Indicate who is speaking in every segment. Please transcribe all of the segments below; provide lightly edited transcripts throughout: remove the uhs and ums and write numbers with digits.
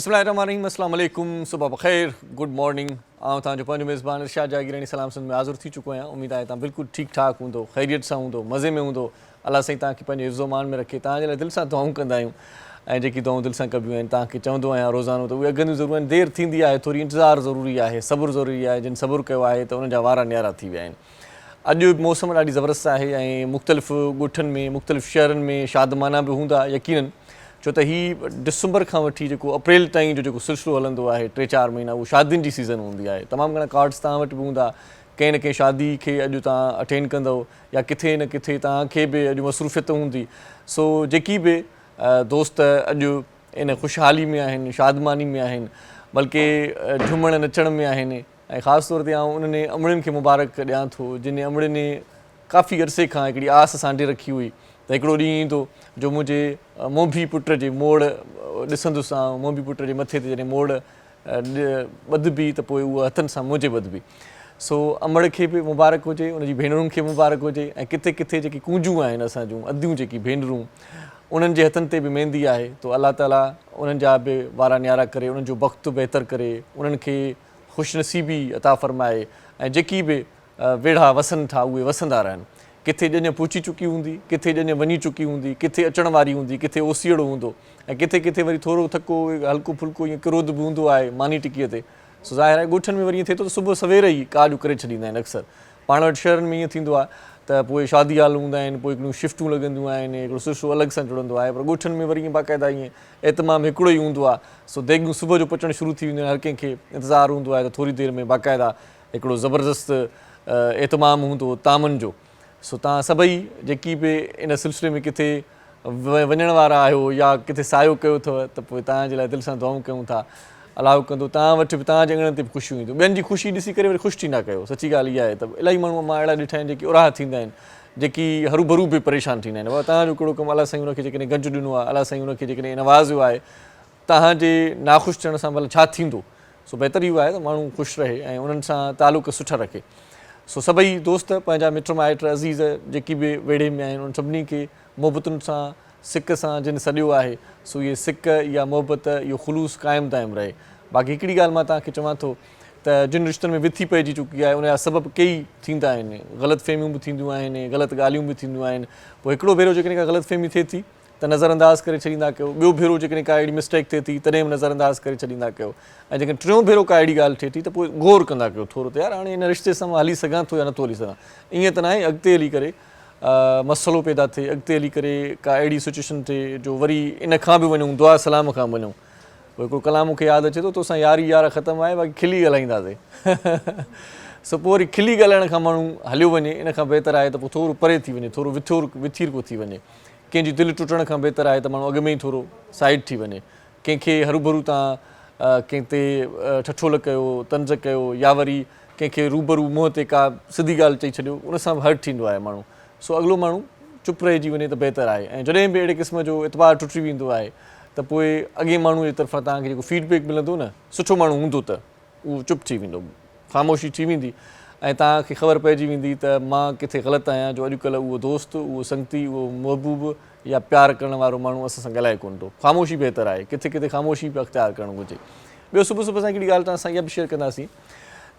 Speaker 1: बिस्मिल्लाहिर्रहमानिर्रहीम, अस्सलाम वालेकुम, सुबह बख़ैर, गुड मॉर्निंग। तव्हांजो पंहिंजो मेज़बान इरशाद जागीरानी सलाम संद में हाज़िर थी चुको आहियां। उम्मीद आहे तव्हां बिल्कुलु ठीकु ठाक हूंदो, ख़ैरियत सां हूंदो, मज़े में हूंदो। अल्लाह साईं तव्हांखे पंहिंजे इज़्ज़ो मान में रखे। तव्हांजे लाइ दिलि सां दुआऊं कंदा आहियूं ऐं जेकी दुआऊं दिलि सां कबियूं आहिनि तव्हांखे चवंदो आहियां रोज़ानो, त उहे अॻंदियूं ज़रूरु आहिनि। देरि थींदी आहे, थोरी इंतज़ारु ज़रूरी आहे, सब्र ज़रूरी आहे। जिन सब्र कयो आहे त उनजा वारा न्यारा थी विया आहिनि। अॼु मौसम ॾाढी ज़बरदस्त आहे ऐं मुख़्तलिफ़ ॻोठनि में, मुख़्तलिफ़ शहरनि में शादमाना बि हूंदा यकीनन, छो त हीउ डिसंबर खां वठी जेको अप्रैल ताईं जो जेको सिलसिलो हलंदो आहे, 3-4 महीना, उहो शादियुनि जी सीज़न हूंदी आहे। तमामु घणा कार्ड्स तव्हां वटि बि हूंदा, कंहिं न कंहिं शादी खे अॼु तव्हां अटेंड कंदव या किथे न किथे तव्हांखे बि अॼु मसरूफ़ियत हूंदी। सो जेकी बि दोस्त अॼु इन ख़ुशहाली में आहिनि, शादमानी में आहिनि, बल्कि झूमण नचण में आहिनि, ऐं ख़ासि तौर ते आउं उन्हनि अमड़ियुनि खे मुबारक ॾियां थो जिन अमड़ियुनि काफ़ी अरसे खां हिकिड़ी आस सांढे रखी हुई त हिकिड़ो ॾींहुं ईंदो जो मुंहिंजे मोभी पुट जे मोड़ ॾिसंदुसि आउं, मोभी पुट जे मथे ते जॾहिं मोड़ ॿधबी त पोइ उहा हथनि सां मुंहिंजे ॿधबी। सो अमड़ खे बि मुबारक हुजे, उनजी भेनरुनि खे मुबारक हुजे, ऐं किथे किथे जेकी कूंजूं आहिनि असां जूं अदियूं जेकी भेनरूं, उन्हनि जे हथनि ते बि मेहंदी आहे, तो अलाह ताला उन्हनि जा बि वारा न्यारा करे, उन्हनि जो वक़्तु बहितर करे, उन्हनि खे ख़ुशनसीबी अता फ़रमाए, ऐं जेकी बि वेढ़ा वसनि था उहे वसंदा रहनि। किथे ॼञ पहुची चुकी हूंदी, किथे ॼञ वञी चुकी हूंदी, किथे अचण वारी हूंदी, किथे ओसीड़ो हूंदो, ऐं किथे किथे वरी थोरो थको हल्को फुल्को ईअं क्रोध बि हूंदो आहे मानी टिकीअ ते। सो ज़ाहिर आहे ॻोठनि में वरी ईअं थिए थो त सुबुह सवेर ई काजू करे छॾींदा आहिनि। अक्सर पाण वटि शहरनि में ईअं थींदो आहे त पोइ शादी हाल हूंदा आहिनि, पोइ हिकिड़ियूं शिफ्टूं लॻंदियूं आहिनि, हिकिड़ो सिलसिलो अलॻि सां जुड़ंदो आहे। पर ॻोठनि में वरी ईअं बाक़ाइदा ईअं एतमाम हिकिड़ो ई हूंदो आहे। सो देगियूं सुबुह जो पचणु शुरू थी वेंदियूं आहिनि, हर कंहिंखे इंतज़ारु हूंदो आहे त थोरी देरि में बाक़ाइदा हिकिड़ो ज़बरदस्त एतमाम हूंदो तामनि जो। सो तव्हां सभई जेकी बि इन सिलसिले में किथे वञण वारा आहियो या किथे सायो कयो अथव त पोइ तव्हांजे लाइ दिलि सां दुआऊं कयूं था। अलाह कंदो तव्हां वटि बि तव्हांजे अङणनि ते बि ख़ुशियूं ईंदियूं। ॿियनि जी ख़ुशी ॾिसी करे वरी ख़ुशि थींदा कयो। सची ॻाल्हि इहा आहे त इलाही माण्हू मां अहिड़ा ॾिठा आहिनि जेके उराह थींदा आहिनि, जेकी हरू भरू बि परेशान थींदा आहिनि। तव्हांजो कहिड़ो कमु, अलाह साईं हुनखे जेकॾहिं गंज ॾिनो आहे, अलाह साईं हुनखे जेकॾहिं नवाज़ियो आहे, तव्हांजे नाख़ुशि थियण सां भला छा थींदो। सो बहितर इहो आहे त माण्हू ख़ुशि रहे ऐं उन्हनि सां तालुक सुठा रखे। सो सभई दोस्त पंहिंजा मिट माइट अज़ीज़ जेकी बि वेड़े में आहिनि, उन सभिनी खे मोहबतुनि सां सिक सां जिन सॼो आहे, सो इहे सिक इहा मोहबत इहो ख़ुलूस क़ाइमु दाइमु रहे। बाक़ी हिकिड़ी ॻाल्हि मां तव्हांखे चवां थो त जिन रिश्तनि में विथी पइजी चुकी आहे, उनजा सबबु कई थींदा आहिनि। ग़लतफ़हमियूं बि थींदियूं आहिनि, ग़लति ॻाल्हियूं बि थींदियूं आहिनि। पोइ हिकिड़ो भेरो जेकॾहिं का ग़लतफ़हमी थिए थी त नज़रअंदाज़ करे छॾींदा कयो। ॿियो भेरो जेकॾहिं का अहिड़ी मिस्टेक थिए थी तॾहिं बि नज़रअंदाज़ करे छॾींदा कयो। ऐं जेकॾहिं टियों भेरो का अहिड़ी ॻाल्हि थिए थी त पोइ गौर कंदा कयो थोरो त यार हाणे हिन रिश्ते सां मां हली सघां थो या नथो हली सघां। ईअं त न आहे अॻिते हली करे मसइलो पैदा थिए, अॻिते हली करे का अहिड़ी सिचुएशन थिए जो वरी इन खां बि वञूं, दुआ सलाम खां वञूं। पोइ हिकिड़ो कलाम मूंखे यादि अचे थो, तोसां यारी यार ख़तमु आहे, बाक़ी खिली ॻाल्हाईंदासीं। सो पोइ वरी खिली ॻाल्हाइण खां माण्हू हलियो वञे, इन खां बहितर आहे त पोइ थोरो परे थी वञे, थोरो विथीरको थी वञे। कंहिंजी दिलि टुटण खां बहितर आहे त माण्हू अॻु में ई थोरो साइड थी वञे। कंहिंखे हरू भरू तव्हां कंहिं ते ठठोल कयो, तंज़ कयो, या वरी कंहिंखे रूबरू मुंहं ते का सिधी ॻाल्हि चई छॾियो, उन सां बि हर्ट थींदो आहे माण्हू। सो अॻिलो माण्हू चुप रहिजी वञे त बहितर आहे। ऐं जॾहिं बि अहिड़े क़िस्म जो इतबार टुटी वेंदो आहे त पोइ अॻे माण्हू जे तरफ़ां तव्हांखे जेको फीडबैक मिलंदो न, सुठो माण्हू हूंदो त उहो चुप थी वेंदो, ख़ामोशी थी वेंदी, ऐं तव्हांखे ख़बर पइजी वेंदी त मां किथे ग़लति आहियां, जो अॼुकल्ह उहो दोस्त, उहो संगती, उहो महबूब या प्यारु करण वारो माण्हू असां सां ॻाल्हाए कोन थो। ख़ामोशी बहितर आहे, किथे किथे ख़ामोशी बि अख़्तियार करणु घुरिजे। ॿियो सुबुह सुबुह सां हिकिड़ी ॻाल्हि तव्हां सां इहा बि शेयर कंदासीं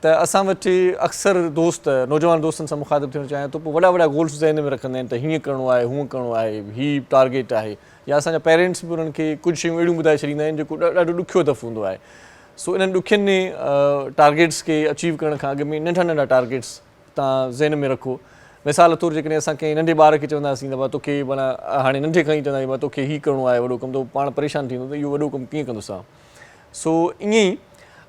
Speaker 1: त असां वटि अक्सर दोस्त, नौजवान दोस्तनि सां मुखातिबु थियणु चाहियां थो, पोइ वॾा वॾा गोल्स ज़हन में रखंदा आहिनि त हीअं करिणो आहे, हूअं करिणो आहे, हीअ टारगेट आहे। या असांजा पेरेंट्स बि उन्हनि खे कुझु शयूं अहिड़ियूं ॿुधाए छॾींदा आहिनि जेको ॾाढो ॾुखियो दफ़ो हूंदो आहे। सो इन्हनि ॾुखियनि टारगेट्स खे अचीव करण खां अॻु में नंढा नंढा टारगेट्स तव्हां ज़हन में रखो। मिसाल तौरु जेकॾहिं असां कंहिं नंढे ॿार खे चवंदासीं त भाउ तोखे माना हाणे नंढे खां ई चवंदासीं भाउ तोखे हीअ करिणो आहे वॾो कमु, त पाण परेशान थींदो त इहो वॾो कमु कीअं कंदुसि। सो ईअं ई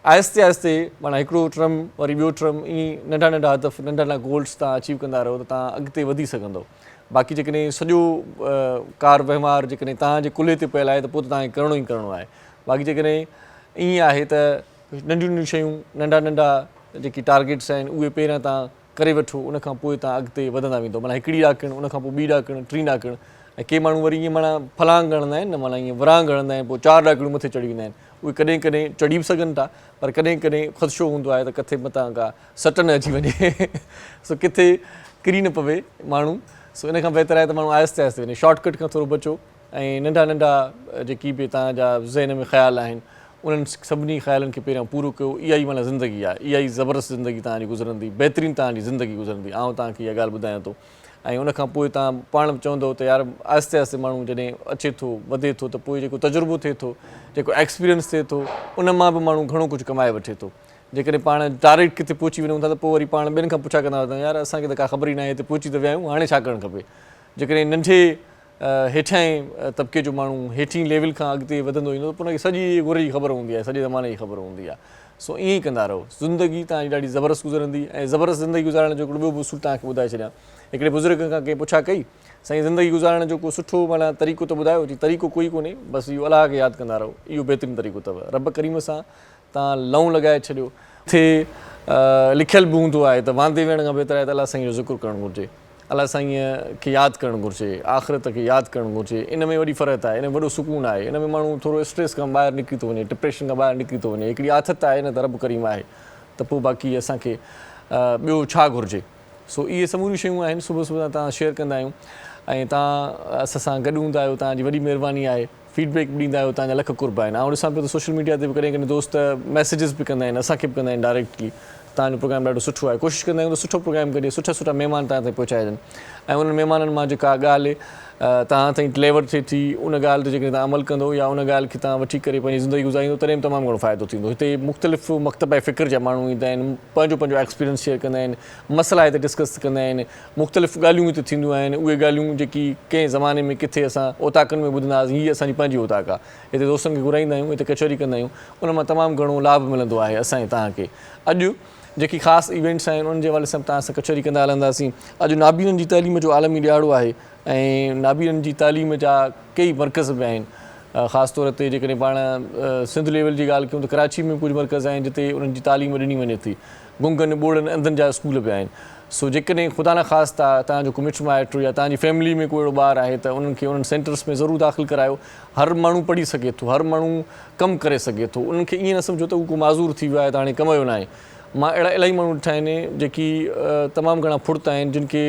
Speaker 1: आहिस्ते आहिस्ते माना हिकिड़ो टर्म वरी ॿियो टर्म, ईअं नंढा नंढा हदफ़, नंढा नंढा गोल्स तव्हां अचीव कंदा रहो त तव्हां अॻिते वधी सघंदव। बाक़ी जेकॾहिं सॼो कार वहिंवार जेकॾहिं तव्हांजे कुल्हे ते पियल आहे त पोइ त तव्हांखे करिणो ई करिणो आहे। बाक़ी जेकॾहिं ईअं आहे त नंढियूं नंढियूं शयूं, नंढा नंढा जेकी टारगेट्स आहिनि उहे पहिरियां तव्हां करे वठो, उनखां पोइ तव्हां अॻिते वधंदा वेंदो। माना हिकिड़ी ॾाकण, उनखां पोइ ॿी ॾाकण, टीं ॾाकण, ऐं के माण्हू वरी ईअं माना फलांग हणंदा आहिनि न, माना ईअं विरांग हणंदा आहिनि, पोइ 4 ॾाकणियूं मथे चढ़ी वेंदा आहिनि। उहे कॾहिं कॾहिं चढ़ी बि सघनि था, पर कॾहिं कॾहिं ख़दशो हूंदो आहे त किथे मथां का सट न अची वञे, सो किथे किरी न पवे माण्हू। सो इन खां बहितर आहे त माण्हू आहिस्ते आहिस्ते वञे, शॉर्टकट खां थोरो बचो, ऐं नंढा नंढा जेकी बि तव्हांजा ज़हन में ख़्याल आहिनि उन्हनि सभिनी ख़्यालनि खे पहिरियों पूरो कयो। इहा ई माना ज़िंदगी आहे, इहा ई ज़बरदस्त ज़िंदगी तव्हांजी गुज़रंदी, बहितरीनु तव्हांजी ज़िंदगी गुज़रंदी। आउं तव्हांखे इहा ॻाल्हि ॿुधायां थो। ऐं उनखां पोइ तव्हां पाण चवंदव त यार आहिस्ते आहिस्ते माण्हू जॾहिं अचे थो वधे थो त पोइ जेको तजुर्बो थिए थो, जेको एक्सपीरियंस थिए थो, उन मां बि माण्हू घणो कुझु कमाए वठे थो। जेकॾहिं पाण डायरेक्ट किथे पहुची वञूं था त पोइ वरी पाण ॿियनि खां पुछा कंदा हुआ यार असांखे त का ख़बर ई न आहे, हिते पहुची त विया आहियूं, हाणे छा करणु खपे। जेकॾहिं नंढे हेठां तबिके जो माण्हू हेठीं लेवल खां अॻिते वधंदो ईंदो त उनखे सॼी घुर जी ख़बर हूंदी आहे, सॼे ज़माने जी ख़बर हूंदी आहे। सो ईअं ई कंदा रहो, ज़िंदगी तव्हांजी ॾाढी ज़बरदस्त गुज़रंदी। ऐं ज़बरदस्त ज़िंदगी गुज़ारण जो हिकिड़ो ॿियो बि उसूल तव्हांखे ॿुधाए छॾियां। हिकिड़े बुज़ुर्ग खां कंहिं पुछा कई, साईं ज़िंदगी गुज़ारण जो को सुठो माना तरीक़ो त ॿुधायो। जी तरीक़ो कोई कोन्हे, बसि इहो अलाह खे यादि कंदा रहो, इहो बहितरीनु तरीक़ो अथव। रब करीम सां तव्हां लऊं लॻाए छॾियो। थिए लिखियलु बि हूंदो आहे त वांदे वेहण खां बहितर आहे त अलाह साईं जो ज़िक्र करणु घुरिजे, अलाह साईं खे यादि करणु घुरिजे, आख़िरत खे यादि करणु घुरिजे। इन में वॾी फ़र्क़ु आहे, इन में वॾो सुकून आहे। इन में माण्हू थोरो स्ट्रेस खां ॿाहिरि निकिरी थो वञे, डिप्रेशन खां ॿाहिरि निकिरी थो वञे। हिकिड़ी आदत आहे न त रब करीम आहे, त पोइ बाक़ी असांखे ॿियो छा घुरिजे। सो इहे समूरियूं शयूं आहिनि, सुबुह सुबुह तव्हां शेयर कंदा आहियूं ऐं तव्हां असां सां गॾु हूंदा आहियो, तव्हांजी वॾी महिरबानी आहे। फीडबैक ॾींदा आहियो, तव्हांजा लख कुर्ब आहिनि। ऐं ॾिसां पियो त सोशल मीडिया ते बि कॾहिं कॾहिं दोस्त मैसेजिस बि कंदा आहिनि, असांखे बि कंदा आहिनि डायरेक्टली, तव्हांजो प्रोग्राम ॾाढो सुठो आहे। कोशिशि कंदा आहियूं त सुठो प्रोग्राम करिए, सुठा सुठा महिमान तव्हां ताईं पहुचाइजनि। ऐं उन्हनि महिमाननि मां जेका ॻाल्हि तव्हां ताईं डिलीवर थिए थी, उन ॻाल्हि ते जेकॾहिं तव्हां अमल कंदो या उन ॻाल्हि खे तव्हां वठी करे पंहिंजी ज़िंदगी गुज़ारींदो, तॾहिं बि तमामु घणो फ़ाइदो थींदो। हिते मुख़्तलिफ़ मकतब फ़िक्र जा माण्हू ईंदा आहिनि, पंहिंजो पंहिंजो एक्सपीरियंस शेयर कंदा आहिनि, मसइला हिते डिस्कस कंदा आहिनि, मुख़्तलिफ़ ॻाल्हियूं हिते थींदियूं आहिनि। उहे ॻाल्हियूं जेकी कंहिं ज़माने में किथे असां ओताकनि में ॿुधंदासीं, हीअ असांजी पंहिंजी ओताक आहे। हिते दोस्तनि खे घुराईंदा आहियूं, हिते कचहरी कंदा आहियूं, उन मां तमामु घणो लाभ मिलंदो आहे असांखे तव्हांखे। अॼु जेकी ख़ासि इवेंट्स आहिनि उन्हनि जे हवाले सां तव्हां सां कचहरी कंदा हलंदासीं। अॼु नाबीननि जी तइलीम जो आलमी ॾियारो आहे ऐं नाबीननि जी तालीम जा कई मर्कज़ बि आहिनि। ख़ासि तौर ते जेकॾहिं पाण सिंध लेवल जी ॻाल्हि कयूं त कराची में कुझु मर्कज़ आहिनि जिते उन्हनि जी तालीम ॾिनी वञे थी। गुंगनि ॿोड़नि अंधनि जा स्कूल बि आहिनि। सो जेकॾहिं ख़ुदा न ख़ासिता तव्हांजो को मिट माइट या तव्हांजी फैमिली में को अहिड़ो ॿारु आहे त उन्हनि खे उन्हनि सेंटर्स में ज़रूरु दाख़िल करायो। हर माण्हू पढ़ी सघे थो, हर माण्हू कमु करे सघे थो। उन्हनि खे ईअं न सम्झो त उहो को माज़ूर थी वियो आहे त हाणे कम जो न आहे। मां अहिड़ा इलाही माण्हू ॾिठा आहिनि जेकी तमामु घणा फुर्त आहिनि, जिन खे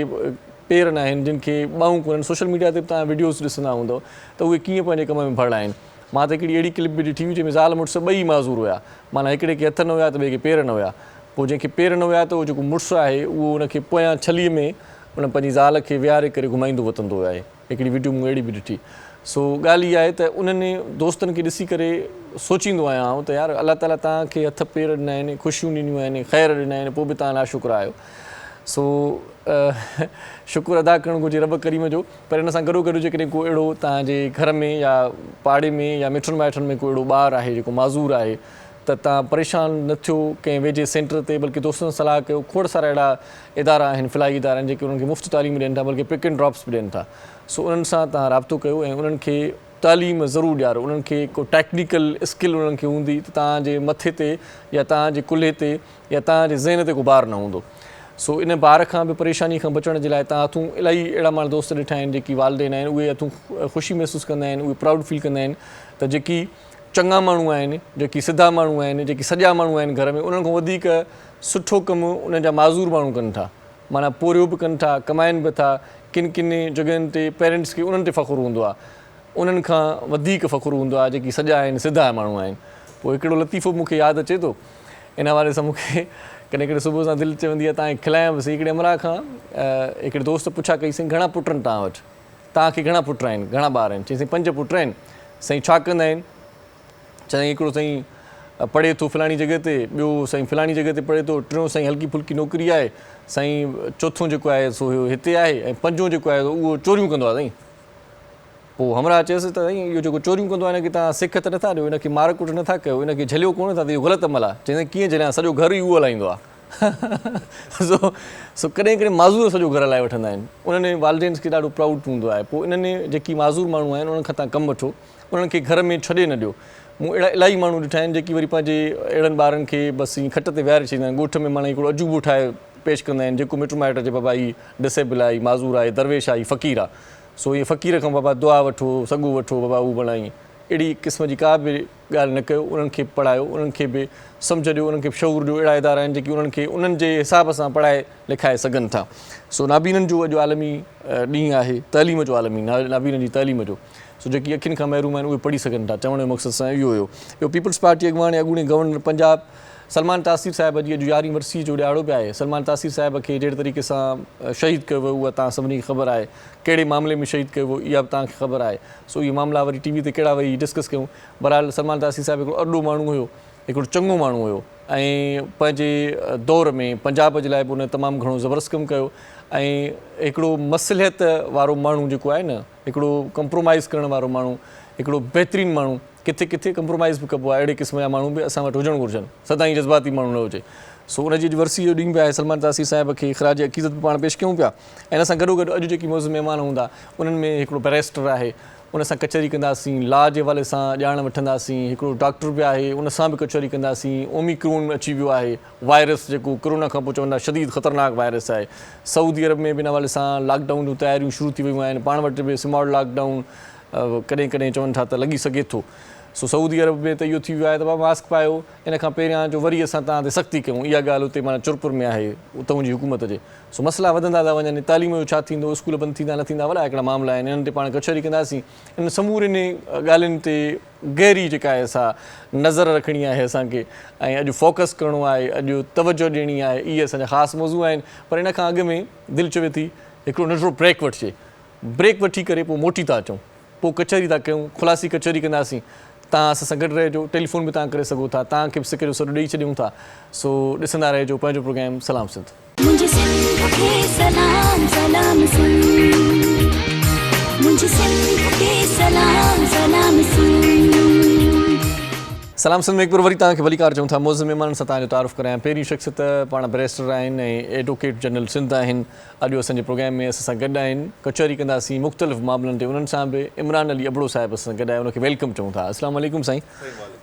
Speaker 1: पेर न आहिनि, जिन खे ॿाहूं कोन्हनि। सोशल मीडिया ते बि तव्हां वीडियोज़ ॾिसंदा हूंदव त उहे कीअं पंहिंजे कम में भरिड़ा आहिनि। मां त हिकिड़ी अहिड़ी क्लिप बि ॾिठी हुई जंहिंमें ज़ाल मुड़ुसु ॿई माज़ूर हुया, माना हिकिड़े खे हथ न हुया त ॿिए खे पेर न हुया। पोइ जंहिंखे पेर न हुया त उहो जेको मुड़ुसु आहे उहो उनखे पोयां छलीअ में उन पंहिंजी ज़ाल खे विहारे करे घुमाईंदो वतंदो आहे। हिकिड़ी वीडियो मूं अहिड़ी बि ॾिठी। सो ॻाल्हि इहा आहे त उन्हनि दोस्तनि खे ॾिसी करे सोचींदो आहियां आउं त यार अलाह ताला तव्हांखे हथ पेर ॾिना आहिनि, ख़ुशियूं ॾिनियूं आहिनि, ख़ैर ॾिना आहिनि, पोइ बि तव्हां नाशुक्र आहियो। सो शुक्र अदा करणु घुरिजे रब करीम जो। पर हिन सां गॾो गॾु जेकॾहिं को अहिड़ो तव्हांजे घर में या पाड़े में या मिटनि माइटनि में को अहिड़ो ॿारु आहे जेको माज़ूर आहे त तव्हां परेशान न थियो कंहिं वेझे सेंटर ते, बल्कि दोस्तनि सां सलाह कयो। खोड़ सारा अहिड़ा इदारा आहिनि, फिलाई इदारा आहिनि जेके उन्हनि खे मुफ़्त तालीम ॾियनि था, बल्कि पिक एंड ड्रॉप्स बि ॾियनि था। सो उन्हनि सां तव्हां राब्तो कयो ऐं उन्हनि खे तालीम ज़रूरु ॾियारो। उन्हनि खे को टेक्निकल स्किल उन्हनि खे हूंदी त तव्हांजे मथे ते या तव्हांजे कुल्हे ते या तव्हांजे ज़हन ते को भार न हूंदो। सो इन भार खां बि परेशानी खां बचण जे लाइ तव्हां हथूं इलाही अहिड़ा माण्हू दोस्त ॾिठा आहिनि जेकी वालदेन आहिनि, उहे हथूं ख़ुशी महसूसु कंदा आहिनि, उहे प्राउड फील कंदा आहिनि त जेकी चङा माण्हू आहिनि, जेकी सिधा माण्हू आहिनि, जेकी सॼा माण्हू आहिनि घर में, उन्हनि खां वधीक सुठो कमु उन जा माज़ूर माण्हू कनि था। माना पोरियो बि कनि था, कमाइनि बि था। किन किन जॻहियुनि ते पेरेंट्स खे उन्हनि ते फ़ख़ुरु हूंदो आहे, उन्हनि खां वधीक फ़ख़ुरु हूंदो आहे जेकी सॼा आहिनि, सिधा माण्हू आहिनि। पोइ हिकिड़ो लतीफ़ो मूंखे यादि अचे थो, इन हवाले सां मूंखे कॾहिं कॾहिं सुबुह सां दिलि चवंदी आहे तव्हांखे खिलायांसि। हिकिड़े अमरा खां हिकिड़े दोस्त पुछा कई, साईं घणा पुट आहिनि तव्हां वटि, तव्हांखे घणा पुट आहिनि, घणा ॿार आहिनि? चई साईं 5 पुट आहिनि। साईं छा कंदा आहिनि? चई हिकिड़ो साईं पढ़े थो फलाणी जॻह ते, ॿियो साईं फलाणी जॻह ते पढ़े थो, टियों साईं हल्की फुल्की नौकिरी आहे, साईं चोथों जेको आहे सो हिते आहे, ऐं पंजों जेको आहे उहो चोरियूं कंदो आहे। साईं पोइ हमरा चयोसि त साईं इहो जेको चोरियूं कंदो आहे हिनखे तव्हां सिख त नथा ॾियो, हिनखे मार कुट नथा कयो, हिनखे झलियो कोन था त इहो ग़लति अमल आहे। चई कीअं झलियां, सॼो घर ई उहो हलाईंदो आहे। सो कॾहिं कॾहिं माज़ूर सॼो घर हलाए वठंदा आहिनि। उन्हनि वालदेन्स खे ॾाढो प्राउड हूंदो आहे। पोइ इन्हनि जेकी माज़ूर माण्हू आहिनि उन्हनि खां तव्हां कमु वठो, उन्हनि खे घर में छॾे न ॾियो। मूं अहिड़ा इलाही माण्हू ॾिठा आहिनि जेकी वरी पंहिंजे अहिड़नि ॿारनि खे बसि ईअं खट ते विहारे छॾींदा आहिनि। ॻोठ में माना हिकिड़ो अजूबो ठाहे पेश कंदा आहिनि, जेको मिट माइट जे बाबा ही डिसेबल आहे, माज़ूर आहे, दरवेश आहे, फ़क़ीर आहे। सो इहे फ़क़ीर खां बाबा दुआ वठो, सॻो वठो, बाबा उहो बणाई। अहिड़ी क़िस्म जी का बि ॻाल्हि न कयो। उन्हनि खे पढ़ायो, उन्हनि खे बि सम्झ ॾियो, उन्हनि खे शऊर ॾियो। अहिड़ा इदारा आहिनि जेके उन्हनि खे उन्हनि जे हिसाब सां पढ़ाए लिखाए सघनि था। सो नाबीननि जो अॼु आलमी ॾींहुं आहे, तालीम जो आलमी, नाबीननि जी तालीम जो। सो जेकी अखियुनि खां महरूम आहिनि उहे पढ़ी सघनि था, चवण जो मक़सदु सां इहो हुयो। ॿियो पीपल्स पार्टी अॻुवाणी अॻूणी गवर्नर पंजाब सलमान तासीर साहिब अॼु 11वीं वरसी जो ॾियारो पिया आहे। सलमान तासीर साहिब खे जहिड़े तरीक़े सां शहीद कयो वियो उहा तव्हां सभिनी खे ख़बर आहे, कहिड़े मामले में शहीद कयो वियो इहा बि तव्हांखे ख़बर आहे। सो इहे मामला वरी टीवी ते कहिड़ा वेही डिस्कस कयूं। बहरहाल सलमान तासीर साहिब हिकिड़ो अॾो माण्हू हुयो, हिकिड़ो चङो माण्हू हुयो ऐं पंहिंजे दौर में पंजाब जे लाइ बि उन तमामु घणो ज़बरदस्त कमु कयो ऐं हिकिड़ो मसलियत वारो माण्हू जेको आहे न, हिकिड़ो कंप्रोमाइज़ करण वारो माण्हू, हिकिड़ो बहितरीनु माण्हू, किथे किथे कंप्रोमाइज़ बि कबो आहे, अहिड़े क़िस्म जा माण्हू बि असां वटि हुजणु घुरिजनि, सदाईं जज़्बाती माण्हू न हुजे। सो उनजी वरसी जो ॾींहुं बि आहे, सलमान तासीर साहिब खे ख़राज अक़ीदत बि पाण पेश कयूं पिया ऐं असां गॾोगॾु अॼु जेकी मौज़ महिमान हूंदा उन्हनि में हिकिड़ो बैरिस्टर आहे, उन सां कचहरी कंदासीं, लॉ जे हवाले सां ॼाण वठंदासीं, हिकिड़ो डॉक्टर बि आहे उन सां बि कचहरी कंदासीं। ओमिक्रोन अची वियो आहे वायरस जेको कोरोना खां पोइ चवंदा शदीद ख़तरनाक वायरस आहे। सऊदी अरब में बि इन हवाले सां लॉकडाउन जूं तयारियूं शुरू थी वियूं आहिनि, पाण वटि बि स्मॉल लॉकडाउन कॾहिं कॾहिं चवनि था त लॻी सघे थो। सो सऊदी अरब में त इहो थी वियो आहे त बाबा मास्क पायो, इन खां पहिरियां जो वरी असां तव्हां ते सख़्ती कयूं, इहा ॻाल्हि हुते माना चुरपुर में आहे उतां जी हुकूमत जे। सो मसइला वधंदा था वञनि, तालीम जो छा थींदो, स्कूल बंदि थींदा न थींदा, वॾा हिकिड़ा मामला आहिनि, इन्हनि ते पाण कचहरी कंदासीं। इन समूरनि ॻाल्हियुनि ते गहरी जेका आहे सा नज़र रखणी आहे असांखे ऐं अॼु फोकस करिणो आहे, अॼु तवजो ॾियणी आहे, इहे असांजा ख़ासि मौज़ू आहिनि। पर इन खां अॻु में दिलि चवे थी हिकिड़ो नंढिड़ो ब्रेक वठिजे, ब्रेक वठी करे पोइ मोटी था अचूं, पोइ कचहरी था कयूं, ख़ुलासी कचहरी कंदासीं। तव्हां असां सां गॾु रहिजो, टेलीफोन बि तव्हां करे सघो था, तव्हांखे बि सिक जो सॾु ॾेई छॾियूं था। सो ॾिसंदा रहिजो पंहिंजो प्रोग्राम सलाम सिंध।
Speaker 2: मुझे सिंध के सलाम सलाम सिंध, मुझे सिंध के सलाम सलाम सिंध।
Speaker 1: सलाम सिंध में हिकु बार वरी तव्हांखे भलीकार चऊं था। मौज़ महिमाननि सां तव्हांजो तारुफ़ करायां। पहिरीं शख़्सियत पाण बैरिस्टर आहिनि ऐं एडवोकेट जनरल सिंध आहिनि। अॼु असांजे प्रोग्राम में असां सां गॾु आहिनि, कचहरी कंदासीं मुख़्तलिफ़ मामलनि ते, उन्हनि सां बि इमरान अली अबड़ो साहिब असां सां गॾु आहे, उनखे वेलकम चऊं था। अस्सलाम वालेकुम साईं,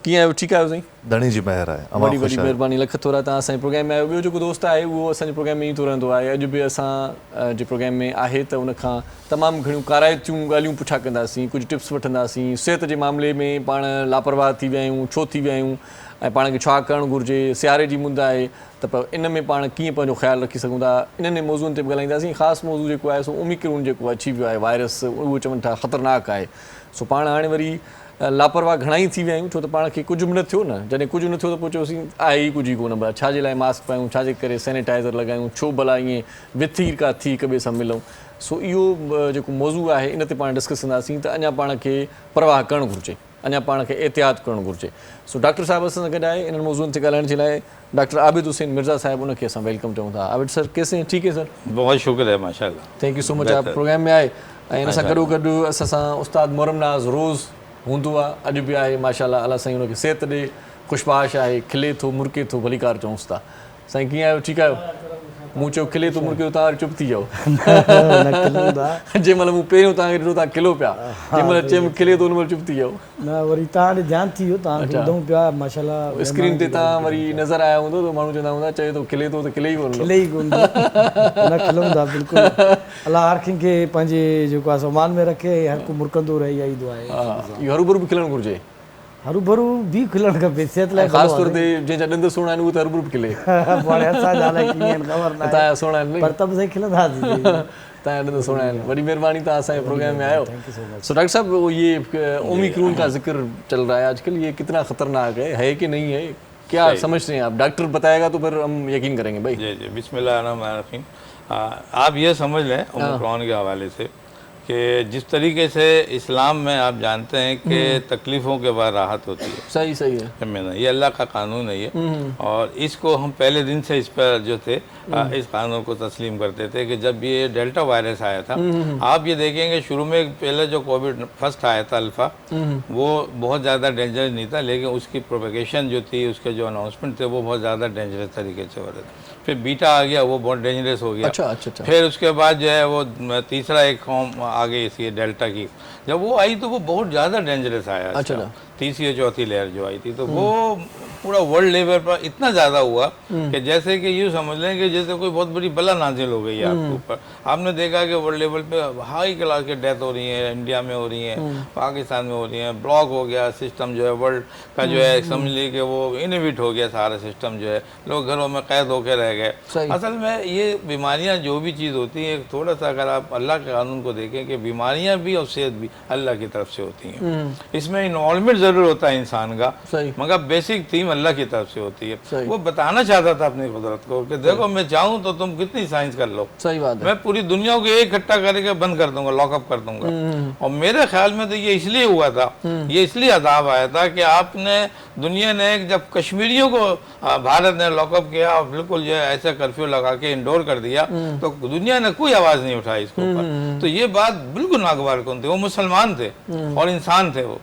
Speaker 1: कीअं आहियो? ठीकु आहियो साईं?
Speaker 3: धणी जी महिर आहे,
Speaker 1: वॾी वॾी महिरबानी, लख थोरा तव्हां असांजे प्रोग्राम में आहियो। ॿियो जेको दोस्त आहे उहो असांजे प्रोग्राम में ईंदो रहंदो आहे, अॼु बि असां जे प्रोग्राम में आहे त उनखां तमामु घणियूं काराइतियूं ॻाल्हियूं पुछा कंदासीं, कुझु टिप्स वठंदासीं, सिहत जे मामले में पाण लापरवाह थी विया आहियूं, छो थी विया आहियूं ऐं पाण खे छा करणु घुरिजे, सियारे जी मुंदि आहे त पोइ इन में पाण कीअं पंहिंजो ख़्यालु रखी सघूं था, इन्हनि मौज़ूअनि ते बि ॻाल्हाईंदासीं। ख़ासि मौज़ू जेको आहे सो ओमिक्रोन जेको अची वियो आहे वायरस, उहो चवनि था ख़तरनाक आहे। सो पाण हाणे वरी लापरवाह घणा ई थी विया आहियूं, छो त पाण खे कुझु बि न थियो न, जॾहिं कुझु न थियो त पोइ चयोसीं आहे ई कुझु ई कोन, छाजे लाइ मास्क पायूं, छाजे करे सैनिटाइज़र लॻायूं, छो भला ईअं विथीर का थी हिक ॿिए सां मिलूं। सो इहो जेको मौज़ू आहे इन ते पाण डिस्कस कंदासीं त अञा पाण खे परवाह करणु घुरिजे, अञा पाण खे एहतियात करणु घुरिजे। सो डॉक्टर साहिब असां सां गॾु आहे इन्हनि मौज़ूअनि ते ॻाल्हाइण जे लाइ। डॉक्टर आबिद हुसैन मिर्ज़ा साहिब, उनखे असां वेलकम चऊं था। आबिद सर कैसे हैं? ठीक है सर,
Speaker 4: बहुत शुक्र है, माशाल्लाह,
Speaker 1: थैंक यू सो मच। आप प्रोग्राम में आए ऐं इन सां गॾोगॾु असां सां उस्ताद मोहरम नाज़ रोज़ हूंदो आहे, अॼु बि आहे माशाल्लाह, अलाह साईं उनखे सिहत ॾे, ख़ुशबाश आहे, खिले थो मुरके थो, भलीकार चऊंसि था। साईं कीअं आहियो? ठीकु आहियो? मूं चयो खिले थो मुरके थो, तव्हां वरी चुप थी वियो। जंहिं महिल मूं पहिरियों तव्हांखे ॾिठो तव्हां खिलो पिया, जंहिं महिल चयो खिले थो उन महिल चुप थी वियो।
Speaker 5: न वरी तव्हां ॾे ध्यानु थी वियो, तव्हांखे ॿुधूं पिया माशाल्लाह,
Speaker 1: स्क्रीन ते तव्हां वरी नज़र आया हूंदो त माण्हू चवंदा हूंदा चए थो खिले थो त खिले ई कोन,
Speaker 5: खिले ई कोन, न खिलूं था बिल्कुलु। अलाह हर कंहिंखे पंहिंजे जेको आहे मान में रखे, हर को मुरकंदो रहे, इहा ई दुआ आहे।
Speaker 1: इहो हरू भरू बि खिलणु घुरिजे,
Speaker 5: हरू भरू बि खिलणु खपे, सिहत लाइ
Speaker 1: ख़ासि तौर ते जंहिंजा ॾंद सुहिणा आहिनि उहे त हरू भरू बि खिले। तव्हांजा सुहिणा आहिनि
Speaker 5: पर तब सही खिलंदासीं।
Speaker 1: तव्हांजा ॾंद सुहिणा आहिनि, वॾी महिरबानी, तव्हां असांजे प्रोग्राम में आयो। सो डॉक्टर साहब, ये ओमिक्रोन का जिक्र चल रहा है आजकल, ये कितना खतरनाक है कि नहीं है, क्या समझते हैं आप? डॉक्टर बताएगा तो फिर हम यकीन करेंगे भाई।
Speaker 4: जी जी, बिस्मिल्लाहिर्रहमानिर्रहीम। आप ये समझ लें ओमिक्रॉन के हवाले से कि जिस तरीके से इस्लाम में आप जानते हैं कि तकलीफ़ों के बाद राहत होती है,
Speaker 1: सही सही है,
Speaker 4: ये अल्लाह का कानून है ये, और इसको हम पहले दिन से इस पर जो थे इस कानून को तस्लीम करते थे कि जब ये डेल्टा वायरस आया था, आप ये देखेंगे शुरू में पहले जो कोविड फर्स्ट आया था अल्फ़ा, वो बहुत ज़्यादा डेंजरस नहीं था, लेकिन उसकी प्रोपेगेशन जो थी, उसके जो अनाउंसमेंट थे वो बहुत ज़्यादा डेंजरस तरीके से हो रहे थे। फिर बीटा आ गया, वो बहुत डेंजरस हो गया।
Speaker 1: अच्छा।
Speaker 4: फिर उसके बाद जो है वो तीसरा एक फॉर्म आ गई इसकी डेल्टा की, जब वो आई तो वो बहुत ज़्यादा डेंजरस आया। अच्छा, तीसरी या चौथी लेयर जो आई थी तो वो पूरा वर्ल्ड लेवल पर इतना ज़्यादा हुआ कि जैसे कि यूँ समझ लें कि जैसे कोई बहुत बड़ी बला नाजिल हो गई है आपके ऊपर। आपने देखा कि वर्ल्ड लेवल पे हाई क्लास की डेथ हो रही है, इंडिया में हो रही है, पाकिस्तान में हो रही है, ब्लॉक हो गया सिस्टम जो है वर्ल्ड का, जो है समझ लीजिए कि वो इनहिबिट हो गया सारा सिस्टम, जो है लोग घरों में कैद होकर रह रह गए। असल में ये बीमारियां जो भी चीज़ होती हैं, थोड़ा सा अगर आप अल्लाह के कानून को देखें कि बीमारियां भी और सेहत भी अल्लाह की तरफ से होती हैं। इसमें इन्वॉल्वमेंट ज़रूर होता है इंसान का, मगर बेसिक थीम अल्लाह की तरफ से होती है। वो बताना चाहता था अपनी कुदरत को कि देखो मैं चाहूँ तो तुम कितनी साइंस कर लो,
Speaker 1: सही बात है,
Speaker 4: मैं पूरी दुनिया को एक इकट्ठा करके बंद कर दूंगा, लॉकअप कर दूंगा। और मेरे ख्याल में तो ये इसलिए हुआ था, ये इसलिए अजाब आया था कि आपने दुनिया ने जब कश्मीरियों को भारत ने लॉकअप किया और बिल्कुल जो है ऐसा कर्फ्यू लगा के इंडोर कर दिया, तो दुनिया ने कोई आवाज नहीं उठाई इसके ऊपर। तो ये बात बिल्कुल नागवार कौन थे, वो मुसलमान थे और इंसान थे वो।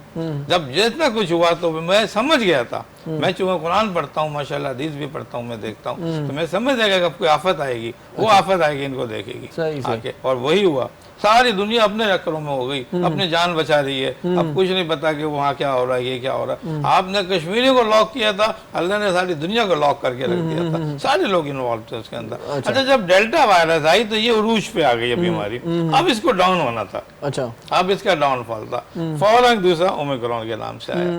Speaker 4: जब जितना कुछ हुआ तो मैं समझ गया था, मैं चूंकि कुरान पढ़ता हूँ माशाल्लाह, हदीस भी पढ़ता हूँ, मैं देखता हूँ, तो मैं समझ जाएगा कि अब कोई आफत आएगी, वो आफत आएगी इनको देखेगी आके। और वही हुआ, सारी दुनिया अपने चक्करों में हो गई, अपनी जान बचा रही है। अब कुछ नहीं पता कि वहाँ क्या हो रहा है, ये क्या हो रहा है। आपने कश्मीरियों को लॉक किया था, अल्लाह ने सारी दुनिया को लॉक करके रख दिया था, सारे लोग इन्वॉल्व थे उसके अंदर। अच्छा, जब डेल्टा वायरस आई तो ये उरूज पे आ गई है बीमारी, अब इसको डाउन होना था। अच्छा, अब इसका डाउनफॉल था, फौरन दूसरा ओमिक्रॉन के नाम से आया।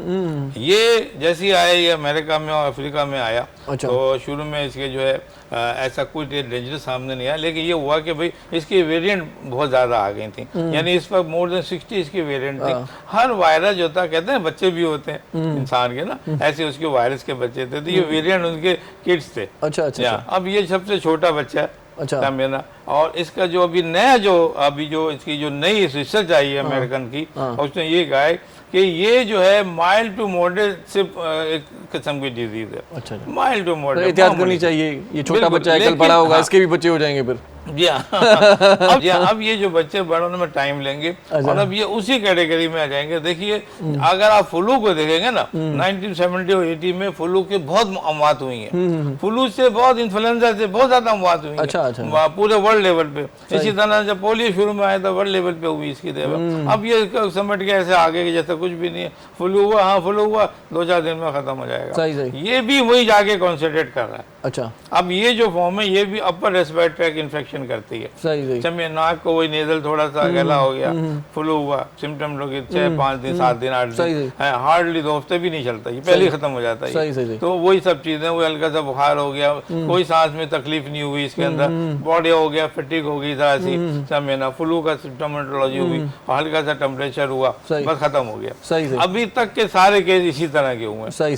Speaker 4: ये जैसी आया, ये अमेरिका में और अफ्रीका में आया, तो शुरू में इसके जो है ऐसा कोई डेंजरस सामने नहीं आया, लेकिन ये हुआ कि भाई इसकी वेरिएंट बहुत ज़्यादा आ गई थी, यानी इस पर मोर देन 60 इसकी वेरिएंट थी। हर वायरस जो था, कहते हैं बच्चे भी होते हैं इंसान के ना, ऐसे उसके वायरस के बच्चे थे, तो ये वेरिएंट उनके किड्स थे। अच्छा, अब ये सबसे छोटा बच्चा है। अच्छा, और इसका जो अभी नया जो इसकी जो नई रिसर्च आई है अमेरिकन की, उसने ये कहा है कि ये जो है माइल्ड टू मॉडरेट से एक किस्म की डिजीज है। अच्छा, माइल्ड टू मॉडरेट,
Speaker 1: एहतियात करनी चाहिए, ये छोटा बच्चा है, कल बड़ा होगा, इसके भी बच्चे हो जाएंगे फिर।
Speaker 4: जी हाँ, अब ये जो बच्चे बड़े होने में टाइम लेंगे और अब ये उसी कैटेगरी में आ जाएंगे। देखिए, अगर आप फ्लू को देखेंगे ना, 1970 और 80 में फ्लू की बहुत अमवात हुई है, फ्लू से बहुत, इन्फ्लुएंजा से बहुत ज्यादा अमवात हुई है पूरे वर्ल्ड लेवल पे। इसी तरह जब पोलियो शुरू में आया था, वर्ल्ड लेवल पे हुई इसकी देवा। अब ये समझ के ऐसे आगे कि जैसे कुछ भी नहीं है, फ्लू हुआ, हाँ फ्लू हुआ, 2-4 दिन में खत्म हो जाएगा। ये भी वही जाके कॉन्सेंट्रेट कर रहा है। अच्छा, अब ये जो फॉर्म है, ये भी अपर रेस्पिरेटरी ट्रैक्ट इन्फेक्शन करती है। सही, नाक को वही नेजल थोड़ा सा गला हो गया, फ्लू हुआ, सिम्टम लोग 6-5 दिन 7 दिन 8 दिन, हार्डली 2 हफ्ते भी नहीं चलता, ये पहले ही खत्म हो जाता है। तो वही सब चीजें, वो हल्का सा बुखार हो गया, कोई सांस में तकलीफ नहीं हुई इसके अंदर, बॉडी हो गया, फटीग हो गई जरा सी, समझना फ्लू का सिम्टोमेटोलॉजी हुई, हल्का सा टेम्परेचर हुआ, बस खत्म हो गया। अभी तक के सारे केस इसी तरह के हुए हैं।
Speaker 1: सही,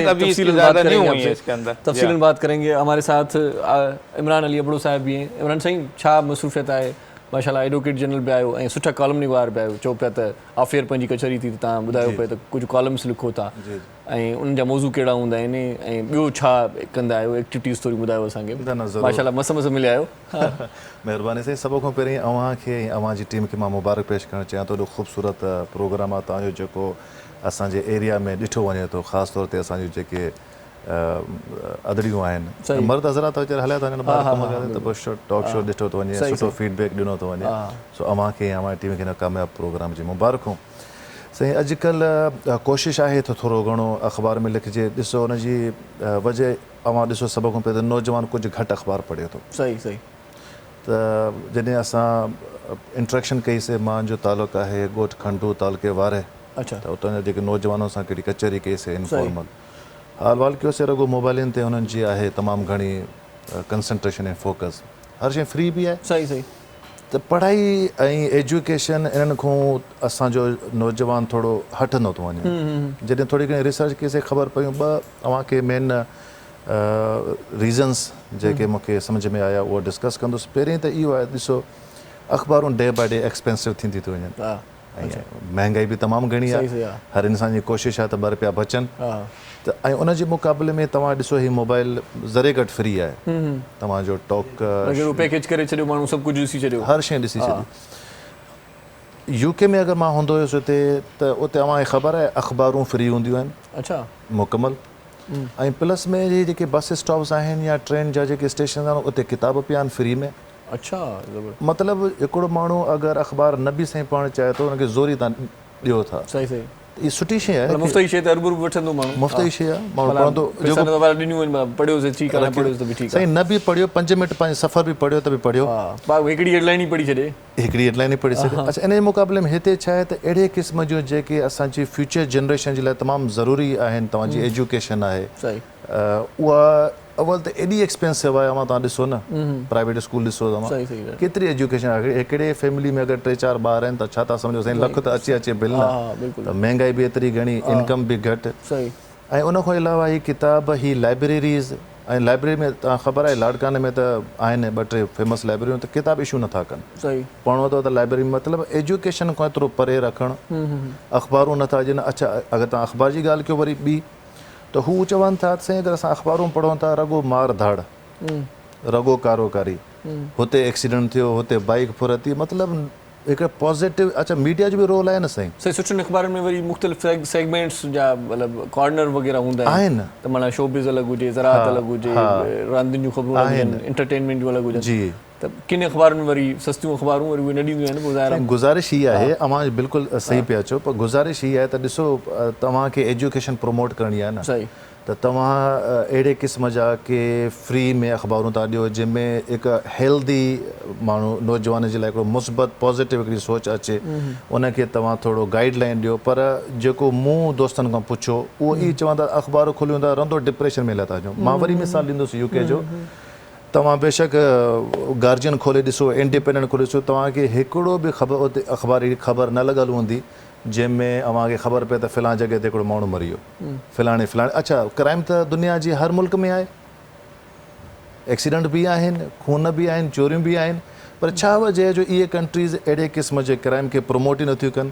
Speaker 1: अभी ज्यादा नहीं हुई है इसके अंदर, तफसीलन बात करेंगे। हमारे साथ इमरान अली अबड़ो साहब भी हैं। इमरान साईं, छा मसरूफ़ियत आहे? माशाल्लाह, एडवोकेट जनरल बि आहियो ऐं सुठा कॉलम निगार बि आहियो। चओ पिया त अफेयर पंहिंजी कचहरी थी, त तव्हां ॿुधायो पिया त कुझु कॉलम्स लिखो था ऐं उन जा मौज़ू कहिड़ा हूंदा आहिनि ऐं ॿियो छा कंदा आहियो, एक्टिविटीज़ थोरी ॿुधायो असांखे। माशाल्लाह, मस मिलिया आहियो।
Speaker 3: महिरबानी साईं। सभ खां पहिरीं अव्हांखे ऐं अव्हांजी टीम खे मां मुबारक पेश करणु चाहियां थो। एॾो ख़ूबसूरत प्रोग्राम आहे तव्हांजो जेको असांजे एरिया में ॾिठो वञे थो, ख़ासि तौर ते असांजो जेके अदड़ियूं आहिनि, मर्द हज़रात वीचारा हलिया था वञनि, त पोइ टॉक शो ॾिठो थो वञे, सुठो फीडबैक ॾिनो थो वञे। सो अव्हांखे ऐं अव्हांजी टीम खे हिन कामयाबु प्रोग्राम जी मुबारकूं। साईं, अॼुकल्ह कोशिशि आहे त थोरो घणो अख़बार में लिखिजे। ॾिसो, हुनजी वजह अव्हां ॾिसो, सभ खां पहिरीं नौजवान कुझु घटि अख़बार पढ़े थो। सही। त जॾहिं असां इंट्रैक्शन कईसीं, मुंहिंजो तालुक़ु आहे ॻोठ खंडू तालुके वारे। अच्छा, त उतां जा जेके नौजवाननि सां कहिड़ी कचहरी कईसीं, इनफॉर्मल हाल वाल कयोसीं। रुॻो मोबाइलनि ते हुननि जी आहे तमामु घणी कंसंट्रेशन ऐं फोकस, हर शइ फ्री बि आहे। सही। त पढ़ाई ऐं एजुकेशन इन्हनि खां असांजो नौजवान थोरो हटंदो थो वञे। जॾहिं थोरी घणी रिसर्च कईसीं, ख़बर पियूं ॿ अव्हांखे मेन रीज़न्स जेके मूंखे सम्झ में आया उहो डिस्कस कंदुसि। पहिरीं त इहो आहे, ॾिसो, अख़बारूं डे बाय डे एक्सपेंसिव थींदी थी वञनि, महांगाई भी तमामु घणी आहे। हर इंसान जी कोशिशि आहे त ॿ रुपया बचनि। त ऐं उन जे मुक़ाबले में तव्हां ॾिसो, ही मोबाइल ज़रे घटि फ्री आहे। तव्हांजो टॉक
Speaker 1: पैकेज करे छॾियो, माण्हू सभु कुझु ॾिसी छॾियो,
Speaker 3: हर शइ ॾिसी छॾी। यूके में अगरि मां हूंदो हुयुसि हुते, त उते तव्हांखे ख़बर आहे अख़बारूं फ्री हूंदियूं आहिनि। अच्छा, मुकमल। ऐं प्लस में जेके बस स्टॉप्स आहिनि या ट्रेन जा जेके स्टेशन आहिनि, उते किताब पिया आहिनि फ्री में। अच्छा, मतिलबु हिकिड़ो माण्हू अगरि अख़बार न बि साईं पढ़णु चाहे थो, हुनखे ज़ोरी तव्हां ॾियो था। सही। इहा सुठी शइ आहे, मुफ़्त जी शइ त अरबु वठंदो माण्हू, मुफ़्त जी शइ आहे, माण्हू पढ़ंदो। साईं, न बि पढ़ियो, 5 मिंट पंहिंजे सफ़र बि पढ़ियो त बि पढ़ियो,
Speaker 1: हिकिड़ी हेडलाइन ई पढ़ी छॾे, हिकिड़ी
Speaker 3: हेडलाइन ई पढ़ी सघे। अच्छा, इन जे मुक़ाबले में हिते छा आहे त अहिड़े क़िस्म जो जेके असांजी फ्यूचर जनरेशन जे लाइ तमामु ज़रूरी आहिनि, तव्हांजी एजुकेशन आहे, उहा अवल त एॾी एक्सपेंसिव आहे, तव्हां ॾिसो न प्राइवेट स्कूल ॾिसो तव्हां
Speaker 1: सही सही
Speaker 3: केतिरी एजुकेशन आहे। हिकिड़े फैमिली में अगरि 3-4 ॿार आहिनि त छा था सम्झो साईं, लख त अचे बिल न, त महांगाई बि एतिरी घणी, इनकम बि घटि।
Speaker 1: सही।
Speaker 3: ऐं उन खां अलावा ही किताब, ही लाइब्रेरीज़, ऐं लाइब्रेरी में तव्हां ख़बर आहे लाड़काने में त आहिनि 2-3 फेमस लाइब्रेरियूं, त किताब इशू नथा कनि।
Speaker 1: सही।
Speaker 3: पढ़णो अथव त लाइब्रेरी में, मतिलबु एजुकेशन खां एतिरो परे रखणु, अख़बारूं नथा ॾियनि। अच्छा, अगरि तव्हां अख़बार जी ॻाल्हि कयो वरी ॿी, त हू चवनि था साईं अगरि असां अख़बारूं पढ़ूं था, रुॻो मार धाड़, रुॻो कारोकारी, हुते एक्सीडेंट थियो, हुते बाइक फुरती, मतिलबु हिकिड़े पॉज़िटिव। अच्छा, मीडिया जो बि रोल आहे न साईं।
Speaker 1: सही, सुठियुनि अख़बारनि में वरी मुख़्तलिफ़ सेगमेंट्स जा मतिलबु कॉर्नर वग़ैरह हूंदा
Speaker 3: आहिनि,
Speaker 1: त माना शोबिज़ अलॻि हुजे, ज़राअत अलॻि हुजे, रांदियुनि जूं ख़बरूं अलॻि हुजनि, एंटरटेनमेंट जूं अलॻि हुजनि
Speaker 3: जी।
Speaker 1: त किन अख़बारनि में वरी सस्तियूं अख़बारूं वरी उहे न ॾींदियूं आहिनि ॿुधाइण।
Speaker 3: गुज़ारिश ही आहे, अव्हां बिल्कुलु सही पिया चओ, पर गुज़ारिश ही आहे त ॾिसो तव्हांखे एजुकेशन प्रमोट करणी आहे न,
Speaker 1: सही,
Speaker 3: त तव्हां अहिड़े क़िस्म जा के फ्री में अख़बारूं था ॾियो जंहिंमें हिकु हेल्दी माण्हू नौजवान जे लाइ हिकिड़ो मुस्बत पॉज़िटिव हिकिड़ी सोच अचे, उनखे तव्हां थोरो गाइडलाइन ॾियो। पर जेको मूं दोस्तनि खां पुछो उहो ई चवंदा अख़बार खोलियूं था रंधो डिप्रेशन में लथा वञूं। मां वरी मिसाल ॾींदुसि यूके जो, तव्हां बेशक गार्जियन खोले ॾिसो, इंडिपेंडेंट खोले ॾिसो, तव्हांखे हिकिड़ो बि ख़बर उते अख़बार जी ख़बर न लॻल हूंदी जंहिंमें अव्हांखे ख़बर पए त फ़िलाण जॻह ते हिकिड़ो माण्हू मरी वियो, फ़िलाणे। अच्छा, क्राइम त दुनिया जी हर मुल्क में आहे, एक्सीडेंट बि आहिनि, खून बि आहिनि, चोरियूं बि आहिनि, पर छा वजह जो इहे कंट्रीज़ अहिड़े क़िस्म जे क्राइम खे प्रमोट ई नथियूं कनि।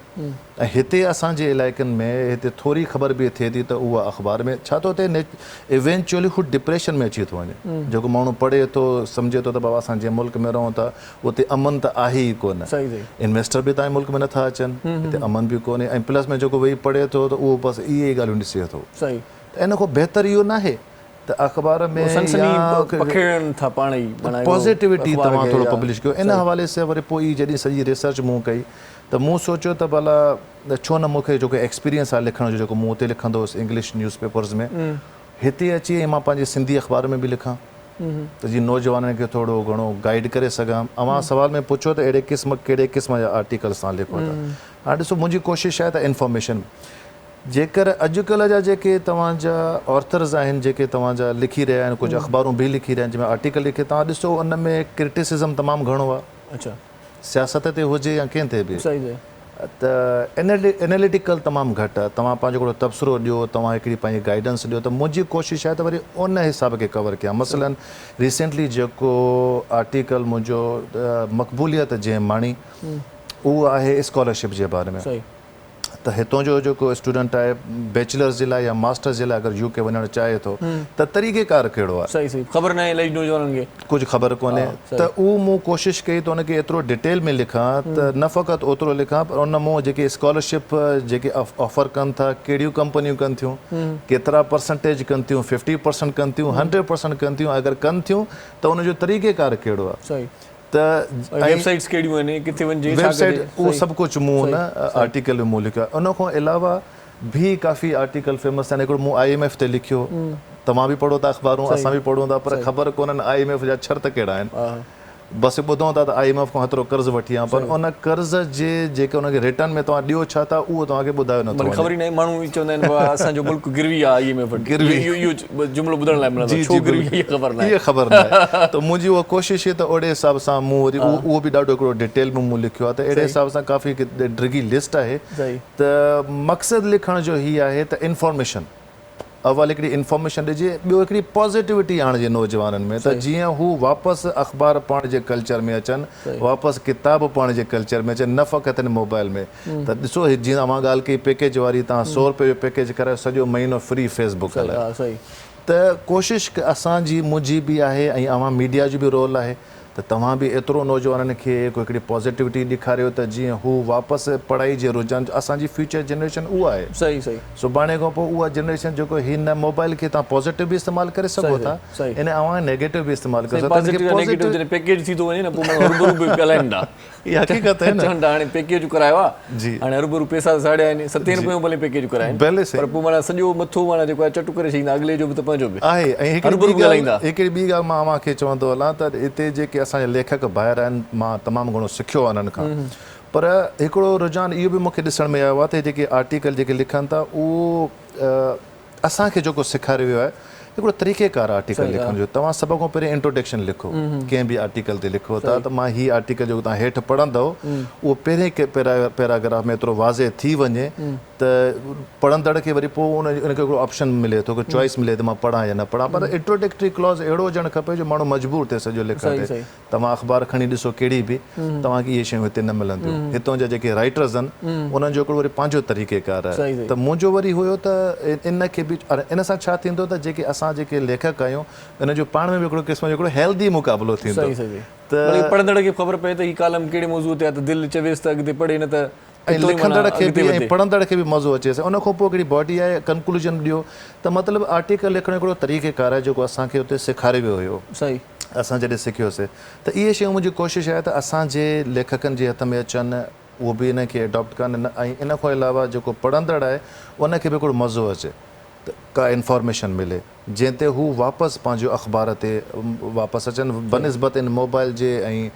Speaker 3: ऐं हिते असांजे इलाइक़नि में हिते थोरी ख़बर बि थिए थी त उहा अख़बार में छा थो थिए, इवेंचुअली हू डिप्रेशन में अची थो वञे। जेको माण्हू पढ़े थो, सम्झे थो त बाबा असां जंहिं मुल्क में रहूं था उते अमन त आहे ई कोन, इन्वेस्टर बि तव्हांजे मुल्क में नथा अचनि, हिते अमन बि कोन्हे, ऐं प्लस में जेको वेही पढ़े थो त उहो बसि इहे ई ॻाल्हियूं ॾिसे थो। त इन खां बहितर इहो न आहे त अख़बार में पॉज़िटिविटी तव्हां थोरो पब्लिश कयो। इन हवाले सां वरी पोइ जॾहिं सॼी रिसर्च मूं कई त मूं सोचियो त भला छो न मूंखे जेको एक्सपीरियंस आहे लिखण जो, जेको मूं हुते लिखंदो हुउसि इंग्लिश न्यूज़पेपर्स में, हिते अची ऐं मां पंहिंजे सिंधी अख़बार में बि लिखां त जीअं नौजवाननि खे थोरो घणो गाइड करे सघां। अव्हां सवाल में पुछो त अहिड़े कहिड़े क़िस्म जा आर्टिकल्स तव्हां लिखो था। हाणे ॾिसो, मुंहिंजी कोशिशि आहे त इंफॉर्मेशन, जेकर अॼुकल्ह जा जेके तव्हांजा ऑर्थर्स आहिनि, जेके तव्हांजा लिखी रहिया आहिनि, कुझु अख़बारूं बि लिखी रहिया आहिनि जंहिंमें आर्टिकल लिखे, तव्हां ॾिसो उन में क्रिटिसिज़म तमामु घणो आहे। अच्छा, सियासत ते हुजे या कंहिं ते बि, त एनालिटिकल तमामु घटि आहे। तव्हां पंहिंजो हिकिड़ो तबसरो ॾियो, तव्हां हिकिड़ी पंहिंजी गाइडेंस ॾियो, त मुंहिंजी कोशिशि आहे त वरी उन हिसाब खे कवर कयां। मसलन रिसेंटली जेको आर्टिकल मुंहिंजो मक़बूलियत जंहिं माणी, उहो आहे स्कॉलरशिप जे बारे में। त हितां जो जेको स्टूडेंट आहे बैचलर्स जे लाइ या मास्टर्स जे लाइ अगरि यूके वञणु चाहे थो त तरीक़ेकार कहिड़ो आहे,
Speaker 1: सही सही ख़बर न आहे, नौजवाननि खे कुझु
Speaker 3: ख़बर कोन्हे। त उहो मूं कोशिशि कई त उनखे एतिरो डिटेल में लिखां त न फ़क़ति ओतिरो लिखां, पर उन मूं जेके स्कॉलरशिप जेके ऑफर कनि था, कहिड़ियूं कंपनियूं कनि थियूं, केतिरा परसेंटेज कनि थियूं, 50% कनि थियूं, 100% कनि थियूं, अगरि कनि थियूं त उनजो तरीक़ेकार कहिड़ो आहे, त
Speaker 1: वेबसाइट्स कहिड़ियूं आहिनि, किथे वञे,
Speaker 3: वेबसाइट, उहो सभु कुझु मूं हुन आर्टिकल में मूं लिखियो आहे। उन खां अलावा भी काफ़ी आर्टिकल फेमस आहिनि। हिकिड़ो मूं IMF ते लिखियो, तव्हां बि पढ़ो था अख़बारूं, असां बि पढ़ूं था, पर ख़बर कोन्हनि IMF जा शर्त कहिड़ा आहिनि। बसि ॿुधूं था त IMF खां हेतिरो कर्ज़ु वठी आहे, पर उन कर्ज़ जे जेके उनखे रिटर्न में तव्हां ॾियो छा था उहो तव्हांखे ॿुधायो नथो,
Speaker 1: ख़बर ई न आहे। माण्हू चवंदा आहिनि असांजो मुल्क गिरवी आहे, IMF गिरवी, इहो जुमिलो ॿुधण लाइ मिलंदो, छो गिरवी इहा ख़बर न आहे।
Speaker 3: त मुंहिंजी उहा कोशिशि त ओड़े हिसाब सां मूं वरी उहो बि ॾाढो हिकिड़ो डिटेल में मूं लिखियो आहे, त अहिड़े हिसाब सां काफ़ी ड्रिगी लिस्ट आहे। त मक़सदु लिखण जो हीअ आहे त इंफॉर्मेशन, अवल हिकिड़ी इंफॉर्मेशन ॾिजे, ॿियो हिकिड़ी पॉज़िटिविटी आणिजे नौजवाननि में, त जीअं हू वापसि अख़बार पढ़ण जे कल्चर में अचनि, वापसि किताब पढ़ण जे कल्चर में अचनि, न फ़क़ति हिन मोबाइल में। त ॾिसो, जीअं तव्हां ॻाल्हि कई पैकेज वारी, तव्हां 100 रुपए जो पैकेज करायो, सॼो महीनो फ्री फेसबुक हलायो। त कोशिशि असांजी मुंहिंजी बि आहे, ऐं अवां मीडिया जो बि रोल आहे त तव्हां बि एतिरो नौजवाननि खे हिकिड़ी पॉज़िटिविटी ॾेखारियो त जीअं हू वापसि पढ़ाई जे रुझान, असांजी फ्यूचर जनरेशन उहा आहे। सही सही, सुभाणे खां पोइ उहा जनरेशन जेको हिन मोबाइल खे तव्हां पॉज़िटिव बि इस्तेमालु करे सघो था, इन अवां नेगेटिव बि इस्तेमालु करे सघो।
Speaker 1: पैकेज थी थो वञे न, पोइ रूबरू बि ॻाल्हाइनि था, इहा हक़ीक़त आहे न। चवनि था हाणे पैकेज करायो आहे जी, हाणे रूबरू पैसा साड़िया आहिनि, 7 रुपए भले पैकेज कराइनि, पर पोइ माना सॼो मथो माना जेको आहे चटु करे छॾींदा, अॻिले जो बि त पंहिंजो बि आहे। ऐं हिकिड़ी ॿी ॻाल्हि मां अव्हांखे चवंदो हलां त हिते जेके असांजा लेखक ॿाहिरि आहिनि, मां तमामु घणो सिखियो आहे उन्हनि खां, पर हिकिड़ो रुझान इहो बि मूंखे ॾिसण में आयो आहे त जेके आर्टिकल जेके लिखनि था, उहो असांखे जेको सेखारियो वियो आहे
Speaker 3: हिकिड़ो तरीक़ेकार आर्टिकल लिखण जो। तव्हां सभ खां पहिरीं इंट्रोडक्शन लिखो, कंहिं बि आर्टिकल ते लिखो था त मां हीअ आर्टिकल जेको तव्हां हेठि पढ़ंदव उहो पहिरें पैराग्राफ में एतिरो वाज़े थी वञे त पढ़ंदड़ खे वरी पोइ उनखे हिकिड़ो ऑप्शन मिले थो, हिकिड़ो चॉइस मिले त मां पढ़ां या न पढ़ां। पर इंट्रोडक्टरी क्लॉज अहिड़ो हुजणु खपे जो माण्हू मजबूर थिए सॼो लिखण ते। तव्हां अख़बार खणी ॾिसो कहिड़ी बि, तव्हांखे इहे शयूं हिते न मिलंदियूं। हितां जा जेके राइटर्स आहिनि उन्हनि जो हिकिड़ो वरी पंहिंजो तरीक़ेकार आहे। त मुंहिंजो वरी हुयो त इन खे बि इन सां छा थींदो त जेके असां जेके लेखक आहियूं इन जो पाण में बि हिकिड़ो क़िस्म जो हिकिड़ो हेल्दी मुक़ाबिलो थींदो
Speaker 1: त पढ़ंदड़ खे ख़बर पए त हीउ कॉलम कहिड़े मौज़ूअ ते आहे त दिलि चवेसि त अॻिते पढ़े, न त
Speaker 3: ऐं लिखंदड़ खे बि ऐं पढ़ंदड़ खे बि मज़ो अचेसि। उन खां पोइ हिकिड़ी बॉडी आहे कंक्लूजन ॾियो। त मतिलबु आर्टिकल लिखणु हिकिड़ो तरीक़ेकार आहे जेको असांखे हुते सेखारियो वियो हुयो,
Speaker 1: सही
Speaker 3: असां जॾहिं सिखियोसीं। त इहे शयूं मुंहिंजी कोशिशि आहे त असांजे लेखकनि जे हथ में अचनि, उहो बि इन खे एडॉप्ट कनि। ऐं इन खां अलावा जेको पढ़ंदड़ आहे उनखे बि हिकिड़ो मज़ो अचे, त का इंफॉर्मेशन मिले जंहिं ते हू वापसि पंहिंजो अख़बार ते वापसि अचनि बनिस्बत इन मोबाइल जे ऐं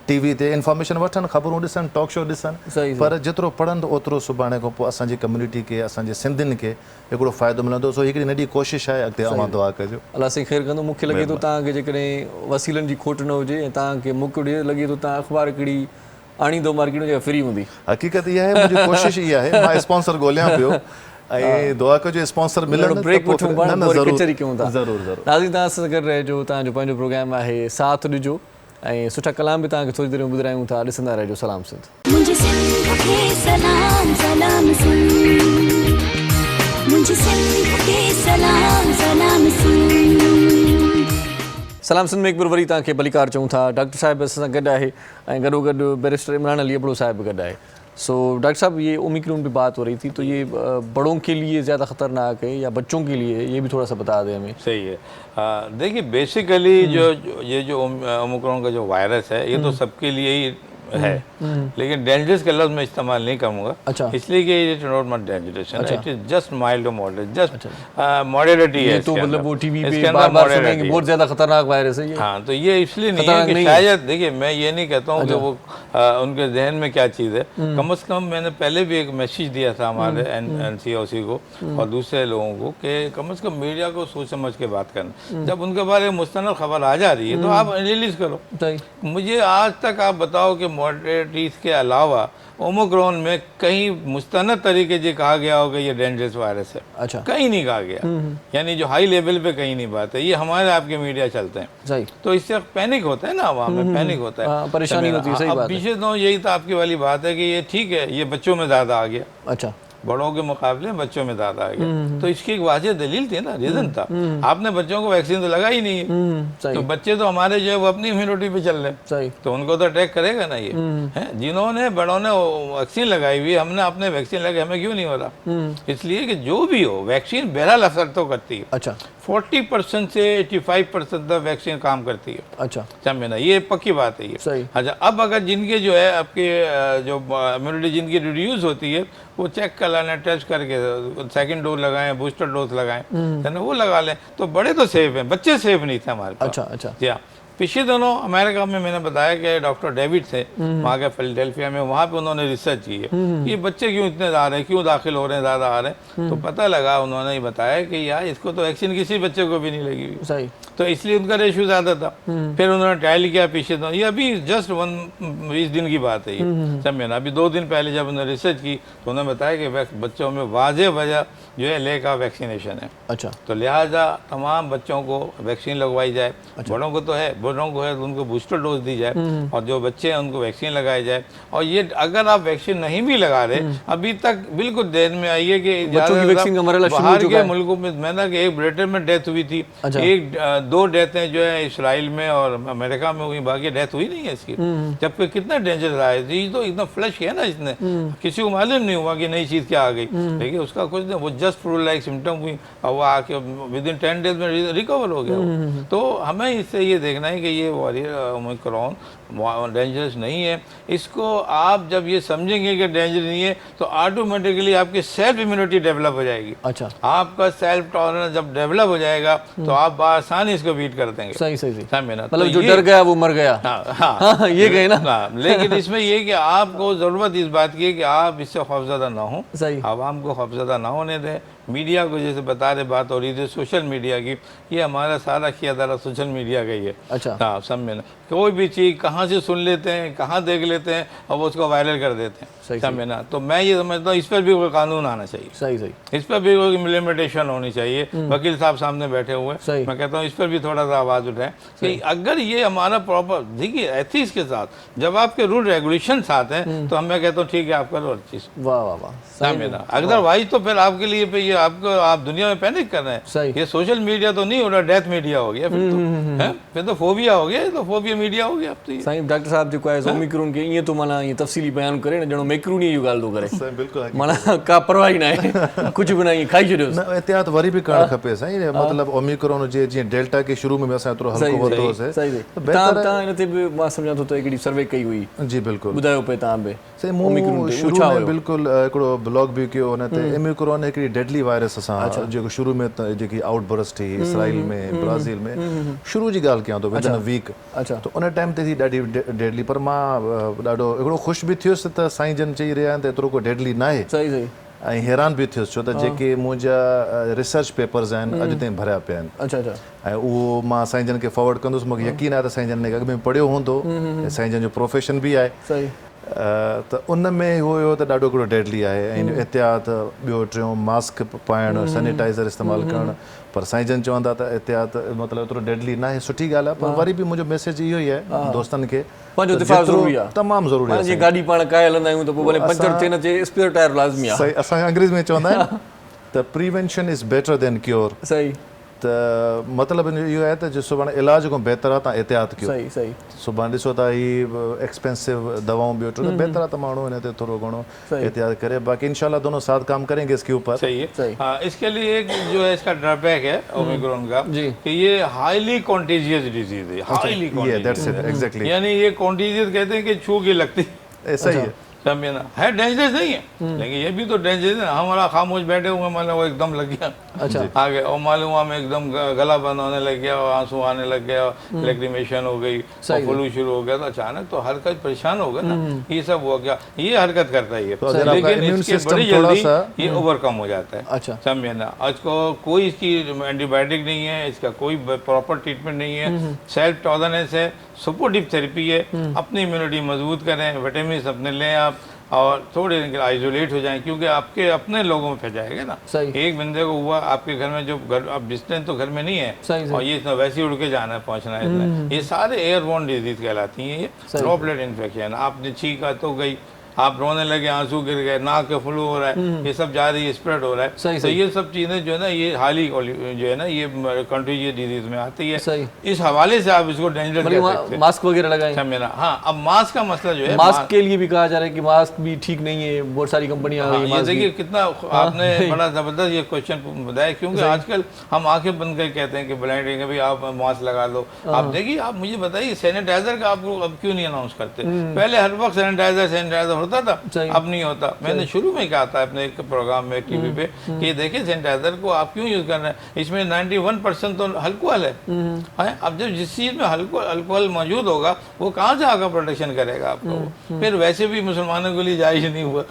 Speaker 3: टीवी ते इंफॉर्मेशन वठनि, ख़बरूं ॾिसनि, टॉक शो ॾिसनि। पर जेतिरो पढ़ंदो ओतिरो सुभाणे खां पोइ असांजी कम्युनिटी खे, असांजे सिंधियुनि खे हिकिड़ो फ़ाइदो मिलंदो। सो हिकिड़ी नंढी कोशिशि आहे, अॻिते अवां दुआ कजो।
Speaker 1: अलाह साईं ख़ैरु कंदो। मूंखे लॻे थो तव्हांखे जेकॾहिं वसीलनि जी खोट न हुजे ऐं तव्हांखे मुक ॾिए, लॻे थो तव्हां अख़बार हिकिड़ी आणींदो मार्केट में फ्री हूंदी।
Speaker 3: हक़ीक़त इहा आहे, मुंहिंजी कोशिशि इहा आहे। मां स्पॉन्सर ॻोल्हियां पियो ऐं दुआ कजो स्पॉन्सर मिलण।
Speaker 1: ब्रेक वठूं पाण,
Speaker 3: ज़रूरु
Speaker 1: कचहरी कयूं था।
Speaker 3: ज़रूरु ज़रूरु।
Speaker 1: नाज़रीन तव्हां सां गॾु रहिजो, तव्हांजो पंहिंजो प्रोग्राम आहे साथ ॾिजो ऐं सुठा कलाम बि तव्हांखे थोरी देरि में ॿुधायूं था। ॾिसंदा रहिजो सलाम सिंध।
Speaker 2: मुझे सिंध के सलाम सलाम सुन, मुझे सिंध के सलाम सलाम सुन।
Speaker 1: सलाम सिंध में हिकु बार वरी तव्हांखे भलीकार चऊं था। डॉक्टर साहिब असां सां गॾु आहे ऐं गॾोगॾु बैरिस्टर इमरान अली अबड़ो साहिब बि गॾु आहे। सो डॉक्टर साहब, ये ओमिक्रॉन पे बात हो रही थी, तो ये बड़ों के लिए ज़्यादा ख़तरनाक है या बच्चों के लिए, ये भी थोड़ा सा बता दें हमें।
Speaker 4: सही है। देखिए बेसिकली जो ओमिक्रॉन का जो वायरस है ये तो सबके लिए ही है, लेकिन डेंजरस का लफ्ज़ मैं इस्तेमाल नहीं करूँगा।
Speaker 1: अच्छा।
Speaker 4: इसलिए कि it is not much dangerous, it is just mild और मॉडरेट, जस्ट मॉडरेटिटी है।
Speaker 1: तो मतलब वो टीवी पे बार-बार सुनेंगे बहुत ज़्यादा खतरनाक वायरस है ये।
Speaker 4: हाँ, तो ये इसलिए नहीं है कि शायद, देखिए मैं ये नहीं कहता हूँ कि वो उनके जहन में क्या चीज़ है। कम से कम मैंने पहले भी एक मैसेज दिया था हमारे NCOC को और दूसरे लोगों को कि कम से कम मीडिया को सोच समझ के बात करना। जब उनके बारे में मुस्तनद खबर आ जा रही है तो आप रिलीज करो। मुझे आज तक आप बताओ कि मॉडरेटिस के अलावा ओमिक्रॉन में कहीं मुस्तनद तरीके से कहा गया हो कि ये डेंजरस वायरस है।
Speaker 1: अच्छा।
Speaker 4: कहीं नहीं कहा गया, यानी जो हाई लेवल पे कहीं नहीं बात है। ये हमारे आपके मीडिया चलते हैं।
Speaker 1: सही।
Speaker 4: तो इससे पैनिक होता है ना, आवाम में पैनिक होता है,
Speaker 1: परेशानी होती है। सही बात है।
Speaker 4: पीछे तो यही तो आपकी वाली बात है कि ये ठीक है, ये बच्चों में ज़्यादा आ गया।
Speaker 1: अच्छा।
Speaker 4: बड़ों के मुकाबले बच्चों में ज़्यादा आ गया। तो इसकी एक वाज़ेह दलील थी ना, रीज़न था। आपने बच्चों को वैक्सीन तो लगाई नहीं है, तो बच्चे तो हमारे जो है वो अपनी इम्यूनिटी पे चल रहे हैं, तो उनको तो अटैक करेगा ना ये। है जिन्होंने बड़ों ने वैक्सीन लगाई हुई, हमने अपने वैक्सीन लगाई, हमें क्यों नहीं हो रहा? इसलिए कि जो भी हो वैक्सीन बहरहाल असर तो करती है। अच्छा। 40% से 85% तक वैक्सीन काम करती है। अच्छा। समझे ना, ये पक्की बात है ये। सही। अच्छा, अब अगर जिनके जो है आपके जो इम्यूनिटी जिनकी रिड्यूस होती है वो चेक कर लें, टेस्ट करके सेकंड डोज लगाएं, बूस्टर डोज लगाएं, है ना, वो लगा लें। तो बड़े तो सेफ हैं, बच्चे सेफ नहीं थे हमारे पास। अच्छा अच्छा। जी हाँ। पिछले दिनों अमेरिका में मैंने बताया कि डॉक्टर डेविड थे वहाँ के फिलाडेल्फिया में, वहाँ पे उन्होंने रिसर्च की है कि बच्चे क्यों इतने आ रहे हैं, क्यों दाखिल हो रहे हैं, ज़्यादा आ रहे हैं। तो पता लगा, उन्होंने बताया कि यार इसको तो वैक्सीन किसी बच्चे को भी नहीं लगी हुई। सही। तो इसलिए उनका रेशो ज़्यादा था। फिर उन्होंने ट्रायल किया पिछले दिनों, ये अभी जस्ट 20 दिन की बात है ये, समझे ना। अभी 2 दिन पहले जब उन्होंने रिसर्च की तो उन्होंने बताया कि बच्चों में वाज़ेह वजह जो है लेक ऑफ वैक्सीनेशन है। अच्छा। तो लिहाजा तमाम बच्चों को वैक्सीन लगवाई जाए। बड़ों को तो है, बड़ों को है तो उनको बूस्टर डोज दी जाए, और जो बच्चे हैं उनको वैक्सीन लगाई जाए। और ये अगर आप वैक्सीन नहीं भी लगा रहे, अभी तक बिल्कुल ध्यान में आइए कि बाहर के मुल्कों में, मैंने कि एक ब्रिटेन में डेथ हुई थी, एक 2 डेथें जो है इसराइल में और अमेरिका में हुई, बाकी डेथ हुई नहीं है इसकी। जबकि कितना डेंजर रहा है, ये तो एकदम फ्लश किया ना इसने, किसी को मालूम नहीं हुआ कि नई चीज़ क्या आ गई। देखिए उसका कुछ नहीं, वो जस्ट फ्लू लाइक सिम्टम हुई और वो आके विदिन 10 डेज में रिकवर हो गया। तो हमें इससे ये देखना है कि ये ओमिक्रॉन डेंजरस नहीं है। इसको आप जब ये समझेंगे कि डेंजर नहीं है तो ऑटोमेटिकली आपकी सेल्फ इम्यूनिटी डेवलप हो जाएगी। अच्छा। आपका सेल्फ टॉलरेंस जब डेवलप हो जाएगा तो आप आसानी इसको बीट कर देंगे। सही सही सही।
Speaker 1: मतलब जो डर गया वो मर गया। हाँ, ये गए ना।
Speaker 4: लेकिन इसमें ये कि आपको जरूरत इस बात की है कि आप इससे खौफजदा ना हो, आवाम को खौफजदा ना होने दें, मीडिया को जैसे बता रहे बात हो रही थी सोशल मीडिया की, ये हमारा सारा किया धारा सोशल मीडिया का ही है।
Speaker 1: अच्छा।
Speaker 4: हाँ, सब में ना कोई भी चीज़ कहाँ से सुन लेते हैं, कहाँ देख लेते हैं और वो उसको वायरल कर देते हैं, सब में ना। तो मैं ये समझता हूँ इस पर भी कोई कानून आना चाहिए,
Speaker 1: सही सही,
Speaker 4: इस पर भी कोई लिमिटेशन होनी चाहिए। वकील साहब सामने बैठे हुए
Speaker 1: सही।
Speaker 4: मैं कहता हूँ इस पर भी थोड़ा सा आवाज़ उठाएं कि अगर ये हमारा प्रॉपर, देखिए एथिक्स के साथ जब आपके रूल रेगुलेशन साथ हैं तो मैं कहता हूँ ठीक है, आप करो हर चीज़।
Speaker 1: वाह वाह वाह,
Speaker 4: सही में ना। अदरवाइज तो फिर आपके लिए पे ये आपको, आप दुनिया में पैनिक कर रहे
Speaker 1: सही।
Speaker 4: हैं। ये सोशल मीडिया तो नहीं हो रहा, डेथ मीडिया हो गया फिर तो, हैं? फिर तो फोबिया हो गया, तो फोबिया मीडिया हो गया अब तो।
Speaker 1: साईं डॉक्टर साहब जेको आहे ओमिक्रोन खे ईअं तो माना ईअं तफ़सीली बयानु करे न ॼणो मैक्रून ई ॻाल्हि थो करे,
Speaker 3: साईं बिल्कुलु
Speaker 1: माना का परवाह ई न आहे, कुझु बि न ईअं खाई छॾियोसि।
Speaker 3: न एहतियात वरी बि करणु खपे साईं, मतिलबु ओमिक्रोन हुजे जीअं डेल्टा के शुरू में असां एतिरो हल्को वरितो होसीं,
Speaker 1: सही सही।
Speaker 3: त बहितर
Speaker 1: तव्हां हिन ते बि मां सम्झां थो त हिकिड़ी सर्वे कई हुई,
Speaker 3: जी बिल्कुलु
Speaker 1: ॿुधायो पिए तव्हां बि
Speaker 3: साईं। मूं शुरू में बिल्कुलु हिकिड़ो ब्लॉग बि कयो हुन ते, ओमिक्रोन हिकिड़ी डेडली वायरस असां जेको शुरू में जेकी आउटबर्स्ट थी इसराइल में, ब्राज़ील में, शुरू जी ॻाल्हि कयां थो विदिन अ वीक।
Speaker 1: अच्छा।
Speaker 3: त उन टाइम ते थी ॾाढी डेडली, पर मां ॾाढो हिकिड़ो ख़ुशि बि थियुसि त साईं जन चई रहिया आहिनि त एतिरो को डेडली न आहे,
Speaker 1: सही सही,
Speaker 3: ऐं हैरान बि थियुसि छो त जेके मुंहिंजा रिसर्च पेपर्स आहिनि अॼु ताईं भरिया पिया आहिनि।
Speaker 1: अच्छा अच्छा,
Speaker 3: ऐं उहो मां साईं जन खे फॉरवर्ड कंदुसि, मूंखे यकीन आहे त साईं जन ने अॻु में पढ़ियो हूंदो, साईं जन जो प्रोफेशन बि आहे,
Speaker 1: सही।
Speaker 3: त उन में हुयो त ॾाढो हिकिड़ो डेडली आहे। ऐं एहतियात ॿियो टियों मास्क पाइणु, सैनिटाइज़र इस्तेमालु करणु, पर साईं जन चवंदा त एहतियात मतिलबु एतिरो डेडली न आहे, सुठी ॻाल्हि आहे। पर वरी बि मुंहिंजो मैसेज इहो ई आहे दोस्तनि खे,
Speaker 1: पंहिंजो दिफ़ा ज़रूरी आहे,
Speaker 3: तमामु ज़रूरी आहे।
Speaker 1: जीअं गाॾी पाण काए हलंदा आहियूं त पोइ भले पंचर थिए न थिए, स्पेयर टायर लाज़मी आहे।
Speaker 3: सही, असांखे अंग्रेज़ में चवंदा आहिनि त prevention is better than cure.
Speaker 1: सही,
Speaker 3: त मतिलबु इहो आहे त जो सुभाणे इलाज खां बहितर आहे तव्हां एहतियात कयो।
Speaker 1: सही सही,
Speaker 3: सुभाणे ॾिसो था ही एक्सपेंसिव दवाऊं ॿियो टियों, बहितर आहे त माण्हू हिन ते थोरो घणो एहतियात करे। बाक़ी इंशाल्लाह दोनों साथ काम करेंगे इसके ऊपर।
Speaker 4: सही है,
Speaker 1: सही।
Speaker 4: हाँ, इसके लिए एक जो है इसका ड्रॉबैक है ओमिक्रॉन का
Speaker 1: जी,
Speaker 4: कि ये हाईली कॉन्टेजियस डिजीज है, हाईली
Speaker 3: दैट्स इट एग्जैक्टली,
Speaker 4: यानी ये कॉन्टेजियस कहते हैं कि छू के लगती
Speaker 3: ऐसा ही है।
Speaker 4: समझे ना, है डेंजरस नहीं है, लेकिन ये भी तो डेंजरस है। हमारा खामोश बैठे हुए मालूम वो एकदम लग गया,
Speaker 1: अच्छा,
Speaker 4: आगे और मालूम हमें एकदम गला बंद होने लग गया, आंसू आने लग गया, लैक्रिमेशन हो गई, फ्लू शुरू हो गया, तो अचानक तो हर कोई परेशान हो गया ना, ये सब हो गया। ये हरकत करता है ये, लेकिन इसके बड़ी जल्दी ये ओवरकम हो जाता है।
Speaker 1: अच्छा,
Speaker 4: समझे ना, इसको कोई इसकी एंटीबायोटिक नहीं है, इसका कोई प्रॉपर ट्रीटमेंट नहीं है, सेल्फ टॉलरेंस है, सपोर्टिव थेरेपी है। अपनी इम्यूनिटी मजबूत करें, विटामिन अपने लें आप, और थोड़े दिन के लिए आइसोलेट हो जाएं, क्योंकि आपके अपने लोगों में फैलाएगा ना।
Speaker 1: सही।
Speaker 4: एक बंदे को हुआ आपके घर में, जो घर अब डिस्टेंस तो घर में नहीं है,
Speaker 1: सही,
Speaker 4: और ये इतना वैसे ही उड़ के जाना है, पहुंचना है इतना, ये सारे एयरबोर्न डिजीज कहलाती हैं। ये ड्रॉपलेट इन्फेक्शन, आपने छींका तो गई, आप रोने लगे, आंसू गिर गए, नाक के फ्लू हो रहा है, ये सब जा रही है, स्प्रेड हो रहा है।
Speaker 1: सही,
Speaker 4: तो ये सब चीज़ें जो है ना, ये हाली जो है ना, ये कंट्रीजियस डिजीज में आती है।
Speaker 1: सही।
Speaker 4: इस हवाले से आप इसको डेंजर कह सकते हैं।
Speaker 1: मास्क वगैरह लगाएं।
Speaker 4: अच्छा मेरा, हाँ, अब मास्क का मसला जो है,
Speaker 1: मास्क के लिए भी कहा जा रहा है कि मास्क भी ठीक नहीं है, बहुत सारी कंपनियां आ गई।
Speaker 4: ये देखिए कितना आपने बड़ा जबरदस्त ये क्वेश्चन बताया, क्योंकि आजकल हम आंखें बंद कर कहते हैं कि ब्लाइंड है, भाई आप मास्क लगा लो। आप देखिए, आप मुझे बताइए सैनिटाइजर का आपको अब क्यों नहीं अनाउंस करते? पहले हर वक्त सैनिटाइजर होता था, अब नहीं होता। मैंने शुरू में कहा था अपने एक प्रोग्राम में टीवी पे कि देखिए सैनिटाइजर को आप क्यों यूज कर रहे हैं, इसमें 91% तो अल्कोहल है। अब जब जिस चीज में अल्कोहल मौजूद होगा वो कहाँ से आकर प्रोटेक्शन करेगा आपको? फिर वैसे भी मुसलमानों के लिए जायज नहीं हुआ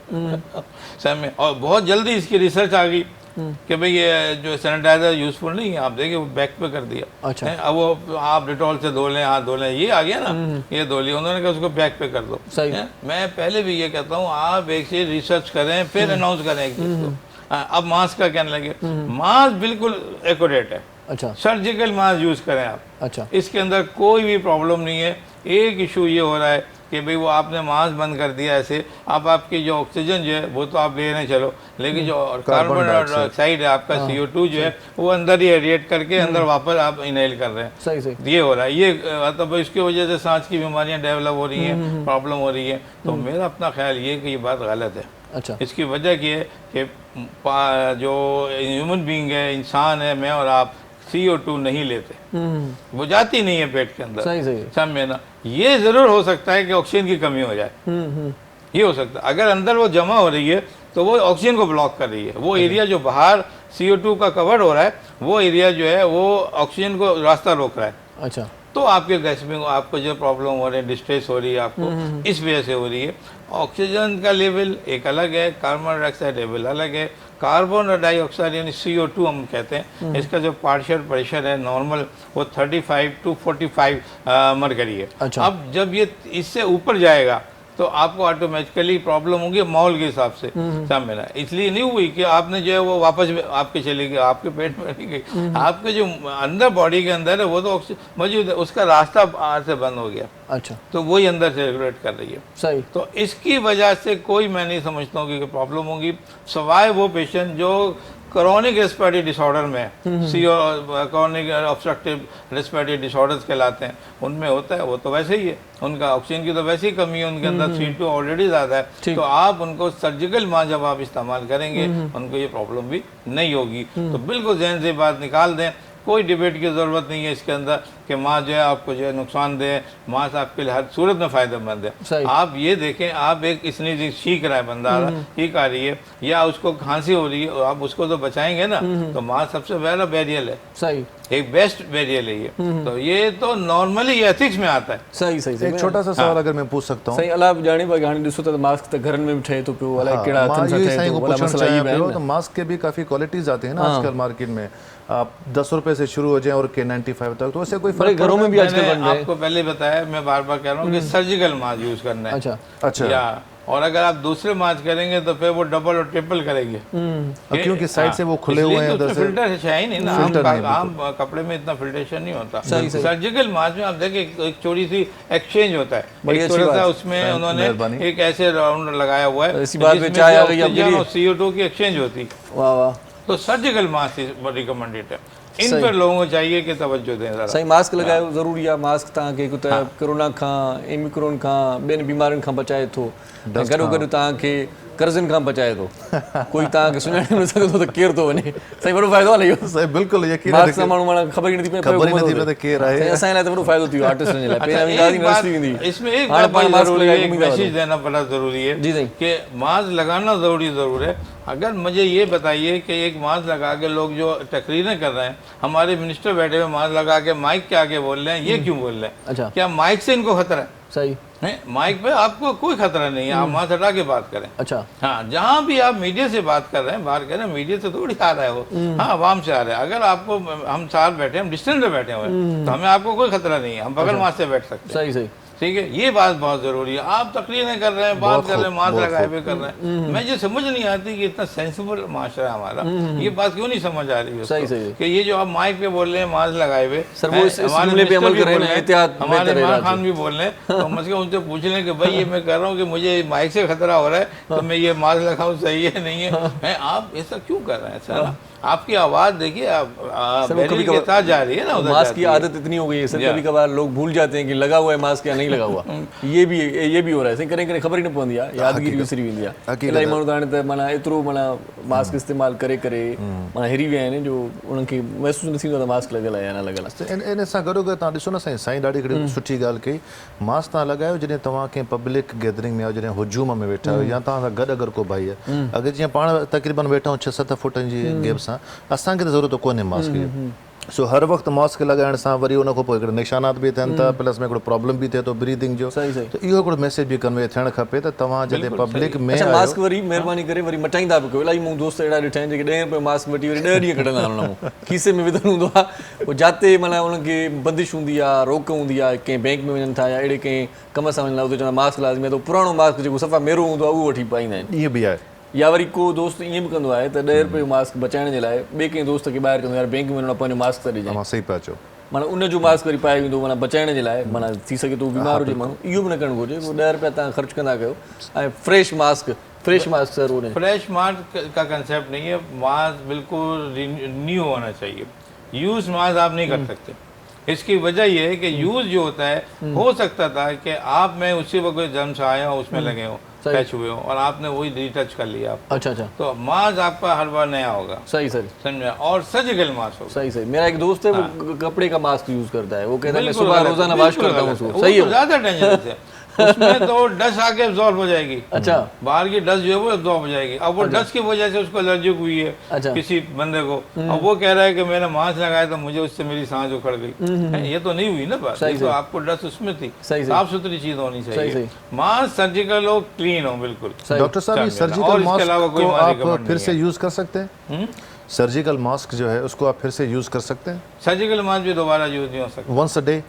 Speaker 4: समय, और बहुत जल्दी इसकी रिसर्च आ गई कि भाई ये जो सैनिटाइजर यूजफुल नहीं है। आप देखिए वो बैक पे कर दिया।
Speaker 1: अच्छा।
Speaker 4: अब वो आप डिटॉल से धो लें, हाथ धो लें, ये आ गया ना, ये धो लिया, उन्होंने कहा उसको बैक पे कर दो।
Speaker 1: सही।
Speaker 4: मैं पहले भी ये कहता हूँ, आप एक चीज रिसर्च करें फिर अनाउंस करें एक चीज को। अब मास्क का कहने लगे, मास्क बिल्कुल एक्यूरेट है।
Speaker 1: अच्छा,
Speaker 4: सर्जिकल मास्क यूज करें आप।
Speaker 1: अच्छा,
Speaker 4: इसके अंदर कोई भी प्रॉब्लम नहीं है। एक इशू ये हो रहा है कि भाई वो आपने मास्क बंद कर दिया ऐसे, अब आपकी जो ऑक्सीजन जो है वो तो आप ले रहे चलो, लेकिन जो कार्बन डाइऑक्साइड है आपका CO2 जो है वो अंदर ही एरिएट करके अंदर वापस आप इनहेल कर रहे हैं।
Speaker 1: सही सही,
Speaker 4: ये हो रहा है। ये मतलब इसकी वजह से सांस की बीमारियां डेवलप हो रही हैं, प्रॉब्लम हो रही है। तो मेरा अपना ख्याल ये कि ये बात गलत है।
Speaker 1: अच्छा,
Speaker 4: इसकी वजह ये है कि जो ह्यूमन बीइंग है, इंसान है, मैं और आप CO2 नहीं लेते, वो जाती नहीं है पेट के अंदर।
Speaker 1: सही सही,
Speaker 4: समझे ना। ये जरूर हो सकता है कि ऑक्सीजन की कमी हो जाए, ये हो सकता है। अगर अंदर वो जमा हो रही है तो वो ऑक्सीजन को ब्लॉक कर रही है। वो एरिया जो बाहर CO2 का कवर हो रहा है, वो एरिया जो है वो ऑक्सीजन को रास्ता रोक रहा है।
Speaker 1: अच्छा,
Speaker 4: तो आपके गैस्पिंग, आपको जो प्रॉब्लम हो रही है, डिस्ट्रेस हो रही है आपको, इस वजह से हो रही है। ऑक्सीजन का लेवल एक अलग है, कार्बन डाइऑक्साइड लेवल अलग है। कार्बन डाइऑक्साइड यानी CO2 हम कहते हैं, इसका जो पार्शियल प्रेशर है नॉर्मल वो 35 to 45 मरकरी है।
Speaker 1: अच्छा।
Speaker 4: अब जब ये इससे ऊपर जाएगा तो आपको ऑटोमेटिकली प्रॉब्लम होगी माहौल के हिसाब से, सब मिला। इसलिए नहीं हुई कि आपने जो है वो वापस आपके चली गई, आपके पेट में नहीं गई, आपके जो अंदर बॉडी के अंदर है वो तो मौजूद है, उसका रास्ता बाहर से बंद हो गया।
Speaker 1: अच्छा,
Speaker 4: तो वही अंदर से रेगुलेट कर रही है।
Speaker 1: सही।
Speaker 4: तो इसकी वजह से कोई मैं नहीं समझता हूँ कि प्रॉब्लम होगी, सवाए वो पेशेंट जो क्रोनिक रेस्पिरेटरी डिसऑर्डर में क्रोनिक ऑब्स्ट्रक्टिव रेस्पिरेटरी डिसऑर्डर्स कहलाते हैं, उनमें होता है। वो तो वैसे ही है, उनका ऑक्सीजन की तो वैसे ही कमी है, उनके अंदर CO2 ऑलरेडी ज़्यादा है। तो आप उनको सर्जिकल माँ जब आप इस्तेमाल करेंगे उनको ये प्रॉब्लम भी नहीं होगी। तो बिल्कुल जहन से बात निकाल दें, कोई डिबेट की ज़रूरत नहीं है इसके अंदर कि माँ जो है आपको जो है नुकसान दे, माँ से आपके लिए हर सूरत में फ़ायदेमंद है। आप ये देखें, आप एक इसने सीख रहा है बंदा, ठीक आ रही है या उसको खांसी हो रही है, आप उसको तो बचाएंगे ना, तो माँ सबसे पहला बैरियल है,
Speaker 1: सही,
Speaker 4: एक बेस्ट बैरियल है ये। तो ये तो नॉर्मली एथिक्स में आता है।
Speaker 1: सही सही।
Speaker 3: एक छोटा सा सवाल अगर मैं पूछ सकता हूँ।
Speaker 1: सही, अला जाने भाई हाणे ॾिसो त मास्क त घरनि में बि ठहे थो पियो, अलाए कहिड़ा हथनि सां ठहे थो, भला मसला ये भी है।
Speaker 3: तो मास्क के भी काफी क्वालिटीज आते हैं ना आजकल मार्केट में, आप 10 रुपए से शुरू हो जाए और के 95 तक, तो उससे कोई फर्क
Speaker 1: घरों में भी आजकल बन रहे हैं।
Speaker 4: आपको पहले बताया, मैं बार बार कह रहा हूँ कि सर्जिकल मास्क यूज करना है।
Speaker 1: अच्छा
Speaker 3: अच्छा।
Speaker 4: या और अगर आप दूसरे मास्क करेंगे तो फिर वो डबल और ट्रिपल करेंगे,
Speaker 3: क्योंकि साइड से वो खुले हुए हैं,
Speaker 4: तो फिल्टर है ही नहीं ना, आम कपड़े में इतना फिल्ट्रेशन नहीं होता। सर्जिकल मास्क में आप देखिए एक छोटी सी एक्सचेंज होता है, उसमें उन्होंने एक ऐसे राउंड लगाया हुआ है CO2 की एक्सचेंज होती।
Speaker 1: वाह वाह।
Speaker 4: तो सर्जिकल मास्क रिकमेंडेड है, इन पर लोगों को चाहिए कि तवज्जो दें ज़रा।
Speaker 1: सही, मास्क लगायो ज़रूरी आहे। मास्क तव्हांखे हिकु त कोरोना खां, ओमिक्रॉन खां, ॿियनि बीमारियुनि खां बचाए थो, गॾो गॾु तव्हांखे कर्ज़नि खां बचाए थो। कोई तव्हांखे सुञाणे न सघे थो त केरु थो वञे। सही, वॾो फ़ाइदो आहे इहो।
Speaker 3: सही, बिल्कुलु यकीन
Speaker 1: मास्क सां माण्हू माना ख़बर ई नथी पए,
Speaker 3: ख़बर ई नथी पए त केरु आहे।
Speaker 1: असांजे लाइ त वॾो फ़ाइदो थी वियो आर्टिस्टनि जे लाइ।
Speaker 4: इसमें एक मैसेज देना बड़ा ज़रूरी है
Speaker 1: जी
Speaker 4: कि मास्क लगाना ज़रूर है। अगर मुझे ये बताइए कि एक मास्क लगा के लोग जो तकरीरें कर रहे हैं, हमारे मिनिस्टर बैठे हुए मास्क लगा के माइक के आगे बोल रहे हैं, ये क्यों बोल रहे हैं?
Speaker 1: अच्छा,
Speaker 4: क्या माइक से इनको खतरा है?
Speaker 1: सही
Speaker 4: है, माइक पे आपको कोई खतरा नहीं है, आप मास्क हटा के बात करें।
Speaker 1: अच्छा,
Speaker 4: हाँ, जहाँ भी आप मीडिया से बात कर रहे हैं, बात करें, मीडिया से थोड़ी आ रहा है वो, हाँ आवाम से आ रहा है। अगर आपको हम साथ बैठे, हम डिस्टेंस पे बैठे हुए हैं, तो हमें आपको कोई खतरा नहीं है, हम बगल मास्क से बैठ सकते हैं।
Speaker 1: सही सही,
Speaker 4: ठीक है, ये बात बहुत जरूरी है। आप तकरीरें कर रहे हैं, बात कर रहे हैं, मास्क लगाए हुए कर रहे हैं, मैं ये समझ नहीं आती कि इतना सेंसिबल माशरा है हमारा, ये बात क्यों नहीं समझ आ रही है
Speaker 1: सही सही
Speaker 4: कि ये जो आप माइक पे बोल रहे हैं मास्क लगाए हुए,
Speaker 1: सर वो इस जुमले पे अमल कर रहे हैं, एहतियात
Speaker 4: हमारे इमरान खान भी बोल रहे हैं, तो हम उसके उनसे पूछ लें कि भाई ये मैं कर रहा हूँ कि मुझे माइक से खतरा हो रहा है, तो मैं ये मास्क लगाऊं, सही है नहीं है? आप ऐसा क्यों कर रहे हैं सर? आपकी आवाज देखिए, आप बैरियर के साथ जा रही है ना,
Speaker 1: मास्क की आदत इतनी हो गई है सर, कभी कभार लोग भूल जाते हैं कि लगा हुआ है मास्क या नहीं लगा हुआ। ये भी हो रहा है, करें करें ख़बर ही न पवंदी आहे, यादगिरी विसरी वेंदी आहे। इलाही माण्हू त हाणे त माना एतिरो माना मास्क इस्तेमालु करे करे माना हिरी विया आहिनि जो उन्हनि खे महसूसु न थींदो आहे त मास्क लॻियल आहे या न लॻियल आहे।
Speaker 3: इन सां गॾो गॾु तव्हां ॾिसो न साईं ॾाढी हिकिड़ी सुठी ॻाल्हि कई, मास्क तव्हां लॻायो जॾहिं तव्हां कंहिं पब्लिक गैदरिंग में जॾहिं हुजूम में वेठा आहियो या तव्हां सां गॾु अगरि को भाई आहे, अगरि जीअं पाण तक़रीबन वेठा आहियूं 6-7 फुटनि जी गैप सां, असांखे त ज़रूरत कोन्हे मास्क जी। सो हर वक़्तु मास्क लॻाइण सां वरी उन खां पोइ हिकिड़े निशानात बि थियनि था, प्लस में हिकिड़ो प्रॉब्लम बि थिए थो ब्रीदिंग जो, त इहो हिकिड़ो मैसेज बि कन्वे थियणु खपे त तव्हां जॾहिं पब्लिक में
Speaker 1: मास्क वरी महिरबानी करे वरी मटाईंदा बि कयो। इलाही मूं दोस्त अहिड़ा ॾिठा आहिनि जेके 10 रुपए मास्क वठी वरी 10 ॾींहं कढंदा आहिनि, उन खीसे में विधल हूंदो आहे, पोइ जिते माना उनखे बंदिश हूंदी आहे, रोक हूंदी आहे, कंहिं बैंक में वञनि था या अहिड़े कंहिं कम सां वञनि था, उते चवंदा मास्क लाज़मी आहे, त पुराणो मास्क जेको सफ़ा मेरो हूंदो आहे उहो वठी पाईंदा आहिनि।
Speaker 3: इहो बि आहे।
Speaker 1: या वरी को दोस्त ईअं बि कंदो आहे त 10 रुपए जो मास्क बचाइण जे लाइ ॿिए कंहिं दोस्त खे ॿाहिरि कंदो यार बैंक में वञिणो पंहिंजो मास्क त ॾिजांइ,
Speaker 3: सही पिया चओ,
Speaker 1: माना उनजो मास्क वरी पाए वेंदो, माना बचाइण जे लाइ, माना थी सघे थो बीमार हुजे माण्हू, इहो बि न करणु घुरिजे। 10 रुपया तव्हां ख़र्चु कंदा कयो। ऐं फ्रेश मास्क सर उन्हें
Speaker 4: फ्रेश मास्क का कंसेप्ट नहीं है, मास्क बिल्कुल न्यू होना चाहिए। यूज मास्क आप नहीं कर सकते, इसकी वजह यह है कि यूज जो होता है, हो सकता था कि आप में उसी वक्त जर्म से आए हो, उसमें लगे हो, टच हुए हो और आपने वही रीटच कर लिया।
Speaker 1: अच्छा,
Speaker 4: तो मास्क आपका हर बार नया होगा।
Speaker 1: सही
Speaker 4: समझा, और सर्जिकल मास्क होगा।
Speaker 1: सही मेरा एक दोस्त है, वो कपड़े का मास्क यूज करता है, वो कहता है मैं सुबह रोजाना वॉश करता हूँ उसको। सही है,
Speaker 4: ज्यादा डेंजरस है। उसमें तो डस्ट आके एब्जॉर्ब हो जाएगी।
Speaker 1: अच्छा,
Speaker 4: बाहर की डस्ट जो है वो एब्जॉर्ब हो जाएगी। अब वो डस्ट की वजह से उसको एलर्जी हुई है
Speaker 1: अच्छा।
Speaker 4: किसी बंदे को, अब वो कह रहा है कि मैंने मास्क लगाया तो मुझे उससे मेरी सांस उखड़ गई। ये तो नहीं हुई ना बात, ये तो आपको डस्ट उसमें थी। साफ सुथरी चीज होनी चाहिए, मास्क सर्जिकल हो, क्लीन हो बिल्कुल।
Speaker 3: डॉक्टर साहब, ये सर्जिकल मास्क को आप फिर से यूज कर सकते हैं? सर्जिकल मास्क जो है उसको आप फिर से यूज कर सकते हैं?
Speaker 4: सर्जिकल मास्क भी दोबारा यूज नहीं हो सकता,
Speaker 3: वंस अ डे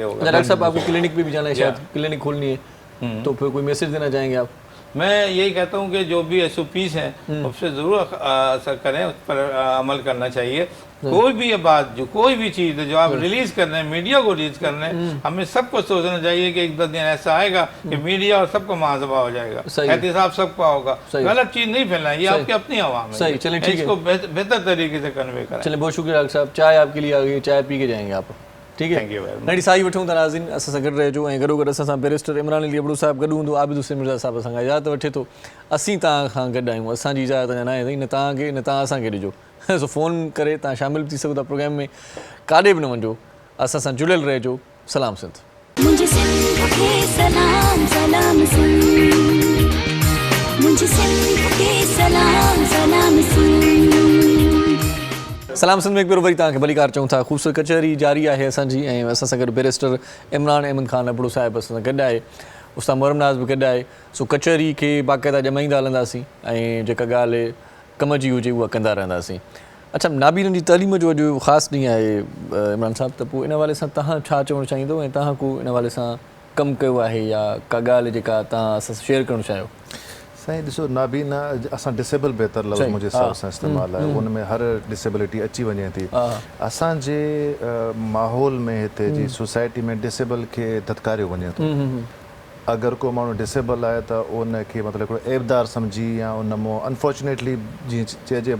Speaker 4: होगा।
Speaker 1: डॉक्टर साहब आपको क्लिनिक पे भी जाना है, शायद क्लिनिक खोलनी है, तो फिर कोई मैसेज देना चाहेंगे आप?
Speaker 4: मैं यही कहता हूँ कि जो भी SOPs हैं उससे ज़रूर असर करें, उस पर अमल करना चाहिए। कोई भी ये बात, जो कोई भी चीज़ है जो आप रिलीज कर रहे हैं, मीडिया को रिलीज कर रहे हैं, हमें सबको सोचना चाहिए कि एक 10 दिन ऐसा आएगा कि मीडिया और सबको मुहासबा हो जाएगा, एहतिसाब सबका होगा। गलत चीज़ नहीं फैलाना, ये आपकी अपनी आवाम है।
Speaker 1: सही, चलिए ठीक है,
Speaker 4: इसको बेहतर तरीके से कन्वे करें।
Speaker 1: चलिए, बहुत शुक्रिया डॉक्टर साहब। चाय आपके लिए आ गई, चाय पी के जाएंगे आप, ठीक है?
Speaker 4: Thank you very much.
Speaker 1: नड़ी साई वठूं था नाज़रीन, असां सां गॾु रहिजो ऐं गॾोगॾु असां सां बैरिस्टर इमरान अली अबड़ू साहिबु गॾु हूंदो, आबिद हुसैन मिर्ज़ा साहिब असां खां इजाज़त वठे थो। असीं तव्हां खां गॾु आहियूं, असांजी इजाज़त अञा न आहे अथई, न तव्हांखे न तव्हां असांखे ॾिजो। सो फ़ोन करे तव्हां शामिल थी सघो था प्रोग्राम में, काॾे बि न वञो, असां सां जुड़ियल रहिजो। सलाम सिंध।
Speaker 2: मुझे सिंध के सलाम सलाम सिंध, मुझे सिंध के सलाम सलाम सिंध।
Speaker 1: सलाम सिंध में हिकु भेरो वरी तव्हांखे भलीकार चऊं था। ख़ूबसूरत कचहरी जारी आहे असांजी, ऐं असां सां गॾु बैरिस्टर इमरान अहमद ख़ान अबड़ू साहिबु असां सां गॾु आहे, उस्ताद मुहर्रम नाज़ बि गॾु आहे। सो कचहरी खे बाक़ाइदा ॼमाईंदा हलंदासीं ऐं जेका ॻाल्हि कम जी हुजे उहा कंदा रहंदासीं। अच्छा, नाबीरनि जी तइलीम जो अॼु ख़ासि ॾींहुं आहे इमरान साहिबु, त पोइ इन हवाले सां तव्हां छा चवणु चाहींदो ऐं तव्हां को इन हवाले सां कमु कयो आहे या का ॻाल्हि जेका तव्हां असां शेयर करणु चाहियो?
Speaker 3: साईं ॾिसो, नाबीना असां डिसेबल बहितर लफ़्ज़ मुंहिंजे हिसाब सां इस्तेमालु आहे, उन में हर डिसेबिलिटी अची वञे थी। असांजे माहौल में हिते जी सोसाइटी में डिसेबल खे धतकारियो वञे थो। अगरि को माण्हू डिसेबल आहे त उन खे मतिलबु हिकिड़ो ऐबदार सम्झी या उन मां अनफॉर्चुनेटली जीअं चइजे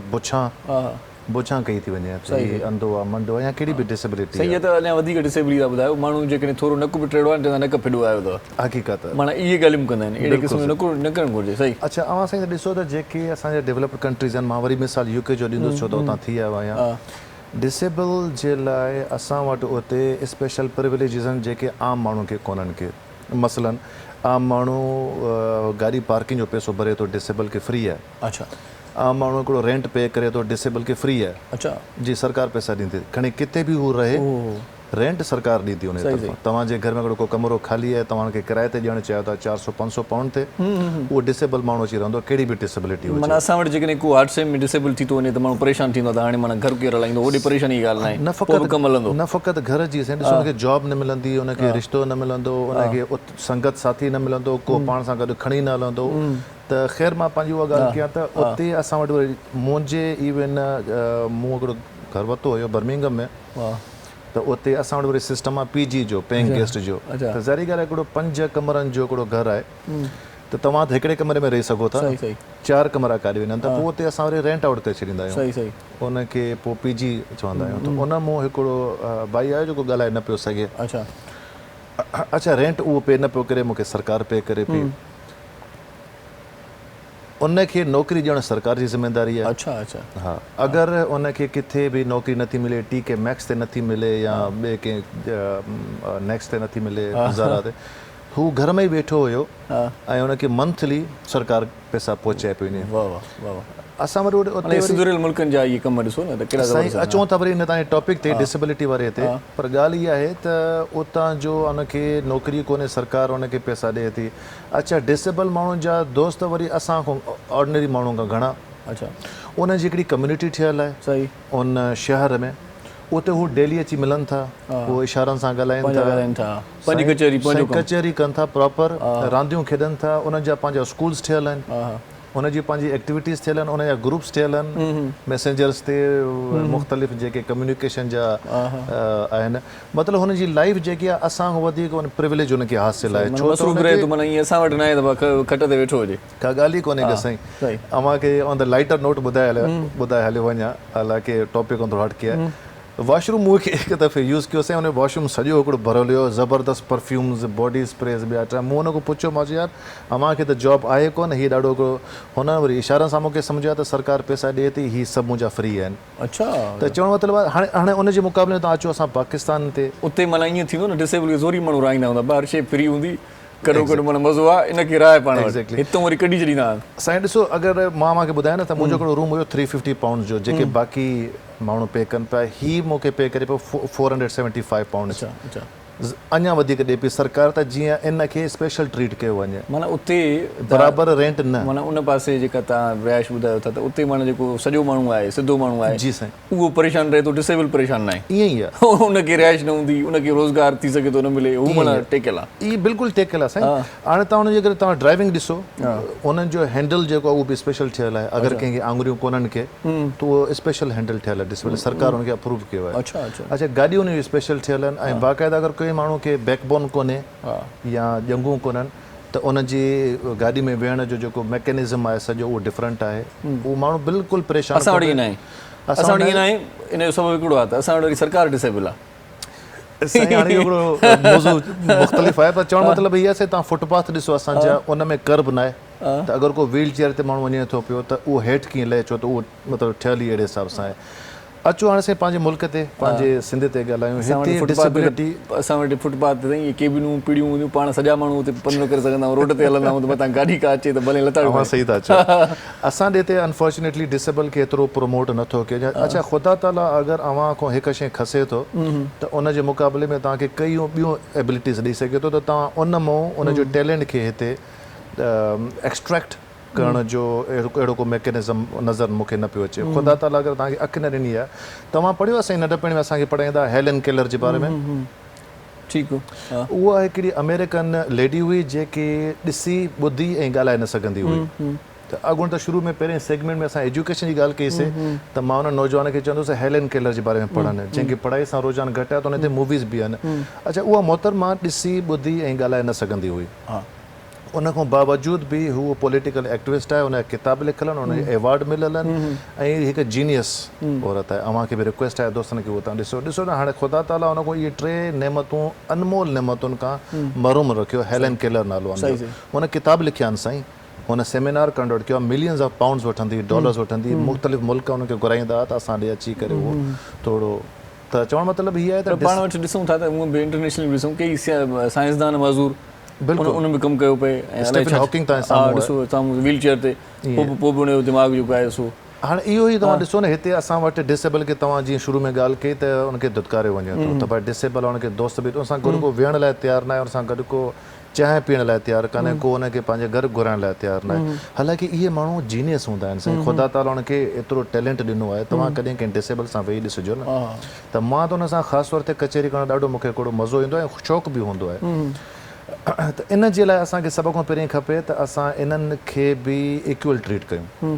Speaker 3: बुछां कई थी वञे, त अंधो आहे, मंडो आहे या कहिड़ी बि डिसेबिलिटी।
Speaker 1: सही आहे, त अञा वधीक डिसेबिलिटी था ॿुधायो। माण्हू जेकॾहिं थोरो नकु बि टेढ़ो आहे चवंदा नक फिॾो आयो अथव, हक़ीक़त माना इहे ॻाल्हियूं कंदा आहिनि, अहिड़े क़िस्म जो नकु न करणु घुरिजे। सही।
Speaker 3: अच्छा, अवां साईं ॾिसो त जेके असांजे डेवलप्ड कंट्रीज़ आहिनि, मां वरी मिसाल UK जो ॾींदुसि छो त उतां थी आयो आहियां। डिसेबल जे लाइ असां वटि उते स्पेशल प्रिविलेजिस आहिनि जेके आम माण्हू खे कोन्हनि के। मसलन आम माण्हू गाॾी पार्किंग जो पैसो भरे थो, डिसेबल खे फ्री आहे। अच्छा। आम माण्हू हिकिड़ो रेंट पे करे थो, डिसेबल खे फ्री आहे। अच्छा जी, सरकार पैसा ॾींदी, खणी किथे बि हू रहे रेंट सरकार ॾींदी उन तरफ़ां। तव्हांजे घर में हिकिड़ो को कमरो ख़ाली आहे, तव्हांखे किराए ते ॾियणु चाहियो था 400-500 पाउंड ते, उहो डिसेबल माण्हू अची रहंदो, कहिड़ी बि डिसेबिलिटी हुजे।
Speaker 1: माना असां वटि जेकॾहिं को हादसे में डिसेबल थी थो वञे त माण्हू परेशान थींदो आहे, त हाणे माना घर केरु हलाईंदो, ओॾी परेशानी ॻाल्हि न आहे,
Speaker 3: न फ़क़ति घर जी। ॾिसो, हुनखे जॉब न मिलंदी, हुनखे रिश्तो न मिलंदो, हुनखे संगत साथी न मिलंदो, को पाण सां गॾु खणी न हलंदो। त ख़ैर, मां पंहिंजी उहा ॻाल्हि कयां त उते असां वटि वरी मुंहिंजे इवन मूं हिकिड़ो घर वरितो हुयो बर्मिंघम में, त उते असां वटि वरी सिस्टम आहे PG जो, पेइंग गेस्ट जो। त ज़ाहिरी ॻाल्हि आहे, हिकिड़ो 5 कमरनि जो हिकिड़ो घरु आहे, त तव्हां हिकिड़े कमरे में रही सघो था, 4 कमरा काॾे वञनि, त पोइ उते असां वरी रेंट आउट करे छॾींदा आहियूं, उनखे पोइ PG चवंदा आहियूं। त उन मूं हिकिड़ो भाई आहे जेको ॻाल्हाए न पियो सघे। अच्छा, रेंट उहो पे न पियो करे, मूंखे सरकार पे करे पई। उनखे नौकिरी ॾियणु सरकार जी ज़िम्मेदारी आहे। अच्छा अच्छा। हा, अगरि उनखे किथे बि नौकिरी नथी मिले, TK Maxx ते नथी मिले या ॿिए कंहिं नेक्स्ट ते नथी मिले, ज़ारा ते, हू घर में ई वेठो हुयो ऐं उनखे मंथली सरकार पैसा पहुचाए पई वञे। वाह वाह वाह। असां वरी सुधरियल मुल्कनि जा इहे कम ॾिसो न, त कहिड़ा अचूं था वरी इन तव्हांजे टॉपिक ते, डिसेबिलिटी वारे ते। पर ॻाल्हि इहा आहे त उतां जो उनखे नौकिरी कोन्हे, सरकार उनखे पैसा ॾिए थी। अच्छा, डिसेबल माण्हुनि जा दोस्त वरी असां खां ऑर्डिनरी माण्हू खां घणा। अच्छा, उनजी हिकिड़ी कम्यूनिटी ठहियलु आहे। सही। उन शहर में उते हू डेली अची मिलनि था, उहो इशारनि सां ॻाल्हाइनि था, कचहरी कनि था, प्रॉपर रांदियूं खेॾनि था, उन्हनि जा पंहिंजा स्कूल्स ठहियल आहिनि, उनजी पंहिंजी एक्टिविटीज़ थियल आहिनि, उनजा ग्रुप्स ठहियल आहिनि मैसेंजर्स ते, मुख़्तलिफ़ जेके कम्युनिकेशन जा आहिनि। मतिलबु हुनजी लाइफ जेकी आहे असां खां वधीक प्रिविलेज हुनखे हासिलु आहे। छो असां वटि न आहे त खट ते वेठो हुजे, का ॻाल्हि ई कोन्हे कि साईं। अव्हांखे ऑन द लाइटर नोट ॿुधाए हलियो वञा, हालांकि टॉपिक थोरो हटके आहे। वॉशरूम मूंखे हिकु दफ़े यूज़ कयोसीं, हुन वॉशरूम सॼो हिकिड़ो भरियलु हुयो, ज़बरदस्त परफ्यूम्स, बॉडी स्प्रेस ॿिया। मूं हुन खां पुछियो, मां चयो यार अव्हांखे त जॉब आहे कोन, हीउ ॾाढो हिकिड़ो। हुन वरी इशारनि सां मूंखे सम्झायो त सरकार पैसा ॾिए थी, हीअ सभु मुंहिंजा फ्री आहिनि। अच्छा, त चवणु मतिलबु आहे हाणे उनजे मुक़ाबले तव्हां अचो असां पाकिस्तान ते, उते माना ईअं थींदो न, डिसेबल ज़ोरी माण्हू राईंदा हूंदा, ॿाहिरि शइ फ्री हूंदी,
Speaker 1: करो करो माना मज़ो आहे इनखे राय पाण वटि
Speaker 3: Exactly.
Speaker 1: हितां वरी कढी छॾींदा आहिनि
Speaker 3: साईं ॾिसो अगरि मां मूंखे ॿुधायां न त मुंहिंजो हिकिड़ो रूम हुयो 350 पाउंड जो जेके बाक़ी माण्हू पे कनि पिया ही मूंखे पे करे पियो 475 पाउंड
Speaker 1: अच्छा अच्छा
Speaker 3: अञा वधीक ॾिए पई सरकार त जीअं इन खे स्पेशल ट्रीट कयो वञे
Speaker 1: माना उते
Speaker 3: बराबरि रेंट न
Speaker 1: माना उन पासे जेका तव्हां रिहाइश ॿुधायो था त उते माना जेको सॼो माण्हू आहे सिधो माण्हू आहे
Speaker 3: जी साईं
Speaker 1: उहो परेशान रहे थो डिसेबल परेशान न आहे
Speaker 3: ईअं ई आहे
Speaker 1: उनखे रिहाइश न हूंदी उनखे रोज़गार थी सघे थो न मिले हू माना टेकियल आहे
Speaker 3: इहा बिल्कुलु टेकियल आहे साईं हाणे तव्हां हुनजी अगरि तव्हां ड्राइविंग ॾिसो उन्हनि जो हैंडल जेको आहे उहो बि स्पेशल ठहियल आहे अगरि कंहिंखे आङुरियूं कोन्हनि खे त उहो स्पेशल हैंडल ठहियल आहे डिसेबल सरकार हुनखे अप्रूव कयो आहे
Speaker 1: अच्छा अच्छा
Speaker 3: अच्छा गाॾियूं उन जूं स्पेशल ठहियल आहिनि ऐं बाक़ाइदा अगरि कोई माण्हू खे बैकबोन कोन्हे या ॼंगूं कोन्हनि त उनजी गाॾी में वेहण जो जेको मैकेनिज़म आहे सॼो उहो डिफरेंट आहे उहो माण्हू बिल्कुलु परेशान
Speaker 1: असां वटि ईअं न आहे असां वटि ईअं न आहे इन जो सबबु हिकिड़ो आहे त असां वटि वरी सरकार डिसेबल आहे
Speaker 3: साईं हाणे हिकिड़ो मौज़ू मुख़्तलिफ़ आहे पर चवणु मतिलबु इहा आहे तव्हां फुटपाथ ॾिसो असांजा उन में कर्ब न आहे त अगरि को व्हील चेयर ते माण्हू वञे थो पियो त उहो हेठि कीअं लहे छो त उहो मतिलबु ठहियल ई अहिड़े हिसाब सां आहे अचो हाणे साईं पंहिंजे मुल्क ते पंहिंजे सिंध ते ॻाल्हायूं हिते डिसेबिलिटी
Speaker 1: असां वटि फुटपाथ ते इहे केबिनूं पीढ़ियूं हूंदियूं पाण सॼा माण्हू हुते पंधु करे सघंदा आहियूं रोड ते हलंदा आहियूं त मथां गाॾी का अचे त भले लता
Speaker 3: तव्हां सही था चओ असां ॾे ते अनफॉर्चुनेटली डिसेबल खे एतिरो प्रमोट नथो कजे अच्छा ख़ुदा ताला अगरि अव्हां खां हिकु शइ खसे थो त उन जे मुक़ाबले में तव्हांखे कईं ॿियूं एबिलिटीज़ ॾेई सघे थो त तव्हां उन मां उन जो टैलेंट खे हिते एक्सट्रैक्ट करण जो अहिड़ो को मैकेनिज़म नज़र मूंखे न पियो अचे ख़ुदा ताला अगरि तव्हांखे अखि न ॾिनी आहे तव्हां पढ़ियो असांजी नंढपण में असांखे पढ़ाईंदा हेलन केलर जे बारे में
Speaker 1: ठीकु
Speaker 3: उहा हिकिड़ी अमेरिकन लेडी हुई जेके ॾिसी ॿुधी ऐं ॻाल्हाए न सघंदी हुई त अॻुण त शुरू में पहिरें सेगमेंट में असां एजुकेशन जी ॻाल्हि कईसीं त मां हुन नौजवान खे चवंदुसि हेलन केलर जे बारे में पढ़नि जंहिंखे पढ़ाई सां रुझान घटि आहे त हुन ते मूवीज़ बि आहिनि अच्छा उहा मोहतरमा ॾिसी ॿुधी ऐं ॻाल्हाए न सघंदी हुई उन खां बावजूदि बि हू पॉलिटिकल एक्टिविस्ट आहे उनजा किताब लिखियल आहिनि उनखे एवॉर्ड मिलियल आहिनि ऐं हिकु जीनियस औरत आहे अव्हांखे बि रिक्वेस्ट आहे दोस्तनि खे उहो तव्हां ॾिसो न हाणे ख़ुदा ताला हुन खां इहे 3 नेमतूं अनमोल नेमतुनि खां महरूम रखियो हेलन केलर नालो आहे हुन किताब लिखिया आहिनि साईं हुन सेमिनार कंडक्ट कयो मिलियंस ऑफ पाउंड्स वठंदी डॉलर्स वठंदी मुख़्तलिफ़ मुल्क हुनखे घुराईंदा त असां ॾे अची करे उहो थोरो त चवणु मतिलबु हीअ आहे त
Speaker 1: पाण वटि ॾिसूं था त उहा बि इंटरनेशनल ॾिसूं कई साइंसदान मज़ूर उन में कमु कयो पए
Speaker 3: स्टीफन हॉकिंग तव्हां साम्हूं
Speaker 1: ॾिसो तव्हां व्हील चेयर ते पोइ बि हुनजो दिमाग़ जेको आहे सो
Speaker 3: हाणे इहो ई तव्हां ॾिसो न हिते असां वटि डिसेबल खे तव्हां जीअं शुरू में ॻाल्हि कई त हुनखे दुत्कारियो वञे थो त भाई डिसेबल हुनखे दोस्त बि हुन सां गॾु को वेहण लाइ तयारु न आहे हुन सां गॾु को चांहि पीअण लाइ तयारु कान्हे को हुनखे पंहिंजे घर घुराइण लाइ तयारु न आहे हालांकि इहे माण्हू जीनियस हूंदा आहिनि साईं ख़ुदा ताला हुनखे एतिरो टैलेंट ॾिनो आहे तव्हां कॾहिं कंहिं डिसेबल सां वेही ॾिसिजो न त मां त हुन सां ख़ासि तौर ते कचहरी करणु ॾाढो मूंखे हिकिड़ो मज़ो ईंदो आहे ऐं शौक़ु बि हूंदो आहे त इन जे लाइ असांखे सभ खां पहिरीं खपे त असां इन्हनि खे बि इक्वल ट्रीट कयूं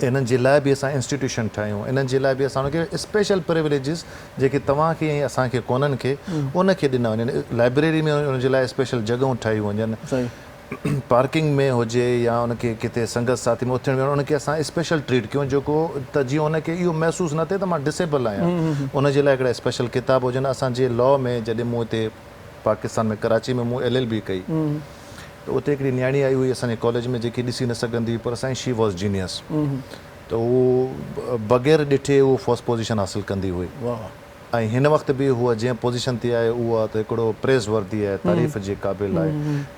Speaker 3: इन्हनि जे लाइ बि असां इंस्टीट्यूशन ठाहियूं इन्हनि जे लाइ बि असां हुनखे स्पेशल प्रिविलेजिस जेके तव्हांखे ऐं असांखे कोन्हनि खे उनखे ॾिना वञनि लाइब्रेरी में उनजे लाइ स्पेशल जॻहियूं ठाहियूं वञनि पार्किंग में हुजे या उनखे किथे संगत साथी में उथण वेहण उनखे असां स्पेशल ट्रीट कयूं जेको त जीअं उनखे इहो महसूसु न थिए त मां डिसेबल आहियां उनजे लाइ हिकिड़ा स्पेशल किताब हुजनि असांजे लॉ में जॾहिं मूं हिते पाकिस्तान में कराची में मूं LLB कई त उते हिकिड़ी न्याणी आई हुई असांजे कॉलेज में जेकी ॾिसी न सघंदी पर साईं शी वॉज़ जीनियस त उहो बग़ैर ॾिठे उहो फर्स्ट पोज़ीशन हासिलु कंदी हुई ऐं हिन वक़्तु बि हूअ जंहिं पोज़ीशन ते आहे उहा त हिकिड़ो प्रेज़ वर्दी आहे तारीफ़ जे क़ाबिल आहे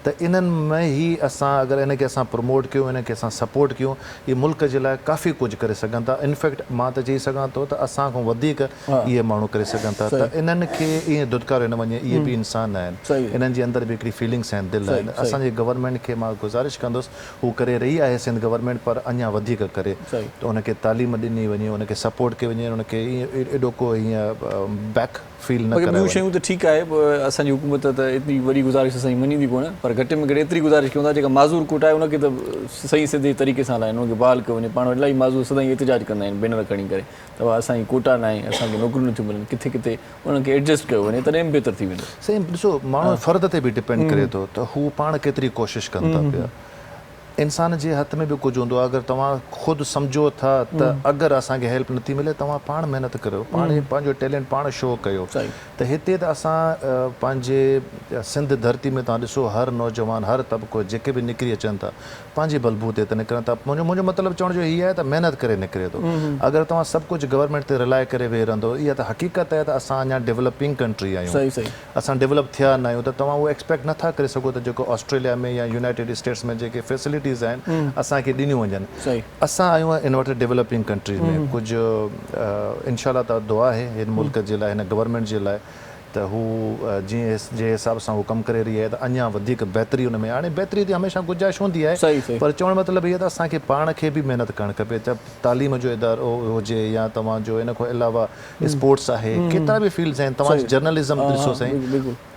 Speaker 3: त इन्हनि में ई असां अगरि इनखे असां प्रमोट कयूं इनखे असां सपोर्ट कयूं इहे मुल्क जे लाइ काफ़ी कुझु करे सघनि था इनफैक्ट मां त चई सघां थो त असां खां वधीक इहे माण्हू करे सघनि था त इन्हनि खे ईअं दुत्कारियो न वञे इहे बि इंसान आहिनि इन्हनि जे अंदरि बि हिकिड़ी फीलिंग्स आहिनि दिलि आहिनि असांजे गवर्नमेंट खे मां गुज़ारिश कंदुसि हू करे रही आहे सिंध गवर्नमेंट पर अञा वधीक करे त उनखे तालीम ॾिनी वञे उनखे सपोर्ट कयो वञे उनखे ईअं एॾो को हीअं बैक फील न करे
Speaker 1: ॿियूं शयूं त ठीकु आहे असांजी हुकूमत त एतिरी वॾी गुज़ारिश असांजी मञींदी कोन पर घटि में घटि एतिरी गुज़ारिश कयूं था जेका माज़ूर कोट आहे उनखे त सही सिधे तरीक़े सां हलाइनि उनखे बहाल कयो वञे पाण वटि इलाही माज़ूर सदाईं एतिजाज कंदा आहिनि बैनर खणी करे त असांजी कोटा न आहे असांखे नौकरियूं नथियूं मिलनि किथे किथे उन्हनि खे एडजस्ट कयो वञे तॾहिं बहितर थी वेंदो
Speaker 3: सही ॾिसो माण्हू फ़र्द ते बि डिपेंड करे थो त हू पाण केतिरी कोशिशि कनि था पिया इंसान जे हथ में बि कुझु हूंदो आहे. अगरि तव्हां ख़ुदि सम्झो था त अगरि असांखे हेल्प नथी मिले तव्हां पाण महिनत करियो, पाण पंहिंजो टैलेंट पाण शो कयो. त हिते त असां पंहिंजे सिंध धरती में तव्हां ॾिसो हर नौजवान हर तबिको जेके बि निकिरी अचनि था पंहिंजे बलबूते ते निकिरनि था. मुंहिंजो मतिलबु चवण जो हीअ आहे त महिनत करे निकिरे थो. अगरि तव्हां सभु कुझु गवर्नमेंट ते रिलाए करे वेही रहंदो, इहा त हक़ीक़त आहे त असां अञा डेवलपिंग कंट्री आहियूं, असां डेवलप थिया न आहियूं. त तव्हां उहो एक्सपेक्ट नथा करे सघो त जेको ऑस्ट्रेलिया में या यूनाइटेड स्टेट्स में जेके फैसिलिटीज़ आहिनि असांखे ॾिनियूं वञनि. असां आहियूं इनवर्टेड डेवलपिंग कंट्रीज़ में. कुझु इनशाला त दुआ आहे हिन मुल्क जे लाइ, हिन गवर्नमेंट जे लाइ त हू जीअं जे हिसाब सां हू कमु करे रही आहे त अञा वधीक बहितरी हुन में. हाणे बहितरी जी हमेशह गुंजाइश हूंदी आहे, पर चवण मतिलबु इहो त असांखे पाण खे बि महिनत करणु खपे. त तालीम जो इदारो हुजे या तव्हांजो इन खां अलावा स्पोर्ट्स आहे, केतिरा बि फील्ड्स आहिनि. तव्हांजी जर्नलिज़म ॾिसो साईं,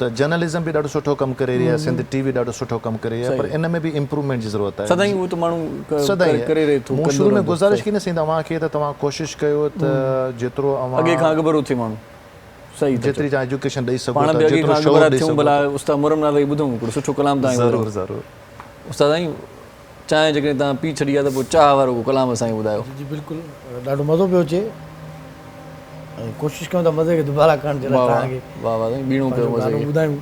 Speaker 3: त जर्नलिज़म बि ॾाढो सुठो कमु करे रही आहे, सिंध टीवी ॾाढो सुठो कमु करे रही आहे, पर इन में बि इम्प्रूवमेंट जी ज़रूरत आहे. मूं शुरू में गुज़ारिश की न साईं तव्हांखे त तव्हां कोशिशि कयो त जेतिरो अॻे खां अॻिभरो थिए माण्हू सही जेतिरी तव्हां एजुकेशन ॾेई सघो था, जेतिरो शौक़ु ॾेई सघो. भला उस्ताद मुरम नाले ॿुधूं हिकिड़ो सुठो कलाम तव्हां ज़रूरु ज़रूरु. उस्ताद साईं चांहि जेकॾहिं तव्हां पी छॾी आहे त पोइ चाह वारो कलाम असांखे ॿुधायो. जी बिल्कुलु, ॾाढो मज़ो पियो अचे ऐं कोशिशि कयूं था मज़े खे दुबारा करण जे लाइ तव्हांखे. वाह वाह साईं, बीणो पियो मज़े ॿुधायूं.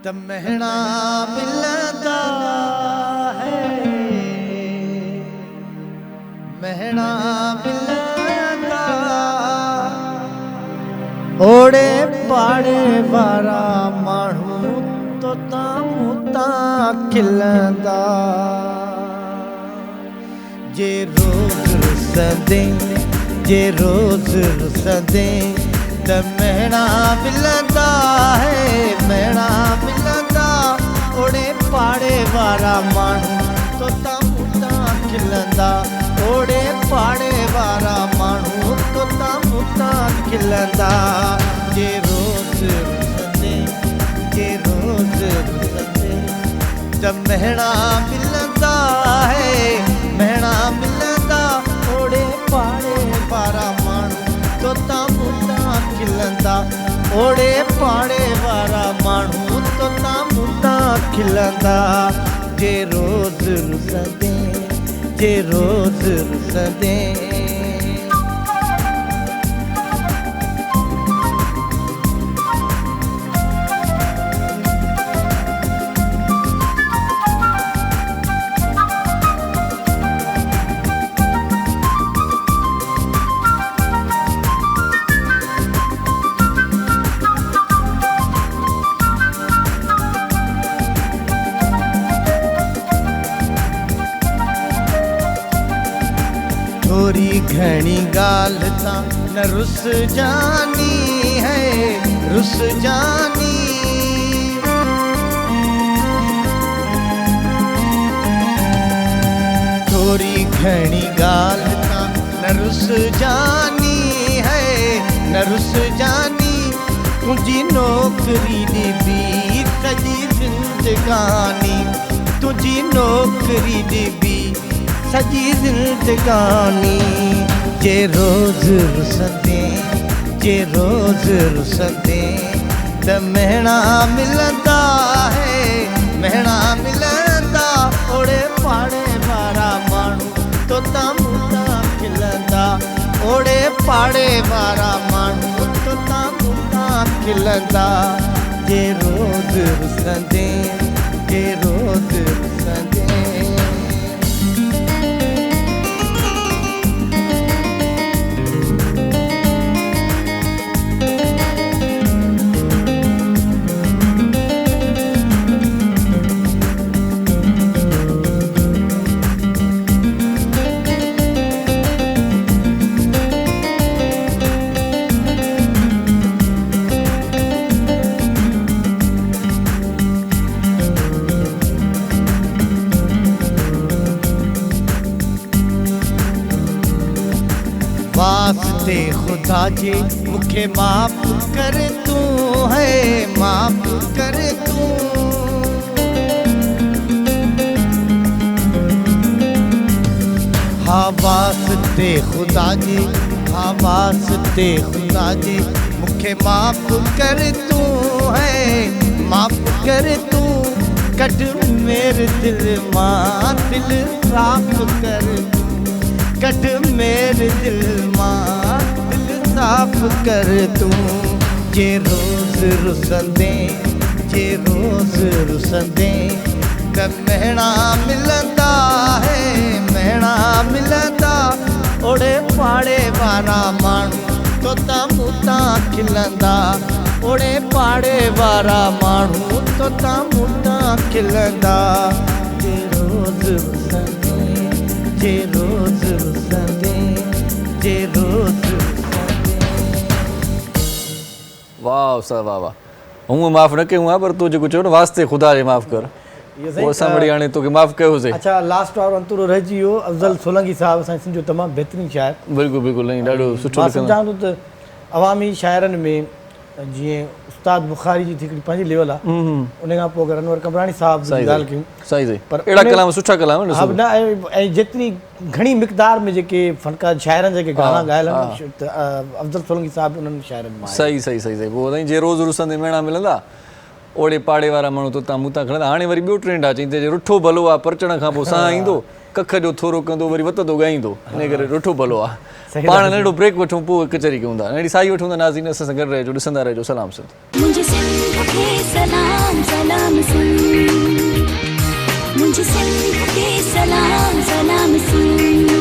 Speaker 6: त महणा मिलंदा है, महणा मिलंदा ओड़े पाड़े वारा माण्हू तो तां खिलंदा. जे रोज़ रुसंदे, जे रोज़ रुसंदे त महणा मिलंदा है, महणा मिलंदा ओड़े पाड़े वारा माण्हू तो तां खिलंदा. ओड़े पाड़े वारा माण्हू तो तां खिलंदा. जे रोज़ रुसंदे, जे रोज़ रुसंदे त महणा मिलंदा है, महणा मिलंदा ओड़े पाड़े वारा माण्हू तो तां खिलंदा. ओड़े पाड़े वारा माण्हू तो तां खिलंदा. जे रोज़ रुसंदे, जे रोज़ रुसंदे. थोरी घणी ॻाल्हि तां न रुस जानी है, रुस जानी. थोरी घणी ॻाल्हि तां न रुस जानी है, न रुस जानी. तुंहिंजी नौकरी ॾिबी सॼी ज़िंदगानी, तुंहिंजी नौकरी ॾिबी सॼी ज़िंदगानी. जे रोज़ रुसंदे, जे रोज़ रुसंदे त महणा मिलंदा है, महणा मिलंदा ओड़े पाड़े वारा माण्हू तो तां खिलंदा. ओड़े पाड़े वारा माण्हू तो तां खिलंदा. जे रोज़ रुसंदे, जे रोज़ रुसंदे. वास्ते खुदा जे मुखे माफ़ कर तू है, माफ़ कर तू. वास्ते खुदा जी, हाँ वास्ते खुदा जी, मुखे माफ़ कर तू है, माफ़ कर तू, कट मेरे दिल मां दिल साफ कर, कट मेरे दिल मां दिल साफ कर तू। जे रोज़ रुसंदे, जे रोज़ रुसंदे, त महणा मिलंदा है, महणा मिलंदा, ओड़े पाड़े वारा माण्हू तोता मूता खिलंदा, ओड़े पाड़े वारा माण्हू तोता मूता खिलंदा। जे रोज़ रुसंदे, जे रोज़ रुसंदे, जे रोज़ रुसंदे।
Speaker 1: वाह सर वाह वाह। हूँ माफ़ न कयूं आहे पर तूं जेको चयो न वास्ते ख़ुदा जे माफ़ कर, उहो असां वरी हाणे तोखे माफ़ कयोसीं।
Speaker 5: अच्छा लास्ट वारो अंतरो रहिजी वियो। अफ़ज़ल सोलंकी साहिबु असांजे सिंध जो तमामु बहितरीनु शाइर।
Speaker 1: बिल्कुलु बिल्कुलु नहीं ॾाढो सुठो
Speaker 5: मां
Speaker 1: लिखंदो।
Speaker 5: सम्झां थो त अवामी शाइरनि में जीअं उस्ताद बुखारी जी हिकिड़ी पंहिंजी लेवल आहे, उन खां पोइ अगरि अनवर कमराणी साहिब जी ॻाल्हि कयूं,
Speaker 1: सही सही
Speaker 5: पर
Speaker 1: अहिड़ा कलाम सुठा कलाम आहिनि।
Speaker 5: हा न ऐं जेतिरी घणी मिक़दार में जेके फ़नकार शाइरनि जेके गाना ॻायल आहिनि त अफ़ज़ल सोलंकी साहिबु उन्हनि शाइरनि मां आहे।
Speaker 1: सही सही सही सही पोइ जे रोज़ रुसंदे मेणा मिलंदा, ओड़े पाड़े वारा माण्हू तोता मूता खणंदा। हाणे वरी ॿियो ट्रेंड आहे, चईंदे रुठो भलो आहे, परचण खां पोइ साह ईंदो, कख जो थोरो कंदो वरी वतंदो ॻाईंदो, इन करे रुठो भलो आहे। पाण नंढो ब्रेक वठूं पोइ कचहरी कयूं था। नंढी साई वठूं था। नाज़रीन असां सां गॾु रहिजो, ॾिसंदा रहिजो सलाम सिंध।
Speaker 2: मुझे सिंध के सलाम सलाम सिंध, मुझे सिंध के सलाम सलाम सिंध।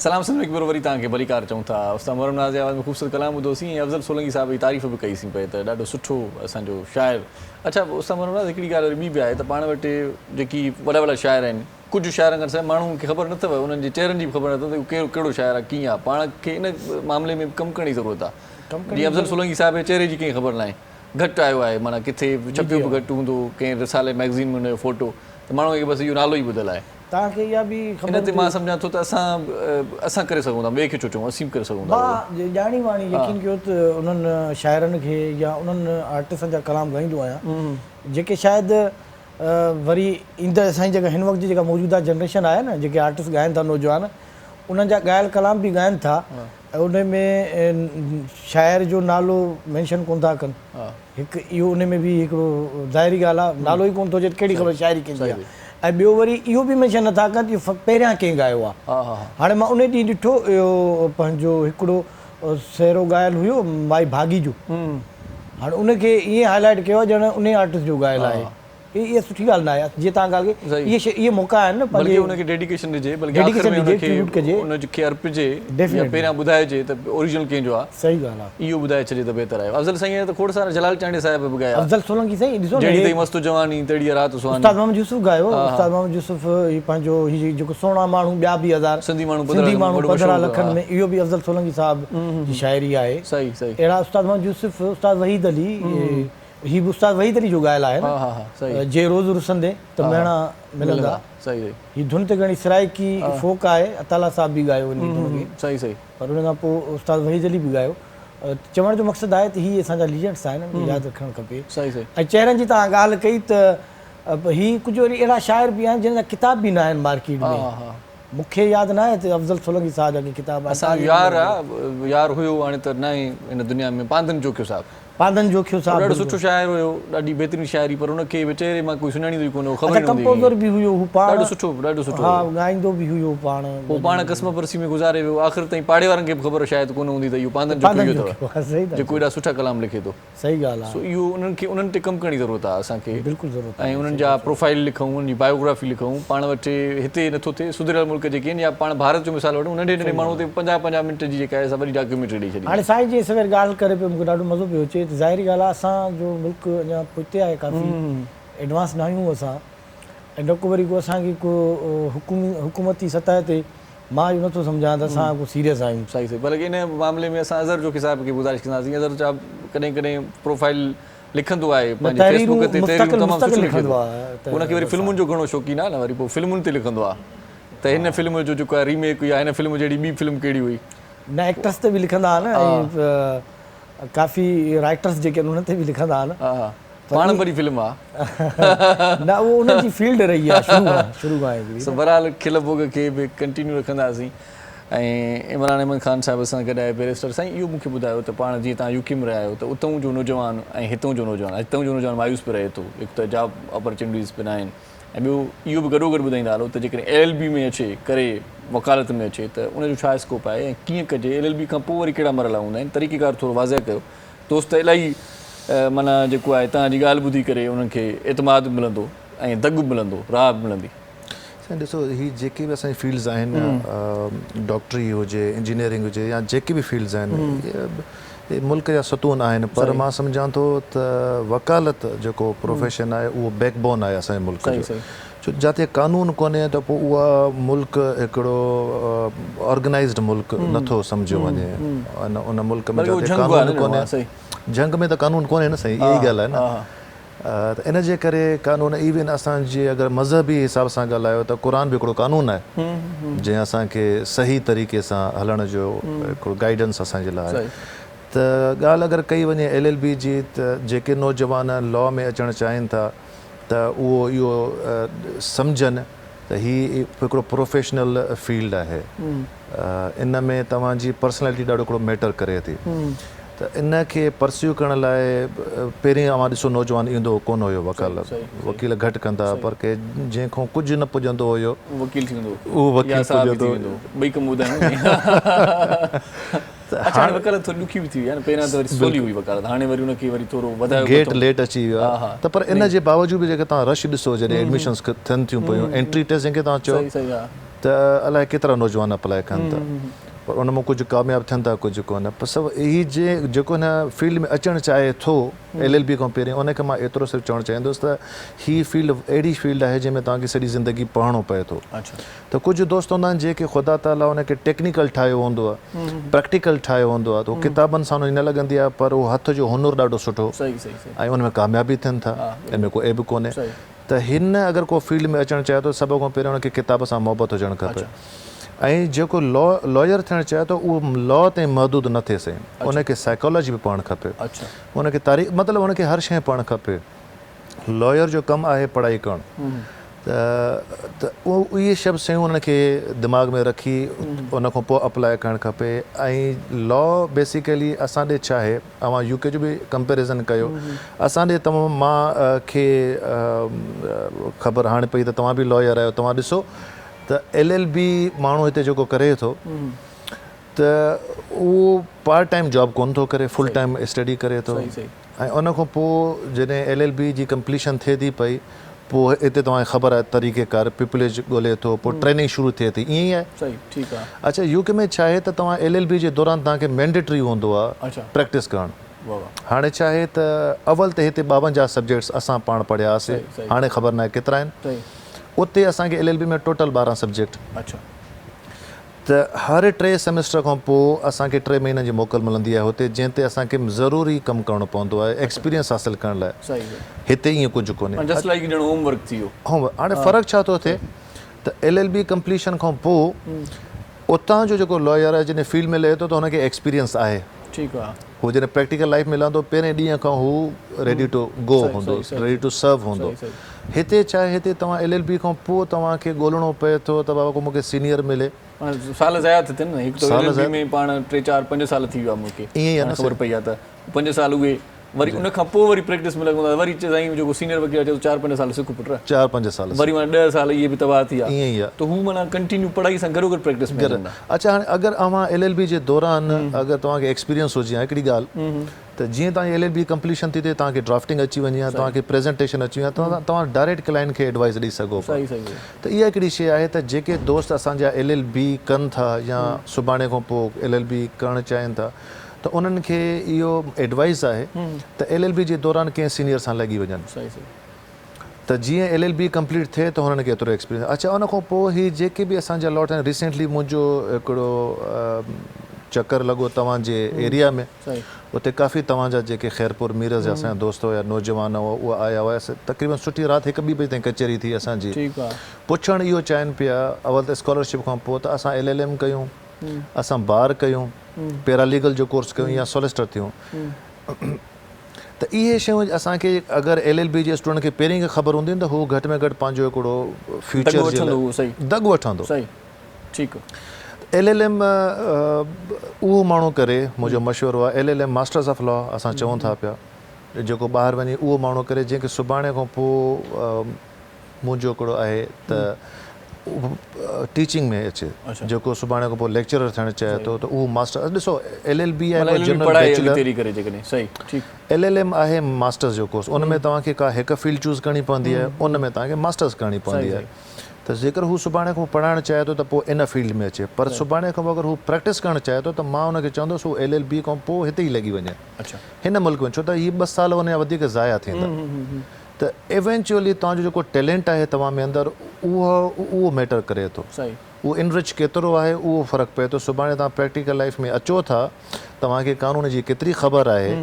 Speaker 1: सलाम सिंध में हिकु भेरो वरी तव्हांखे भलीकार चऊं था। उस्ताद मोहम्मद नाज़ जे आवाज़ में ख़ूबसूरत कलाम ॿुधोसीं ऐं अफ़ज़ल सोलंकी साहिब जी तारीफ़ बि कईसीं पई त ॾाढो सुठो असांजो शाइर। अच्छा उस्ताद मोहम्मद नाज़ हिकिड़ी ॻाल्हि वरी ॿी बि आहे त पाण वटि जेकी वॾा वॾा शाइर आहिनि, कुझु शाइरनि खां सवाइ माण्हुनि खे ख़बर नथव, उन्हनि जे चेहरनि जी बि ख़बर नथव त कहिड़ो कहिड़ो शाइर आहे, कीअं आहे। पाण खे इन मामले में कमु करण जी ज़रूरत आहे। जीअं अफ़ज़ल सोलंकी साहिब जे चेहरे जी कंहिं ख़बर न आहे, घटि आयो आहे, माना किथे छपियो बि घटि हूंदो, कंहिं रिसाले मैगज़ीन में हुनजो फ़ोटो, त माण्हूअ खे बसि इहो नालो ई ॿुधल आहे।
Speaker 5: तव्हांखे इहा बि
Speaker 1: इन
Speaker 5: ख़बर
Speaker 1: ते मां सम्झां थो त असां करे सघूं था, ॿिए खे छो चऊं, असीं करे सघूं था।
Speaker 5: मां ॼाणी वाणी यकीन कयो त उन्हनि शाइरनि खे या उन्हनि आर्टिस्टनि जा कलाम ॻाईंदो आहियां जेके शायदि वरी ईंदड़ असांजी जेका हिन वक़्त जी जेका मौजूदा जनरेशन आहे न, जेके आर्टिस्ट ॻाइनि था नौजवान, उन्हनि जा ॻायल कलाम बि ॻाइनि था, उन में शाइर जो नालो मैंशन कोन था कनि। हिकु इहो उन में बि हिकिड़ो ज़ाहिरी ॻाल्हि आहे, नालो ई कोन थो अचे त कहिड़ी ख़बर शाइरी कंहिंजी आहे। ऐं ॿियो वरी इहो बि मैंशन नथा कनि इहो पहिरियां कंहिं ॻायो आहे। हाणे मां उन ॾींहुं ॾिठो इहो पंहिंजो हिकिड़ो सेरो ॻायल हुयो माई भागी जो, हाणे उनखे ईअं हाईलाइट कयो आहे ॼण उन आर्टिस्ट जो ॻायल आहे। इहा सुठी ॻाल्हि न आहे। जीअं तव्हां ॻाल्हि कई इहे मौक़ा आहिनि न,
Speaker 1: बल्कि उनखे डेडिकेशन ॾिजे, बल्कि आख़िर में उनखे उनखे अर्पिजे या पहिरियां ॿुधाइजे त ओरिजिनल कंहिंजो आहे।
Speaker 5: सही ॻाल्हि आहे,
Speaker 1: इहो ॿुधाए छॾे त बहितर आहे। अफ़ज़ल साईं त खोड़ सारा जलाल चांडे साहिब बि ॻाया।
Speaker 5: अफ़ज़ल सोलंकी साईं ॾिसो
Speaker 1: जहिड़ी ताईं मस्तु जवानी तहिड़ी राति सुहानी।
Speaker 5: उस्ताद मोहम्मद यूसुफ ॻायो। उस्ताद मोहम्मद यूसुफ ही पंहिंजो ही जेको सोणा माण्हू ॿिया बि हज़ार
Speaker 1: सिंधी माण्हू
Speaker 5: 15 लखनि में, इहो बि अफ़ज़ल सोलंकी साहिब जी शाइरी आहे।
Speaker 1: सही सही
Speaker 5: अहिड़ा उस्ताद मोहम्मद यूसुफ, उस्ताद वहीद अली, ही बि उस्ताद वहीद अली जो ॻायल आहे न, जे रोज़ रुसंदे त मेणा मिलंदा।
Speaker 1: सही
Speaker 5: ही धुन ते घणी सराइकी फोक आहे, अताला साहिब बि ॻायो इन धुन खे।
Speaker 1: सही सही
Speaker 5: पर उन खां पोइ उस्ताद वहीद अली बि ॻायो। चवण जो मक़सदु आहे त हीअ असांजा लीजेंड्स आहिनि, यादि रखणु खपे।
Speaker 1: सही सही
Speaker 5: ऐं चेहरनि जी तव्हां ॻाल्हि कई त ही कुझु वरी अहिड़ा शाइर बि आहिनि जिन जा किताब बि न आहिनि मार्केट में। मूंखे यादि न आहे त अफ़ज़ल सोलंकी साहिब जा किताब
Speaker 1: असांजो यार आहे, यार हुयो हाणे त न आहे हिन दुनिया में, पांधन जोखियो साहिबु।
Speaker 5: पांधन जोखियो साहिब
Speaker 1: ॾाढो सुठो शाइर हुयो, ॾाढी बहितरीन शाइरी, पर हुनखे चेहरे मां कोई सुञाणींदो ई कोन हो, ख़बर न हूंदी।
Speaker 5: कंपोज़र बि हुयो हू पाण,
Speaker 1: ॾाढो सुठो ॾाढो सुठो।
Speaker 5: हा ॻाईंदो बि हुयो पाण।
Speaker 1: पोइ पाण कसम परसी में गुज़ारे वियो। आख़िर ताईं पाड़े वारनि खे बि ख़बर शायदि कोन हूंदी त इहो पांधन जोखियो अथव, जेको एॾा सुठा कलाम लिखे थो।
Speaker 5: सही ॻाल्हि आहे।
Speaker 1: सो इहो उन्हनि ते कमु करण जी ज़रूरत आहे असांखे,
Speaker 5: बिल्कुलु ज़रूरत आहे।
Speaker 1: ऐं उन्हनि जा प्रोफाइल लिखूं, उन्हनि जी बायोग्राफी लिखूं। पाण वटि हिते नथो थिए, सुधरियल मुल्क जेके आहिनि, या पाण भारत जो मिसाल वठूं, नंढे नंढे माण्हू ते 50 मिंट जी जेका आहे असां वरी डॉक्यूमेंट्री ॾेई छॾी।
Speaker 5: हाणे साईं जी सवेर ॻाल्हि करे पियो, मूंखे ॾाढो मज़ो पियो अचे। त ज़ाहिरी ॻाल्हि आहे असांजो मुल्क अञा पुठिते आहे, काफ़ी एडवांस न आहियूं असां। ऐं न को वरी को असांखे को हुकूमती सतह ते मां इहो नथो सम्झां त असां को सीरियस आहियूं।
Speaker 1: सही सही, बल्कि इन मामले में असां अज़हर जो किताब खे गुज़ारिश कंदासीं। अज़हर छा कॾहिं कॾहिं प्रोफाइल लिखंदो आहे पंहिंजे फेसबुक ते, तहरीरूं तमामु सुठो लिखंदो आहे। उनखे वरी फिल्मुनि जो घणो शौक़ीन आहे न, वरी पोइ फिल्मुनि ते लिखंदो आहे त हिन फिल्म जो जेको आहे रीमेक या हिन फिल्म जहिड़ी ॿी फिल्म कहिड़ी हुई।
Speaker 5: न एक्टर्स ते बि लिखंदा आहिनि, ऐं काफ़ी राइटर्स जेके आहिनि उन्हनि ते बि लिखंदा आहिनि।
Speaker 1: पाण वरी फिल्म आहे
Speaker 5: न, उहो उन्हनि जी फील्ड रही आहे शुरू खां। बहरहाल
Speaker 1: खिल भोग खे बि कंटिन्यू रखंदासीं। ऐं इमरान अहमद ख़ान साहिब सां गॾु आहे बैरिस्टर। साईं इहो मूंखे ॿुधायो त पाण जीअं तव्हां यूके में रहिया आहियो त उतां जो नौजवान ऐं हितां जो नौजवान, हितां जो नौजवान मायूस पियो रहे थो, हिकु त जॉब अपॉर्चुनिटीज़ पिन आहिनि, ऐं ॿियो इहो बि गॾो गॾु ॿुधाईंदा हलो त जेकॾहिं LLB में अचे करे वकालत में अचे त उनजो छा स्कोप आहे ऐं कीअं कजे, LLB खां पोइ वरी कहिड़ा मरला हूंदा आहिनि, तरीक़ेकार थोरो वाज़े कयो। दोस्त इलाही माना जेको आहे तव्हांजी ॻाल्हि ॿुधी करे उन्हनि खे एतमाद मिलंदो ऐं दग बि मिलंदो, राह बि मिलंदी।
Speaker 3: साईं ॾिसो, ही जेके बि असांजी फील्ड्स आहिनि, डॉक्टरी हुजे, इंजीनियरिंग हुजे या जेके बि फील्ड्स आहिनि, मुल्क जा सतून आहिनि, पर मां सम्झां थो त वकालत जेको प्रोफेशन आहे उहो बैकबोन आहे असांजे मुल्क जो। छो जिते कानून कोन्हे त पोइ उहा मुल्क हिकिड़ो ऑर्गनाइज़्ड मुल्क नथो सम्झियो वञे। उन मुल्क में जिते कानून कोन्हे, जंग में त कानून कोन्हे न साईं, इहा ई ॻाल्हि आहे न। त इन जे करे कानून, इवन असांजे अगरि मज़हबी हिसाब सां ॻाल्हायो त क़ुर बि हिकिड़ो कानून आहे जंहिं असांखे सही तरीक़े सां हलण जो हिकिड़ो गाइडेंस असांजे लाइ आहे। त ॻाल्हि अगरि कई वञे LLB जी, त जेके नौजवान लॉ में अचणु चाहिनि था त उहो इहो सम्झनि त हीअ हिकिड़ो प्रोफेशनल फील्ड आहे, इन में तव्हांजी पर्सनैलिटी ॾाढो हिकिड़ो मैटर करे थी। त इन खे परस्यू करण लाइ पहिरीं अवां ॾिसो नौजवान ईंदो कोन हुयो वकालत, वकील घटि कंदा, पर के जंहिंखां कुझु न पुॼंदो हुयो
Speaker 1: वकील थी वेंदो,
Speaker 3: उहो वकील पुॼंदो।
Speaker 1: ॿई कम ॿुधायूं हाणे वकालत थोरी ॾुखी बि थी वई आहे न, पहिरियां त वरी सवली हुई वकालत, हाणे वरी उनखे वरी थोरो वधायो,
Speaker 3: गेट लेट अची वियो आहे। त पर इन जे बावजूद बि जेके तव्हां रश ॾिसो, जॾहिं एडमिशन्स थियनि थियूं पियूं, एंट्री टेस्ट जंहिंखे तव्हां चओ, त अलाए केतिरा नौजवान अप्लाई कनि था, पर उन में कुझु कामयाबु थियनि था, कुझु कोन। पर सभु हीअ जेको हिन फील्ड में अचणु चाहे थो LLB खां पहिरीं, उनखे मां एतिरो सिर्फ़ु चवणु चाहींदुसि त हीअ फील्ड अहिड़ी फील्ड आहे जंहिंमें तव्हांखे सॼी ज़िंदगी पढ़णो पए थो। त कुझु दोस्त हूंदा आहिनि जेके ख़ुदा ताला उनखे टेक्निकल ठाहियो हूंदो आहे, प्रैक्टिकल ठाहियो हूंदो आहे, त उहो किताबनि सां उनजी न लॻंदी आहे, पर उहो हथ जो हुनुर ॾाढो सुठो ऐं उन में कामयाबी थियनि था, इन में को एब कोन्हे। त हिन अगरि को फील्ड में अचणु चाहे थो, सभ खां पहिरियों उनखे किताब सां मोहबत हुजणु खपे। ऐं जेको लॉयर थियणु चाहे थो उहो लॉ ताईं महदूद न थिए साईं, उनखे साइकोलॉजी बि पढ़णु खपे, उनखे तारीख़, मतिलबु उनखे हर शइ पढ़णु खपे। लॉयर जो कमु आहे पढ़ाई करणु, त उहो इहे सभु शयूं उनखे दिमाग़ में रखी उनखां पोइ अप्लाई करणु खपे। ऐं लॉ बेसिकली असां ॾे छा आहे, अवां UK जो बि कंपेरिज़न कयो, असां ॾे तमामु, मां खे ख़बर हाणे पई त तव्हां बि लॉयर आहियो, तव्हां ॾिसो त LLB माण्हू हिते जेको करे थो, त उहो पार्ट टाइम जॉब कोन थो करे, फुल टाइम स्टडी करे थो। ऐं उनखां पोइ जॾहिं LLB जी कंप्लीशन थिए थी पई, पोइ हिते तव्हांखे ख़बर आहे तरीक़ेकार पिपलेज ॻोल्हे थो, पोइ ट्रेनिंग शुरू थिए थी, ईअं ई आहे। अच्छा, UK में छा आहे त तव्हां LLB जे दौरान तव्हांखे मैंडेटरी हूंदो आहे प्रैक्टिस करणु। हाणे छा आहे त अवल त हिते 52 सब्जेक्ट्स असां पाण पढ़िया हुआसीं, हाणे ख़बर न आहे केतिरा आहिनि। उते असांखे LLB में टोटल 12 सब्जेक्ट। त हर 3 सेमेस्टर खां पोइ असांखे 3 महीननि जी मोकल मिलंदी आहे हुते, जंहिं ते असांखे ज़रूरी कमु करणो पवंदो आहे एक्सपीरियंस हासिलु करण लाइ। हिते ईअं कुझु कोन्हे, हाणे फ़र्क़ु छा थो थिए त LLB कंप्लीशन खां पोइ उतां जो जेको लॉयर आहे जॾहिं फील्ड में लहे थो त हुनखे एक्सपीरियंस आहे, हू जॾहिं प्रैक्टिकल लाइफ में लहंदो पहिरें ॾींहं खां हू रेडी टू गो हूंदो, रेडी टू सर्व हूंदो। हिते छा आहे, हिते तव्हां LLB खां पोइ तव्हांखे ॻोल्हणो पए थो त बाबा को मूंखे सीनियर मिले।
Speaker 1: साल ज़ाया थियनि न, हिकु त LLB में पाण 3, 4, 5 साल थी विया मूंखे, ईअं ई आहे न, ख़बर पई आहे त 5 साल उहे वरी उनखां पोइ वरी प्रैक्टिस में लॻंदो आहे, वरी साईं जेको सीनियर वकील आहे 4-5 साल सिखु पुट,
Speaker 3: 4-5 साल
Speaker 1: वरी माना 10 साल इहे बि तबाह थी आहे,
Speaker 3: ईअं ई आहे।
Speaker 1: त हू माना कंटिन्यू पढ़ाई सां गॾो गॾु प्रैक्टिस में रहंदा।
Speaker 3: अच्छा, हाणे अगरि अवां LLB जे दौरान अगरि तव्हांखे एक्सपीरियंस हुजे, हिकिड़ी ॻाल्हि त जीअं तव्हांजी LLB कंप्लीशन थी थिए, तव्हांखे ड्राफ्टिंग अची वञे या तव्हांखे प्रेज़ेंटेशन अची वञे, तव्हां डायरेक्ट क्लाइंट खे एडवाइस ॾेई सघो। त इहा हिकिड़ी शइ आहे त जेके दोस्त असांजा LLB कनि था या सुभाणे खां पोइ LLB करणु चाहिनि था, त उन्हनि खे इहो एडवाइस आहे त LLB जे दौरान कंहिं सीनियर सां लॻी वञनि, त जीअं LLB कंप्लीट थिए त हुननि खे एतिरो एक्सपीरियंस। अच्छा, उनखां पोइ हीअ जेके बि असांजा लॉट आहिनि, रिसेंटली मुंहिंजो हिकिड़ो चकर लॻो तव्हांजे एरिया में, उते काफ़ी तव्हांजा जेके ख़ैरपुर मीरज़ जा असांजा दोस्त हुआ, नौजवान हुआ, उहे आया हुआसीं। तक़रीबन सुठी राति 1-2 बजे ताईं कचहरी थी असांजी। पुछणु इहो चाहिनि पिया, अवल त स्कॉलरशिप खां पोइ त असां LLM कयूं, असां बार कयूं, पैरालीगल जो कोर्स कयूं या सोलिसिटर थियूं। त इहे शयूं असांखे अगरि LLB जे स्टूडेंट खे पहिरीं खां ख़बर हूंदी त हू घटि में घटि पंहिंजो हिकिड़ो फ्यूचर दग वठंदो। LLM उहो माण्हू करे मुंहिंजो मशवरो आहे LLM मास्टर्स ऑफ लॉ असां चऊं था पिया जेको ॿाहिरि वञी उहो माण्हू करे जंहिंखे सुभाणे खां पोइ मुंहिंजो हिकिड़ो आहे त टीचिंग में अचे जेको सुभाणे खां पोइ लेक्चरर थियणु चाहे थो त उहो मास्टर ॾिसो LLB आहे LLM आहे मास्टर्स जो कोर्स उन में तव्हांखे का हिकु फील्ड चूज़ करणी पवंदी आहे उन में तव्हांखे मास्टर्स करणी पवंदी आहे त जेकर हू सुभाणे खां पढ़ाइणु चाहे थो त पोइ इन फील्ड में अचे पर सुभाणे खां अगरि हू प्रैक्टिस करणु चाहे थो त मां हुनखे चवंदुसि हू LLB खां पोइ हिते ई लॻी वञे हिन मुल्क में छो त हीअ 2 साल वञा वधीक ज़ाया थींदा त इवेंचुअली तव्हांजो जेको टैलेंट आहे तव्हां में अंदरि उहो मैटर करे थो उहो इनरिच केतिरो आहे उहो फ़र्क़ु पए थो सुभाणे तव्हां प्रैक्टिकल लाइफ में अचो था तव्हांखे कानून जी केतिरी ख़बर आहे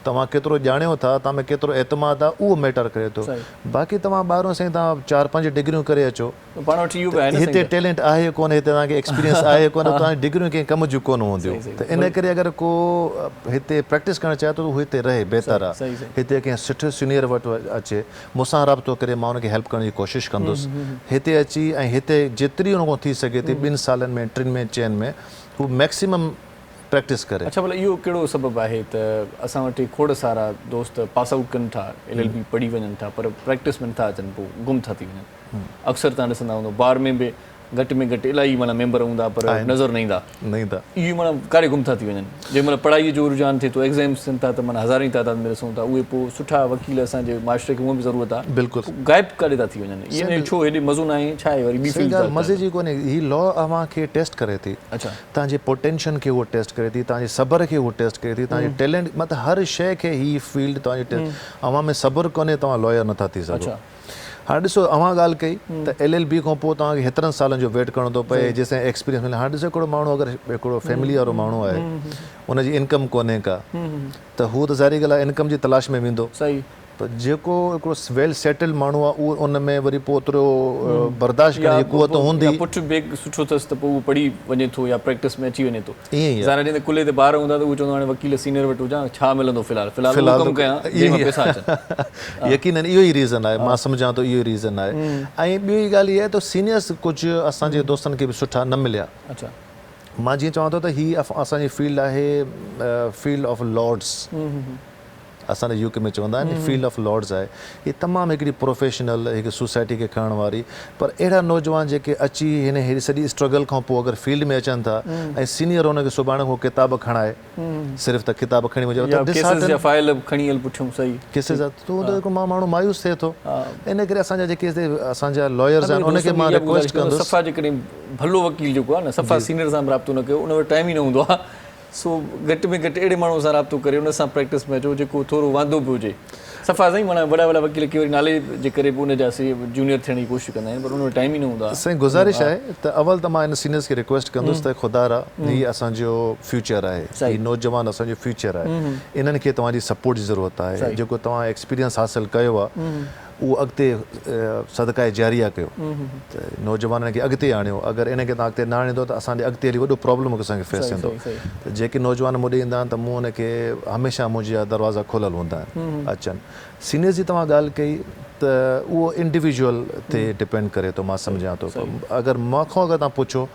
Speaker 3: तव्हां केतिरो ॼाणियो था तव्हां में केतिरो एतमाद आहे उहो मैटर करे थो बाक़ी तव्हां ॿाहिरों साईं तव्हां 4-5 डिग्रियूं करे अचो हिते टैलेंट आहे कोन हिते तव्हांखे एक्सपीरियंस आहे कोन तव्हांजी डिग्रियूं कंहिं कम जूं कोन हूंदियूं त इन करे अगरि को हिते प्रैक्टिस करणु चाहे थो त हू हिते रहे बहितर आहे हिते कंहिं सुठे सीनियर वटि अचे मूंसां राब्तो करे मां हुनखे हेल्प करण जी कोशिशि कंदुसि हिते अची ऐं हिते जेतिरी हुन खां थी सघे थी 2 सालनि में 3 में 4 में हू मैक्सिमम प्रैक्टिस करे
Speaker 1: अच्छा भला इहो कहिड़ो सबबु आहे त असां वटि खोड़ सारा दोस्त पास आउट कनि था LLB पढ़ी वञनि था पर प्रैक्टिस में नथा अचनि पोइ गुम था थी वञनि अक्सर तव्हां ॾिसंदा हूंदो बार में बि घटि में घटि इलाही माना मेंबर हूंदा पर नज़र न ईंदा इहो माना काॾे गुम था थी वञनि जंहिं महिल पढ़ाईअ जो रुझान थिए थो एग्ज़ाम्स थियनि था त माना हज़ार ई तादाद में ॾिसूं था उहे पोइ सुठा वकील असांजे मास्टर खे उहा बि ज़रूरत आहे
Speaker 3: बिल्कुलु
Speaker 1: गाइब काॾे था थी वञनि इहे छो हेॾे मज़ो न आहे छा आहे वरी ॿी फील्ड
Speaker 3: मज़े जी कोन्हे हीअ लॉ अव्हांखे टेस्ट करे थी तव्हांजे पोटेंशियल खे उहो टेस्ट करे थी तव्हांजे सब्र खे उहो टेस्ट करे थी तव्हांजे टैलेंट मतिलबु हर शइ खे हीअ फील्ड तव्हांजी टेस्ट अव्हां में सब्र कोन्हे तव्हां लॉयर नथा थी सघो हाणे ॾिसो अव्हां ॻाल्हि कई त LLB खां पोइ तव्हांखे हेतिरनि सालनि जो वेट करिणो थो पए जेसिताईं एक्सपीरियंस मिले हाणे ॾिसो हिकिड़ो माण्हू अगरि हिकिड़ो फैमिली वारो माण्हू आहे उनजी इनकम कोन्हे का त हू त ज़ाहिरी ॻाल्हि आहे इनकम जी तलाश में वेंदो पर जेको हिकिड़ो वेल सेटल्ड माण्हू आहे उहो उन में वरी पोइ ओतिरो बर्दाश्त करण जी कुवत हूंदी
Speaker 1: पुठि बेग सुठो अथसि त पोइ उहो पढ़ी वञे थो या प्रैक्टिस में अची वञे थो ज़ाहिर आहे कुल्हे ते ॿार हूंदा त उहो चवंदो हाणे वकील सीनियर वटि हुजां छा मिलंदो फ़िलहालु कमु कयां
Speaker 3: यकीनन इहो ई रीज़न आहे मां सम्झां थो इहो ई रीज़न आहे ऐं ॿी ॻाल्हि इहा आहे त सीनियर्स कुझु असांजे दोस्तनि खे बि सुठा न मिलिया मां जीअं चवां थो त हीअ असांजी फील्ड आहे फील्ड ऑफ लॉर्ड्स असांजे UK में चवंदा आहिनि फील्ड ऑफ लॉर्ड्स आहे हीअ तमामु हिकिड़ी प्रोफेशनल हिकु सोसाइटी खे खणण वारी पर अहिड़ा नौजवान जेके अची हिन हेड़ी सॼी स्ट्रगल खां पोइ अगरि फील्ड में अचनि था ऐं सीनियर हुनखे सुभाणे को किताब खणाए सिर्फ़ु त किताब खणी वञे केसिस जा मां माण्हू मायूस थिए थो इन करे असांजा जेके असांजा लॉयर्स आहिनि उनखे मां रिक्वेस्ट कंदुसि
Speaker 1: सफ़ा जेकॾहिं भलो वकील जेको आहे न सफ़ा सीनियर सां राब्तो न कयो उन वटि टाइम ई न हूंदो आहे सो घटि में घटि अहिड़े माण्हू सां राब्तो करे उन सां प्रैक्टिस में अचो जेको थोरो वांदो बि हुजे सफ़ा साईं माना वॾा वकील के वरी नाले जे करे बि उनजा जूनियर थियण जी कोशिशि कंदा आहिनि पर उन वटि टाइम ई न हूंदो आहे
Speaker 3: साईं गुज़ारिश आहे त अवल त मां इन सीनियर्स खे रिक्वेस्ट कंदुसि त ख़ुदा हीअ असांजो फ्यूचर आहे हीअ नौजवान असांजो फ्यूचर आहे इन्हनि खे तव्हांजी सपोर्ट जी ज़रूरत आहे जेको तव्हां एक्सपीरियंस हासिलु कयो आहे उहो अॻिते सदका जारिया कयो त नौजवाननि खे अॻिते आणियो अगरि इनखे तव्हां अॻिते न आणींदो त असांजे अॻिते हली वॾो प्रॉब्लम असांखे फेस थींदो त जेके नौजवान मूं ॾे ईंदा आहिनि त मूं हुनखे हमेशह मुंहिंजा दरवाज़ा खुलियल हूंदा आहिनि अचनि सीनियर जी तव्हां ॻाल्हि कई त उहो इंडिविजुअल ते डिपेंड करे थो मां सम्झां थो अगरि मूंखां अगरि तव्हां पुछो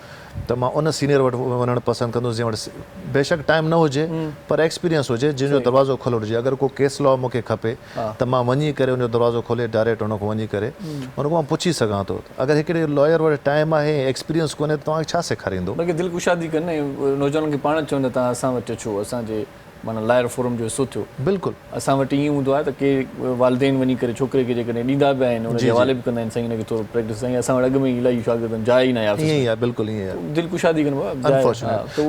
Speaker 3: त मां उन सीनियर वटि वञणु पसंदि कंदुसि जंहिं वटि बेशक टाइम न हुजे पर एक्सपीरियंस हुजे जंहिंजो दरवाज़ो खुलियल हुजे अगरि को केस लॉ मूंखे खपे त मां वञी करे उनजो दरवाज़ो खोले डायरेक्ट हुन खां वञी करे हुन खां मां पुछी सघां थो अगरि हिकिड़े लॉयर वटि टाइम आहे एक्सपीरियंस कोन्हे त तव्हांखे छा सेखारींदो
Speaker 1: बाक़ी दिलकुशादी कनि नौजवाननि खे पाण चवनि त तव्हां असां वटि अचो असांजे माना लायर फोरम जो हिसो थियो बिल्कुलु असां वटि ईअं हूंदो आहे त के वालदेन वञी करे छोकिरे खे जेकॾहिं ॾींदा बि आहिनि उनजे हवाले बि कंदा आहिनि साईं हिनखे थोरो प्रैक्टिस साईं असां वटि अॻु में इलाही शागिर्द जाइ ई न आहे ईअं ई आहे बिल्कुलु ईअं आहे दिलकुशादी कनि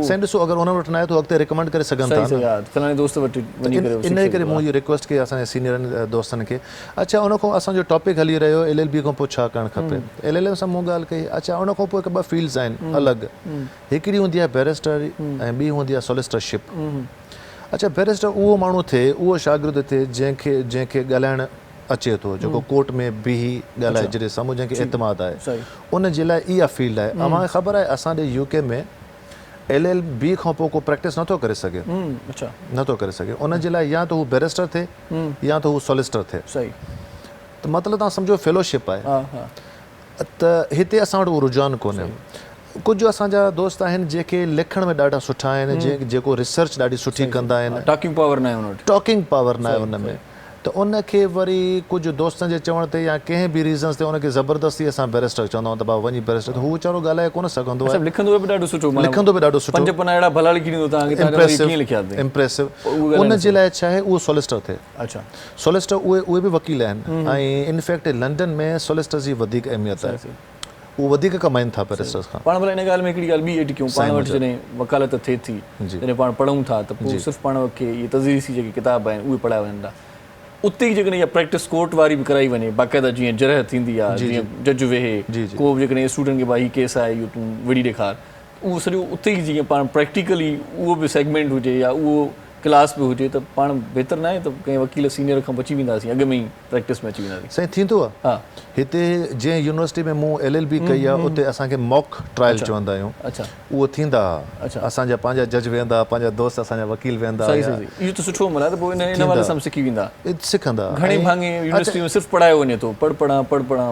Speaker 3: साईं ॾिसो अगरि हुन वटि न आहे त अॻिते रिकमेंड करे सघनि था
Speaker 1: फलाणे दोस्त वटि वञी करे
Speaker 3: इन करे मूं इहो रिक्वेस्ट कई असांजे सीनियर दोस्तनि खे अच्छा उन खां असांजो टॉपिक हली रहियो LLB खां पोइ छा करणु खपे LLM सां मूं ॻाल्हि कई अच्छा उन खां पोइ हिकु ॿ फील्ड्स आहिनि अलॻि हिकिड़ी हूंदी आहे बैरिस्टरी ऐं ॿी हूंदी आहे सॉलिसिटरशिप अच्छा बैरिस्टर उहो माण्हू थिए उहो शागिर्द थिए जंहिंखे ॻाल्हाइणु अचे थो जेको कोर्ट में बीही ॻाल्हाए जॾहिं साम्हूं जंहिंखे एतमाद आहे उन जे लाइ इहा फील्ड आहे अव्हांखे ख़बर आहे असांजे UK में LLB खां पोइ को प्रैक्टिस नथो करे सघे नथो करे सघे उन जे लाइ या त हू बैरिस्टर थिए या त हू सॉलिसिटर थिए त मतिलबु तव्हां सम्झो फेलोशिप आहे त हिते असां वटि उहो रुझान कोन्हे कुझु असांजा दोस्त आहिनि जेके लिखण में ॾाढा सुठा आहिनि, जेको रिसर्च ॾाढी सुठी कंदा आहिनि,
Speaker 1: टॉकिंग पावर न आहे हुन वटि।
Speaker 3: टॉकिंग पावर न आहे हुन में, त उनखे वरी कुझु दोस्तनि जे चवण ते या कंहिं बि रीज़न्स ते उनखे ज़बरदस्ती असां बैरिस्टर चवंदा आहियूं त भाउ वञी बैरिस्टर, त हू वीचारो ॻाल्हाए कोन सघंदो आहे।
Speaker 1: लिखंदो बि ॾाढो सुठो,
Speaker 3: लिखंदो बि ॾाढो सुठो,
Speaker 1: 5 पना अहिड़ा भला लिखी ॾींदो तव्हांखे, कीअं लिखिया अथई।
Speaker 3: इम्प्रेसिव। उन जे लाइ छा आहे, उहो सोलिसिटर थिए।
Speaker 1: अच्छा,
Speaker 3: सोलिसिटर उहे बि वकील आहिनि, ऐं इनफैक्ट लंडन में सोलिसिटर जी वधीक अहमियत आहे, उहो वधीक कमाइनि था बैरिस्टर्स खां।
Speaker 1: पाण भला इन ॻाल्हि में हिकिड़ी ॻाल्हि ॿी एड कयूं, पाण वटि जॾहिं वकालत थिए थी, जॾहिं पाण पढ़ूं था त पोइ सिर्फ़ु पाण खे इहे तज़रीसी जेके किताब आहिनि उहे पढ़ाया वञनि था। उते ई जेकॾहिं इहा प्रैक्टिस कोर्ट वारी बि कराई वञे, बाक़ाइदा जीअं जरह थींदी आहे, जीअं जज वेहे, को बि जेकॾहिं स्टूडेंट खे भाई हीउ केस आहे इहो तूं विड़ी ॾेखार, उहो सॼो उते ई जीअं पाण प्रैक्टिकली उहो बि सेगमेंट हुजे या उहो क्लास बि हुजे, त पाण बहितर न आहे त कंहिं वकील सीनियर खां बची वेंदासीं, अॻु में ई प्रैक्टिस में अची वेंदासीं।
Speaker 3: साईं थींदो आहे।
Speaker 1: हा,
Speaker 3: हिते जीअं यूनिवर्सिटी में मूं LLB कई आहे, उते असांखे मॉक ट्रायल चवंदा आहियूं।
Speaker 1: अच्छा,
Speaker 3: उहो थींदा।
Speaker 1: अच्छा,
Speaker 3: असांजा पंहिंजा जज वेहंदा, पंहिंजा दोस्त असांजा वकील वेहंदा।
Speaker 1: सही सही, इहो त सुठो मिला, त पोइ इन वारे सां सिखी वेंदा,
Speaker 3: सिखंदा।
Speaker 1: घणे भाङे यूनिवर्सिटी में सिर्फ़ु पढ़ायो वञे थो, पढ़ पढ़ां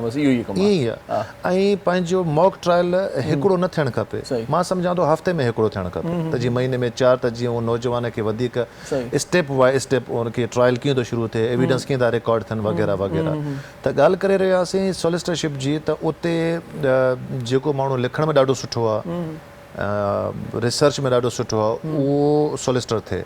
Speaker 1: बसि इहो ई कमु
Speaker 3: ईअं ई आहे। ऐं पंहिंजो मॉक ट्रायल हिकिड़ो न थियणु खपे, मां सम्झां थो हफ़्ते में हिकिड़ो थियणु खपे, त जीअं महीने में 4, त जीअं उहो नौजवान खे वधीक स्टेप बाय स्टेप उनखे ट्रायल कीअं थो शुरू थिए, एविडेंस कीअं था रिकॉर्ड थियनि वग़ैरह वग़ैरह। त ॻाल्हि करे रहियासीं सॉलिसिटरशिप जी, त उते जेको माण्हू लिखण में ॾाढो सुठो आहे, रिसर्च में ॾाढो सुठो आहे, उहो सॉलिसिटर थिए।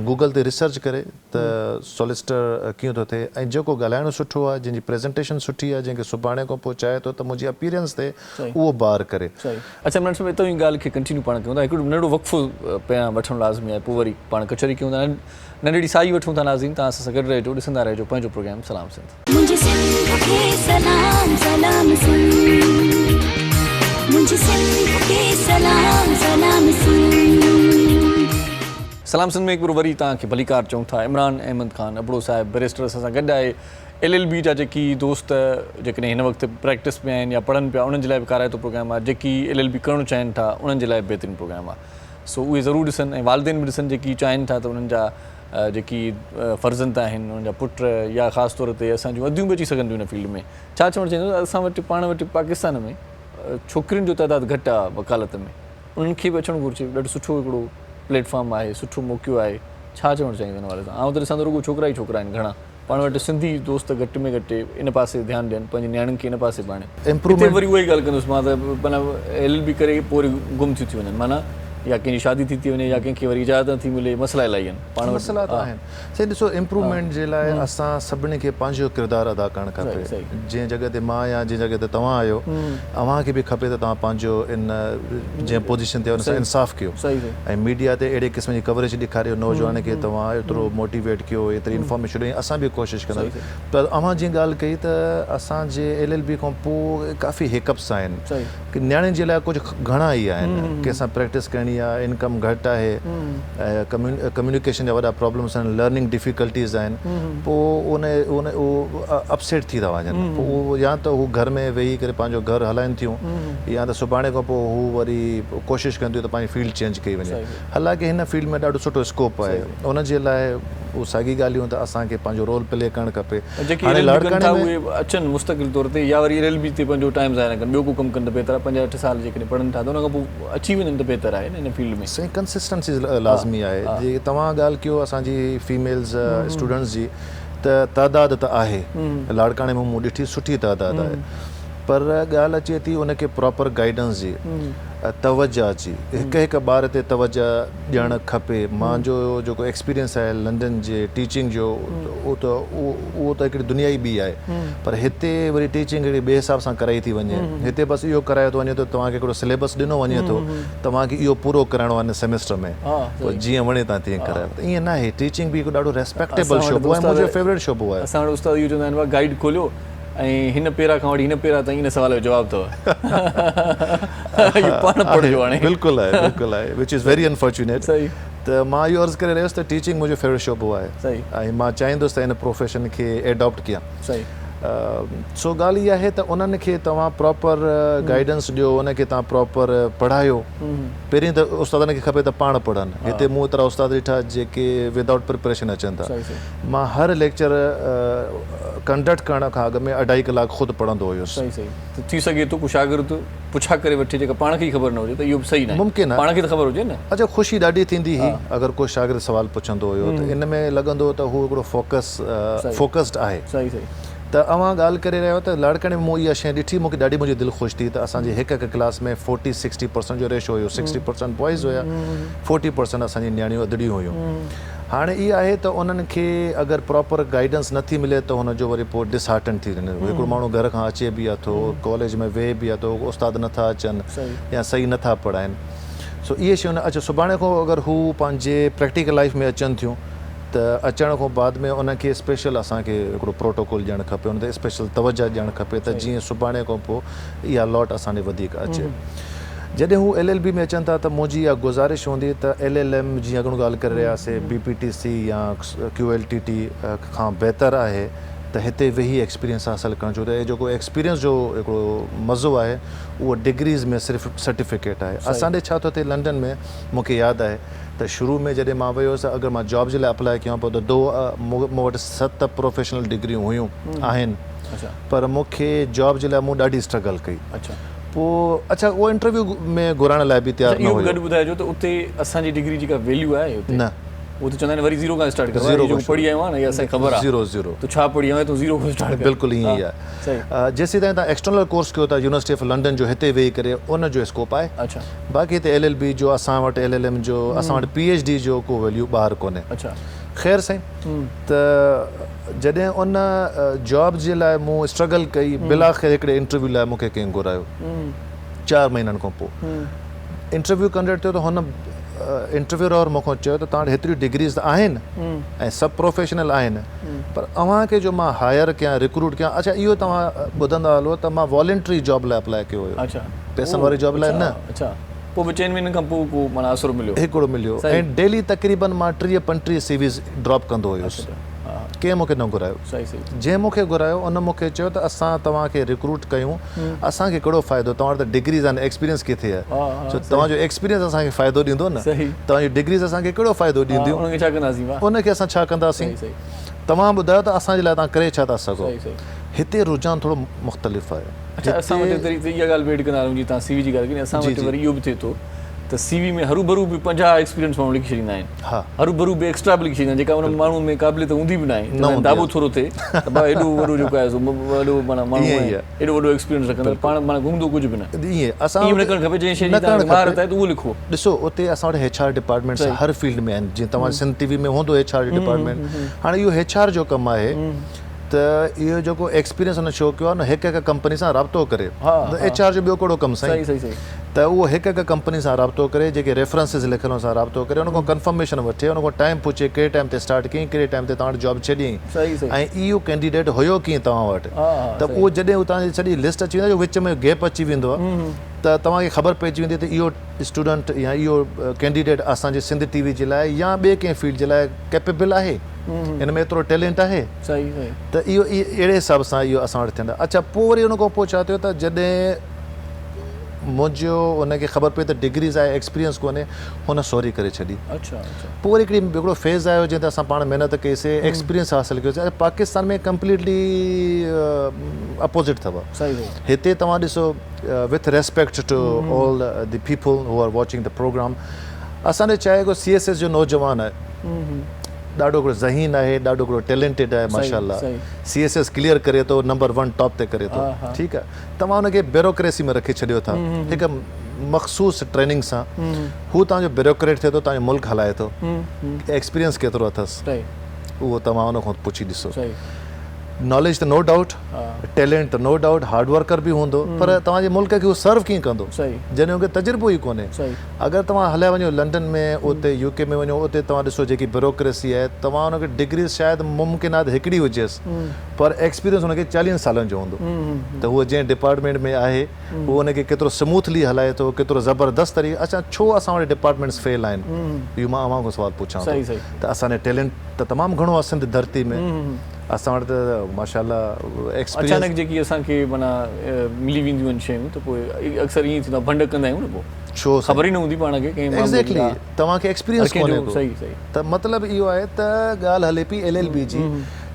Speaker 3: गूगल ते रिसर्च करे त सॉलिसिटर कीअं थो थिए, ऐं जेको ॻाल्हाइणु सुठो आहे, जंहिंजी प्रेज़ेंटेशन सुठी आहे, जंहिंखे सुभाणे खां पोइ चाहे थो त मुंहिंजी अपीयरेंस थिए, उहो बार करे।
Speaker 1: अच्छा, मैडम साहिब इतो ई ॻाल्हि खे कंटिन्यू पाण कयूं था, हिकिड़ो नंढो वक़्फ़ो पहिरियां वठणु लाज़मी आहे, पोइ वरी पाण कचहरी कयूं था, नंढड़ी साई वठूं था। नाज़रीन, तव्हां सां गॾु रहिजो, ॾिसंदा रहिजो पंहिंजो प्रोग्राम सलाम सिंध।
Speaker 2: मुझे सिंध के सलाम सलाम सिंध, मुझे सिंध के सलाम सलाम सिंध।
Speaker 1: सलाम सिंध में हिकु वरी तव्हांखे भलीकार चऊं था। इमरान अहमद ख़ान अबड़ो साहिब बैरिस्टर असां सां गॾु आहे। LLB जा जेकी दोस्त जेकॾहिं हिन वक़्तु प्रैक्टिस में आहिनि या पढ़नि पिया, उन्हनि जे लाइ बि काराइतो प्रोग्राम आहे। जेकी LLB करणु चाहिनि था, उन्हनि जे लाइ बहितरीनु प्रोग्राम आहे। सो उहे ज़रूरु ॾिसनि, ऐं वालिदेन बि ॾिसनि जेकी चाहिनि था त उन्हनि जा जेकी फ़र्ज़ंद आहिनि, उन्हनि जा पुट या ख़ासि तौर ते असांजूं वधियूं बि अची सघनि थियूं हिन फील्ड में। छा चवणु चाहींदो, असां वटि पाण वटि पाकिस्तान में छोकिरियुनि जो तइदादु घटि आहे वकालत में, उन्हनि खे बि अचणु घुरिजे। ॾाढो सुठो हिकिड़ो प्लेटफॉर्म आहे, सुठो मौक़ो आहे। छा चवणु चाहींदो हिन वारे सां? आउं त ॾिसां थो रुॻो छोकिरा ई छोकिरा आहिनि घणा, पाण वटि सिंधी दोस्त घटि में घटि इन पासे ध्यानु ॾियनि, पंहिंजे नियाणियुनि खे इन पासे पाणे। इम्प्रूवमेंट वरी उहा ई ॻाल्हि कंदुसि मां, त माना LLB करे पोइ वरी गुम थी वञनि, माना या कंहिंजी शादी थी वञे या कंहिंखे वरी इजाज़त नथी मिले, मसइला इलाही आहिनि पाण वटि।
Speaker 3: मसइला त आहिनि। साईं ॾिसो, इम्प्रूवमेंट जे लाइ असां सभिनी खे पंहिंजो किरदारु अदा करणु खपे। जंहिं जॻह ते मां या जंहिं जॻह ते तव्हां आहियो, अव्हांखे बि खपे त तव्हां पंहिंजो इन जंहिं पोज़ीशन ते उन सां इंसाफ़ कयो, ऐं मीडिया ते अहिड़े क़िस्म जी कवरेज ॾेखारियो नौजवान खे, तव्हां एतिरो मोटिवेट कयो, एतिरी इंफॉर्मेशन ॾेई। असां बि कोशिशि कंदासीं। पर अव्हां जीअं ॻाल्हि कई त असांजे LLB खां पोइ काफ़ी हिकअप्स आहिनि की नियाणियुनि जे लाइ कुझु घणा ई आहिनि। कंहिंसां प्रैक्टिस करणी आहे, इनकम घटि आहे, कम्युनिकेशन जा वॾा प्रॉब्लम्स आहिनि, लर्निंग डिफिकल्टीज़ आहिनि, पोइ उहो अपसेट थी था वञनि। पोइ उहो या त हू घर में वेही करे पंहिंजो घरु हलाइनि थियूं, या त सुभाणे खां पोइ हू वरी कोशिशि कनि थियूं त पंहिंजी फील्ड चेंज कई वञे। हालांकि हिन फील्ड में ॾाढो सुठो स्कोप आहे, उनजे लाइ उहो साॻी ॻाल्हियूं त असांखे पंहिंजो रोल प्ले करणु खपे।
Speaker 1: अचनि मुस्तक़िल तौर ते, या वरी LLB ते पंहिंजो टाइम ज़ाया न कनि, ॿियो को कमु कनि त बहितर आहे। 5-8 साल जेकॾहिं पढ़नि था त उन खां पोइ अची वञनि त बहितर आहे हिन फील्ड में।
Speaker 3: साईं, कंसिस्टेंसी लाज़मी आहे। जीअं तव्हां ॻाल्हि कयो असांजी फीमेल्स स्टूडेंट्स जी, त तइदाद त आहे, लाड़काणे में मूं ॾिठी सुठी तइदाद आहे, पर ॻाल्हि अचे थी उनखे प्रॉपर गाइडेंस जी, तवजा जी, हिकु हिकु ॿार ते तवजा ॾियणु खपे। मुंहिंजो जेको एक्सपीरियंस आहे लंडन जे टीचिंग जो, उहो त हिकिड़ी दुनिया ई ॿी आहे, पर हिते वरी टीचिंग हिकिड़ी ॿिए हिसाब सां कराई थी वञे। हिते बसि इहो करायो थो वञे त तव्हांखे हिकिड़ो सिलेबस ॾिनो वञे थो, तव्हांखे इहो पूरो कराइणो आहे हिन सेमेस्टर में, पोइ जीअं वणे तव्हां तीअं करायो। त ईअं न आहे, टीचिंग बि हिकु ॾाढो रेस्पेक्टेबल शोबो आहे, मुंहिंजो फेवरेट शोबो आहे।
Speaker 1: असां वटि उस्ताद इहो चवंदा आहिनि, गाइड खोलियो ऐं हिन पेरा खां वठी हिन पेरा ताईं हिन सवाल जो जवाबु अथव, पाण पढ़ियो हाणे।
Speaker 3: बिल्कुलु आहे, बिल्कुलु आहे, विच इज़ वेरी अनफॉर्चुनेट। त मां इहो अर्ज़ु करे रहियुसि त टीचिंग मुंहिंजो फेवरेट शोबो आहे, ऐं मां चाहींदुसि त हिन प्रोफेशन खे एडॉप्ट कयां। सो ॻाल्हि इहा आहे त उन्हनि खे तव्हां प्रॉपर गाइडेंस ॾियो, उनखे तव्हां प्रॉपर पढ़ायो। पहिरीं त उस्तादनि खे खपे त पाण पढ़नि। हिते मूं एतिरा उस्ताद ॾिठा जेके विदाउट प्रिपरेशन अचनि था। मां हर लेक्चर कंडक्ट करण खां अॻु में 2.5 कलाक ख़ुदि पढ़ंदो हुयुसि।
Speaker 1: सही सही त थी सघे थो कुझु शागिर्द पुछा करे वठे जेका पाण खे ई ख़बर न हुजे त इहो बि सही न आहे।
Speaker 3: मुमकिन आहे
Speaker 1: पाण खे त ख़बर हुजे न।
Speaker 3: अच्छा ख़ुशी ॾाढी थींदी हुई अगरि को शागिर्द सुवाल पुछंदो हुयो त इन में लॻंदो हो त हू हिकिड़ो फोकस्ड आहे।
Speaker 1: सही सही
Speaker 3: त अवां ॻाल्हि करे रहियो त लड़कनि में मूं इहा शइ ॾिठी, मूंखे ॾाढी मुंहिंजी दिलि ख़ुशि थी त असांजी हिकु क्लास में 40-60% जो रेशो हुयो। 60% बॉइज़ हुया, 40% असांजी नियाणियूं अदड़ियूं हुयूं। हाणे इहा आहे त उन्हनि खे अगरि प्रॉपर गाइडेंस नथी मिले त हुनजो वरी पोइ डिसहार्टन थी वञे। हिकिड़ो माण्हू घर खां अचे बि आहे थो, कॉलेज में वेहे बि आहे थो, उस्ताद नथा अचनि या सही नथा पढ़ाइनि। सो इहे शयूं न। अच्छा सुभाणे खां अगरि हू पंहिंजे प्रैक्टिकल लाइफ में अचनि थियूं त अचण खां बाद में उनखे स्पेशल असांखे हिकिड़ो प्रोटोकॉल ॾियणु खपे, उन ते स्पेशल तवजो ॾियणु खपे त जीअं सुभाणे खां पोइ इहा लॉट असांखे वधीक अचे। जॾहिं हू LLB में अचनि था त मुंहिंजी इहा गुज़ारिश हूंदी त LLM जीअं अॻिणो ॻाल्हि करे रहियासीं BPTC या QLTT खां बहितर आहे त हिते वेही एक्सपीरियंस हासिलु करणु छो त इहो जेको एक्सपीरियंस जो हिकिड़ो मज़ो आहे उहो डिग्रीज़ में सिर्फ़ु सर्टिफिकेट आहे। असांजे छा थो थिए लंडन में, मूंखे यादि आहे त शुरू में जॾहिं मां वियो हुउसि अगरि मां जॉब जे लाइ अप्लाई कयां पियो त मूं वटि 7 प्रोफेशनल डिग्रियूं हुयूं आहिनि, पर मूंखे जॉब जे लाइ मूं ॾाढी स्ट्रगल कई। पोइ अच्छा उहो इंटरव्यू में घुराइण लाइ बि तयारु न हुयो।
Speaker 1: गॾु ॿुधाइजो त उते असांजी डिग्री जेका वैल्यू आहे
Speaker 3: न,
Speaker 1: वो तो चवंदा आहिनि वरी ज़ीरो खां स्टार्ट करो। ज़ीरो पढ़ी आयो आहे न, इहा असांखे ख़बर आहे।
Speaker 3: ज़ीरो
Speaker 1: तो छा पढ़ी आयो आहे, तो ज़ीरो खां स्टार्ट कर।
Speaker 3: बिल्कुलु ईअं ई आहे। जेसीं ताईं तव्हां एक्सटर्नल कोर्स कयो था यूनिवर्सिटी ऑफ लंडन जो, हिते वेही करे उन जो स्कोप आहे।
Speaker 1: अच्छा
Speaker 3: बाक़ी हिते LLB जो, असां वटि LLM जो, असां वटि PhD जो को वैल्यू ॿाहिरि कोन्हे।
Speaker 1: अच्छा
Speaker 3: ख़ैर साईं, त जॾहिं उन जॉब जे लाइ मूं स्ट्रगल कई, बिलाख़िर हिकिड़े इंटरव्यू लाइ मूंखे कंहिं घुरायो 4 महीननि खां पोइ। इंटरव्यू कंडक्ट थियो त हुन इंटरव्यूअर मूंखां चयो त तव्हां वटि हेतिरियूं डिग्रीज़ त आहिनि ऐं सभु प्रोफेशनल आहिनि, पर अव्हांखे जो मां हायर कयां, रिक्रूट कयां, अच्छा इहो तव्हां ॿुधंदा हलो त मां वॉलंटरी जॉब लाइ अप्लाई कयो हुयो। अच्छा पैसनि वारी जॉब लाइ न। अच्छा पोइ बि 4 महीननि खां पोइ को माना असरु मिलियो? हिकिड़ो मिलियो ऐं डेली तक़रीबन मां 30-35 CVs ड्रॉप कंदो हुयुसि। कंहिं मूंखे न घुरायो। सही सही। जंहिं मूंखे घुरायो उन मूंखे चयो त असां तव्हांखे रिक्रूट कयूं, असांखे कहिड़ो फ़ाइदो, तव्हां वटि त डिग्रीज़ आहिनि, एक्सपीरियंस किथे आहे? छो तव्हांजो एक्सपीरियंस असांखे फ़ाइदो ॾींदो न, तव्हांजी डिग्रीज़ असांखे कहिड़ो फ़ाइदो ॾींदियूं, उनखे असां छा कंदासीं? तव्हां ॿुधायो त असांजे लाइ तव्हां करे छा था सघो। हिते रुझान थोरो मुख़्तलिफ़ आहे।
Speaker 1: अच्छा असां वटि इहा ॻाल्हि वेट कंदा आहियूं, जीअं तव्हां CV जी ॻाल्हि कई, असां वटि वरी इहो बि थिए थो त CV में हरू भरू बि 50 एक्सपीरियंस माण्हू लिखी छॾींदा आहिनि। हा हरू भरू बि एक्स्ट्रा बि लिखी छॾींदा आहिनि, जेका उन माण्हू में क़ाबिलियत हूंदी बि न आहे। दाबो थोरो थिए त भाउ एॾो वॾो जेको आहे वॾो माना माण्हू आहे, एॾो वॾो एक्सपीरियंस रखंदा, पाण माना घुमंदो कुझु बि न। ईअं असां न करणु खपे, जंहिं शइ जी महारत आहे त उहो लिखो।
Speaker 3: ॾिसो उते असां वटि HR डिपार्टमेंट्स हर फील्ड में आहिनि, जीअं तव्हां सिंध TV में हूंदो HR डिपार्टमेंट। हाणे इहो HR जो कमु आहे त इहो जेको एक्सपीरियंस हुन शो कयो आहे न, हिकु हिकु कंपनी सां राब्तो करे। HR जो ॿियो कहिड़ो कमु साईं? त उहो हिकु हिकु कंपनी सां राब्तो करे, जेके रेफरेंसिस लिखियल सां राब्तो करे, उन खां कंफर्मेशन वठे, उन खां टाइम पुछे कहिड़े टाइम ते स्टार्ट कयईं, कहिड़े टाइम ते तव्हां वटि जॉब छॾियईं ऐं इहो कैंडिडेट हुयो कीअं तव्हां वटि। त उहो जॾहिं उतां जी सॼी लिस्ट अची वेंदी आहे, विच में गैप अची वेंदो आहे, त तव्हांखे ख़बर पइजी वेंदी त इहो स्टूडेंट या इहो कैंडिडेट असांजे सिंध TV जे लाइ या ॿिए कंहिं फील्ड जे लाइ कैपेबल आहे, हिन में एतिरो टैलेंट आहे। त इहो अहिड़े हिसाब सां इहो असां वटि थियणु। अच्छा पोइ वरी उन खां पोइ छा थियो त जॾहिं मुंहिंजो हुनखे ख़बर पई त डिग्रीज़ आहे, एक्सपीरियंस कोन्हे, हुन सॉरी करे छॾी। पोइ वरी हिकिड़ो फेज़ आयो जंहिं ते असां पाण महिनत कईसीं, एक्सपीरियंस हासिलु कयोसीं। पाकिस्तान में कंप्लीटली अपोज़िट अथव। हिते तव्हां ॾिसो, with respect to all the people who are watching the programme, असांजे चाहे को CSS जो नौजवान आहे, ॾाढो हिकिड़ो ज़हीन आहे, ॾाढो हिकिड़ो टैलेंटेड आहे माशाल्लाह, CSS क्लियर करे थो, नंबर 1 टॉप ते करे थो। ठीकु आहे, तव्हां हुनखे ब्यूरोक्रेसी में रखी छॾियो था, हिकु मख़सूस ट्रेनिंग सां, हू तव्हांजो ब्यूरोक्रेट थिए थो, तव्हांजो मुल्क हलाए थो, एक्सपीरियंस केतिरो अथसि उहो तव्हां हुन खां पुछी ॾिसो। नॉलेज त नो डाउट, टैलेंट त नो डाउट, हार्ड वर्कर बि हूंदो, पर तव्हांजे मुल्क खे उहो सर्व कीअं कंदो जॾहिं उनखे तजुर्बो ई कोन्हे। अगरि तव्हां हलिया वञो लंडन में, उते UK में वञो, उते तव्हां ॾिसो जेकी ब्यूरोक्रेसी आहे, तव्हां हुनखे डिग्री शायदि मुमकिनात हिकिड़ी हुजेसि, पर एक्सपीरियंस हुनखे 40 सालनि जो हूंदो। त उहो जंहिं डिपार्टमेंट में आहे उहो हुनखे केतिरो स्मूथली हलाए थो, केतिरो ज़बरदस्त तरीक़े। अच्छा छो असां वटि डिपार्टमेंट्स फेल आहिनि, इहो मां अव्हां खां सुवालु पुछां थो। त असांजे टैलेंट त तमामु घणो आहे सिंध धरती में, असां वटि त माशाल्लाह एक्सपीरियंस
Speaker 1: अचानक जेकी असांखे माना मिली वेंदियूं आहिनि शयूं, त पोइ अक्सर ईअं थींदो आहे, भंड कंदा आहियूं न, पोइ छो ख़बर ई न हूंदी पाण खे कंहिं
Speaker 3: तव्हांखे एक्सपीरियंस कोन्हे। त मतिलबु इहो आहे त ॻाल्हि हले पई LLB जी,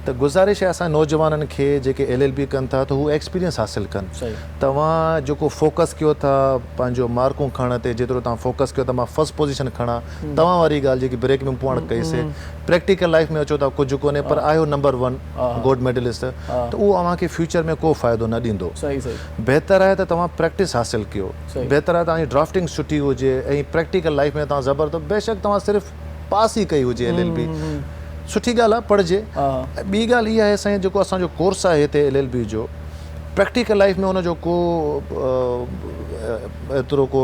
Speaker 3: त गुज़ारिश आहे असां नौजवाननि खे जेके LLB कनि था त हू एक्सपीरियंस हासिलु कनि।
Speaker 1: सही।
Speaker 3: तव्हां जेको फोकस कयो था पंहिंजो मार्कूं खणण ते, जेतिरो तव्हां फोकस कयो त मां फर्स्ट पोजीशन खणा, तव्हां वारी ॻाल्हि जेकी ब्रेक में पाण कईसीं, प्रैक्टिकल लाइफ में अचो था कुझु कोन्हे पर आयो नंबर 1 गोल्ड मेडलिस्ट, त उहो अव्हांखे फ्यूचर में को फ़ाइदो न ॾींदो।
Speaker 1: सही सही।
Speaker 3: बहितर आहे त तव्हां प्रैक्टिस हासिलु कयो,
Speaker 1: सही।
Speaker 3: बहितर आहे तव्हांजी ड्राफ्टिंग सुठी हुजे ऐं प्रैक्टिकल लाइफ में तव्हां ज़बरदस्त, बेशक तव्हां सिर्फ़ु पास ई कई हुजे LLB, सुठी ॻाल्हि आहे, पढ़िजे। ॿी ॻाल्हि इहा आहे साईं, जेको असांजो कोर्स आहे हिते LLB जो, प्रैक्टिकल लाइफ में हुनजो को एतिरो को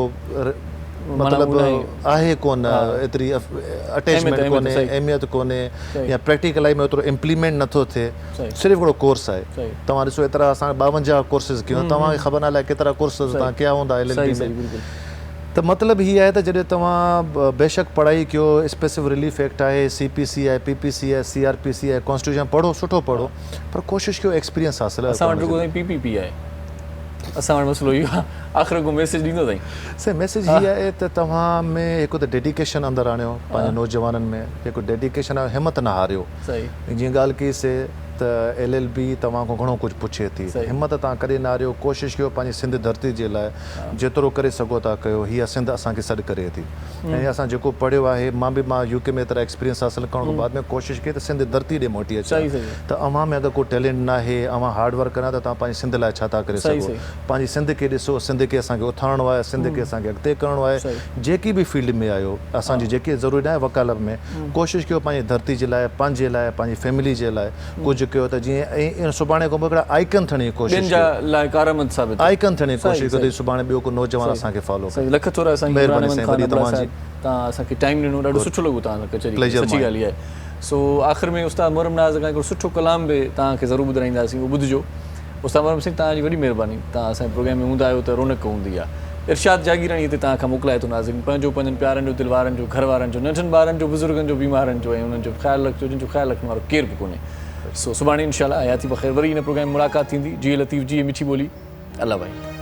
Speaker 3: मतिलबु आहे कोन, एतिरी अटैचमेंट कोन्हे, अहमियत कोन्हे, या प्रैक्टिकल लाइफ में एतिरो इम्प्लीमेंट नथो थिए, सिर्फ़ु हिकिड़ो कोर्स आहे। तव्हां ॾिसो एतिरा असां 52 कोर्सिस कयूं, तव्हांखे ख़बर न आहे केतिरा कोर्सिस तव्हां कया हूंदा LLB में। त मतिलबु हीअ आहे त जॾहिं तव्हां बेशक पढ़ाई कयो, स्पेसिफिक रिलीफ एक्ट आहे, CPC आहे, PPC आहे, CRPC आहे, कॉन्स्टिट्यूशन पढ़ो, सुठो पढ़ो, पर कोशिशि कयो एक्सपीरियंस हासिलु।
Speaker 1: असां वटि रुॻो PPP आहे, असां वटि मसइलो इहो आहे, आख़िर को मैसेज ॾींदो अथई।
Speaker 3: सही मैसेज हीअ आहे त तव्हां में हिकु त डेडिकेशन अंदरि आणियो, पंहिंजे नौजवाननि में जेको डेडिकेशन आहे, हिमत न हारियो।
Speaker 1: सही।
Speaker 3: जीअं ॻाल्हि कईसीं त LLB तव्हां खां घणो कुझु पुछे थी, हिमत तव्हां कॾहिं न हारियो, कोशिशि कयो पंहिंजी सिंध धरती जे लाइ जेतिरो करे सघो था कयो। हीअ सिंध असांखे सॾु करे थी, ऐं असां जेको पढ़ियो आहे, मां UK में एतिरा एक्सपीरियंस हासिलु करण खां बाद में कोशिशि कई त सिंध धरती ॾे मोटी अचे। त अव्हां में अगरि को टैलेंट न आहे, अव्हां हार्ड वर्क कंदा त तव्हां पंहिंजी सिंध लाइ छा था करे सघो। पंहिंजी सिंध खे ॾिसो, सिंध खे असांखे उथारणो आहे, सिंध खे असांखे अॻिते करिणो आहे। जेकी बि फील्ड में आयो, असांजी जेकी ज़रूरत आहे वकालत में, कोशिशि कयो पंहिंजी धरती जे लाइ, पंहिंजे लाइ, पंहिंजी फैमिली जे लाइ कुझु कयो, त जीअं सुभाणे को हिकिड़ा आइकन थियण जी कोशिशि, आइकन थियण जी कोशिशि कयो, सुभाणे ॿियो को नौजवान असांखे फॉलो करे।
Speaker 1: लख थोरा तव्हां असांखे टाइम ॾिनो, ॾाढो सुठो लॻो तव्हां सां कचहरी, सची ॻाल्हि आहे। सो आख़िर में उस्ताद मुहर्रम नाज़ खां हिकिड़ो सुठो कलाम बि तव्हांखे ज़रूरु ॿुधाईंदासीं, उहो ॿुधिजो। उस्ताद मुहर्रम सिंह, तव्हांजी वॾी महिरबानी, तव्हां असांजे प्रोग्राम में हूंदा आहियो त रौनक हूंदी आहे। इरशाद जागीरानी हिते तव्हां खां मोकिलाए थो नाज़रीन, पंहिंजो पंहिंजनि प्यारनि जो, दिलवारनि जो, घर वारनि जो, नंढनि ॿारनि जो, बुज़ुर्गनि जो, बीमारनि जो, ऐं उन्हनि जो ख़्यालु रखिजो जिन जो ख़्यालु रखण वारो केरु बि कोन्हे। सो सुभाणे इंशाअल्लाह हयाती बख़ैर वरी हिन प्रोग्राम में मुलाक़ात थींदी। जी लतीफ़ जी मिठी ॿोली, अल्लाह भाई।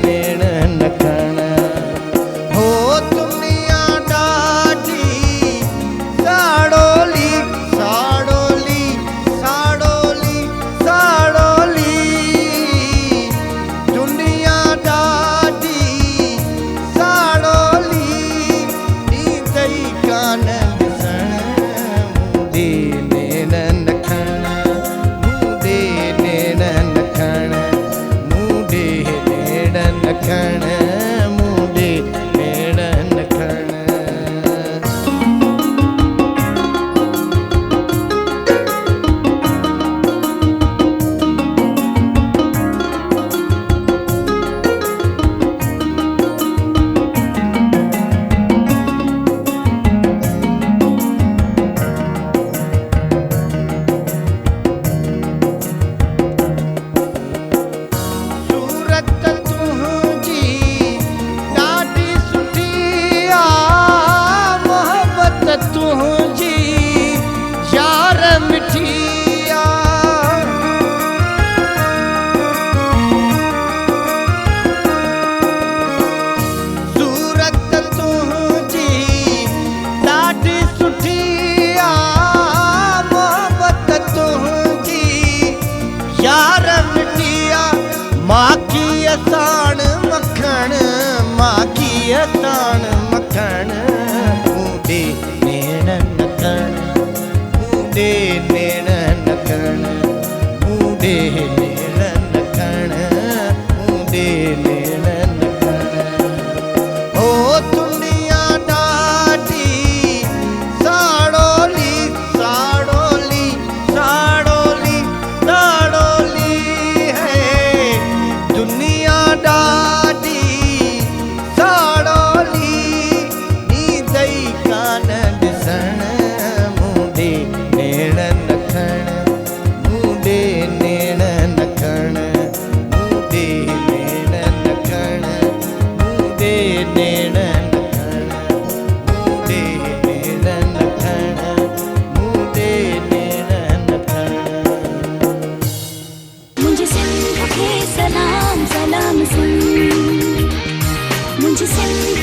Speaker 6: नेण नखण हो दुनिया ॾाढी साड़ोली साड़ोली साड़ोली साड़ोली दुनिया ॾाढी साड़ोली ॾींदई कान ॾिसण मुंडे नेण नखण मुंडे नेण नखण मुंडे नेण नखण मुंडे नेण नखण सूरत तुंहिंजी ॾाढी सुठी आहे मोहबत तुंहिंजी यार मिठी आहे सूरत तुंहिंजी ॾाढी सुठी आहे मोहबत तुंहिंजी यार मिटिया माखीअ साण मखण माखीअ साण मखण मुंडे नेण नखण मुंडे नेण नखण मुंडे नेण नखण मुंडे नेण नखण ओ दुनिया ॾाढी साड़ोली साड़ोली साड़ोली साड़ोली है दुनिया ॾाढी साड़ोली ॾींदई कान ॾिसण मुंडे नेण नखण मुंडे नेण नखण मुंडे नेण नखण मुंडे नेण नखण मुंडे नेण नखण मुंडे नेण नखण
Speaker 2: मुझे सिंध के सलाम सलाम सिंध मुझे सिंध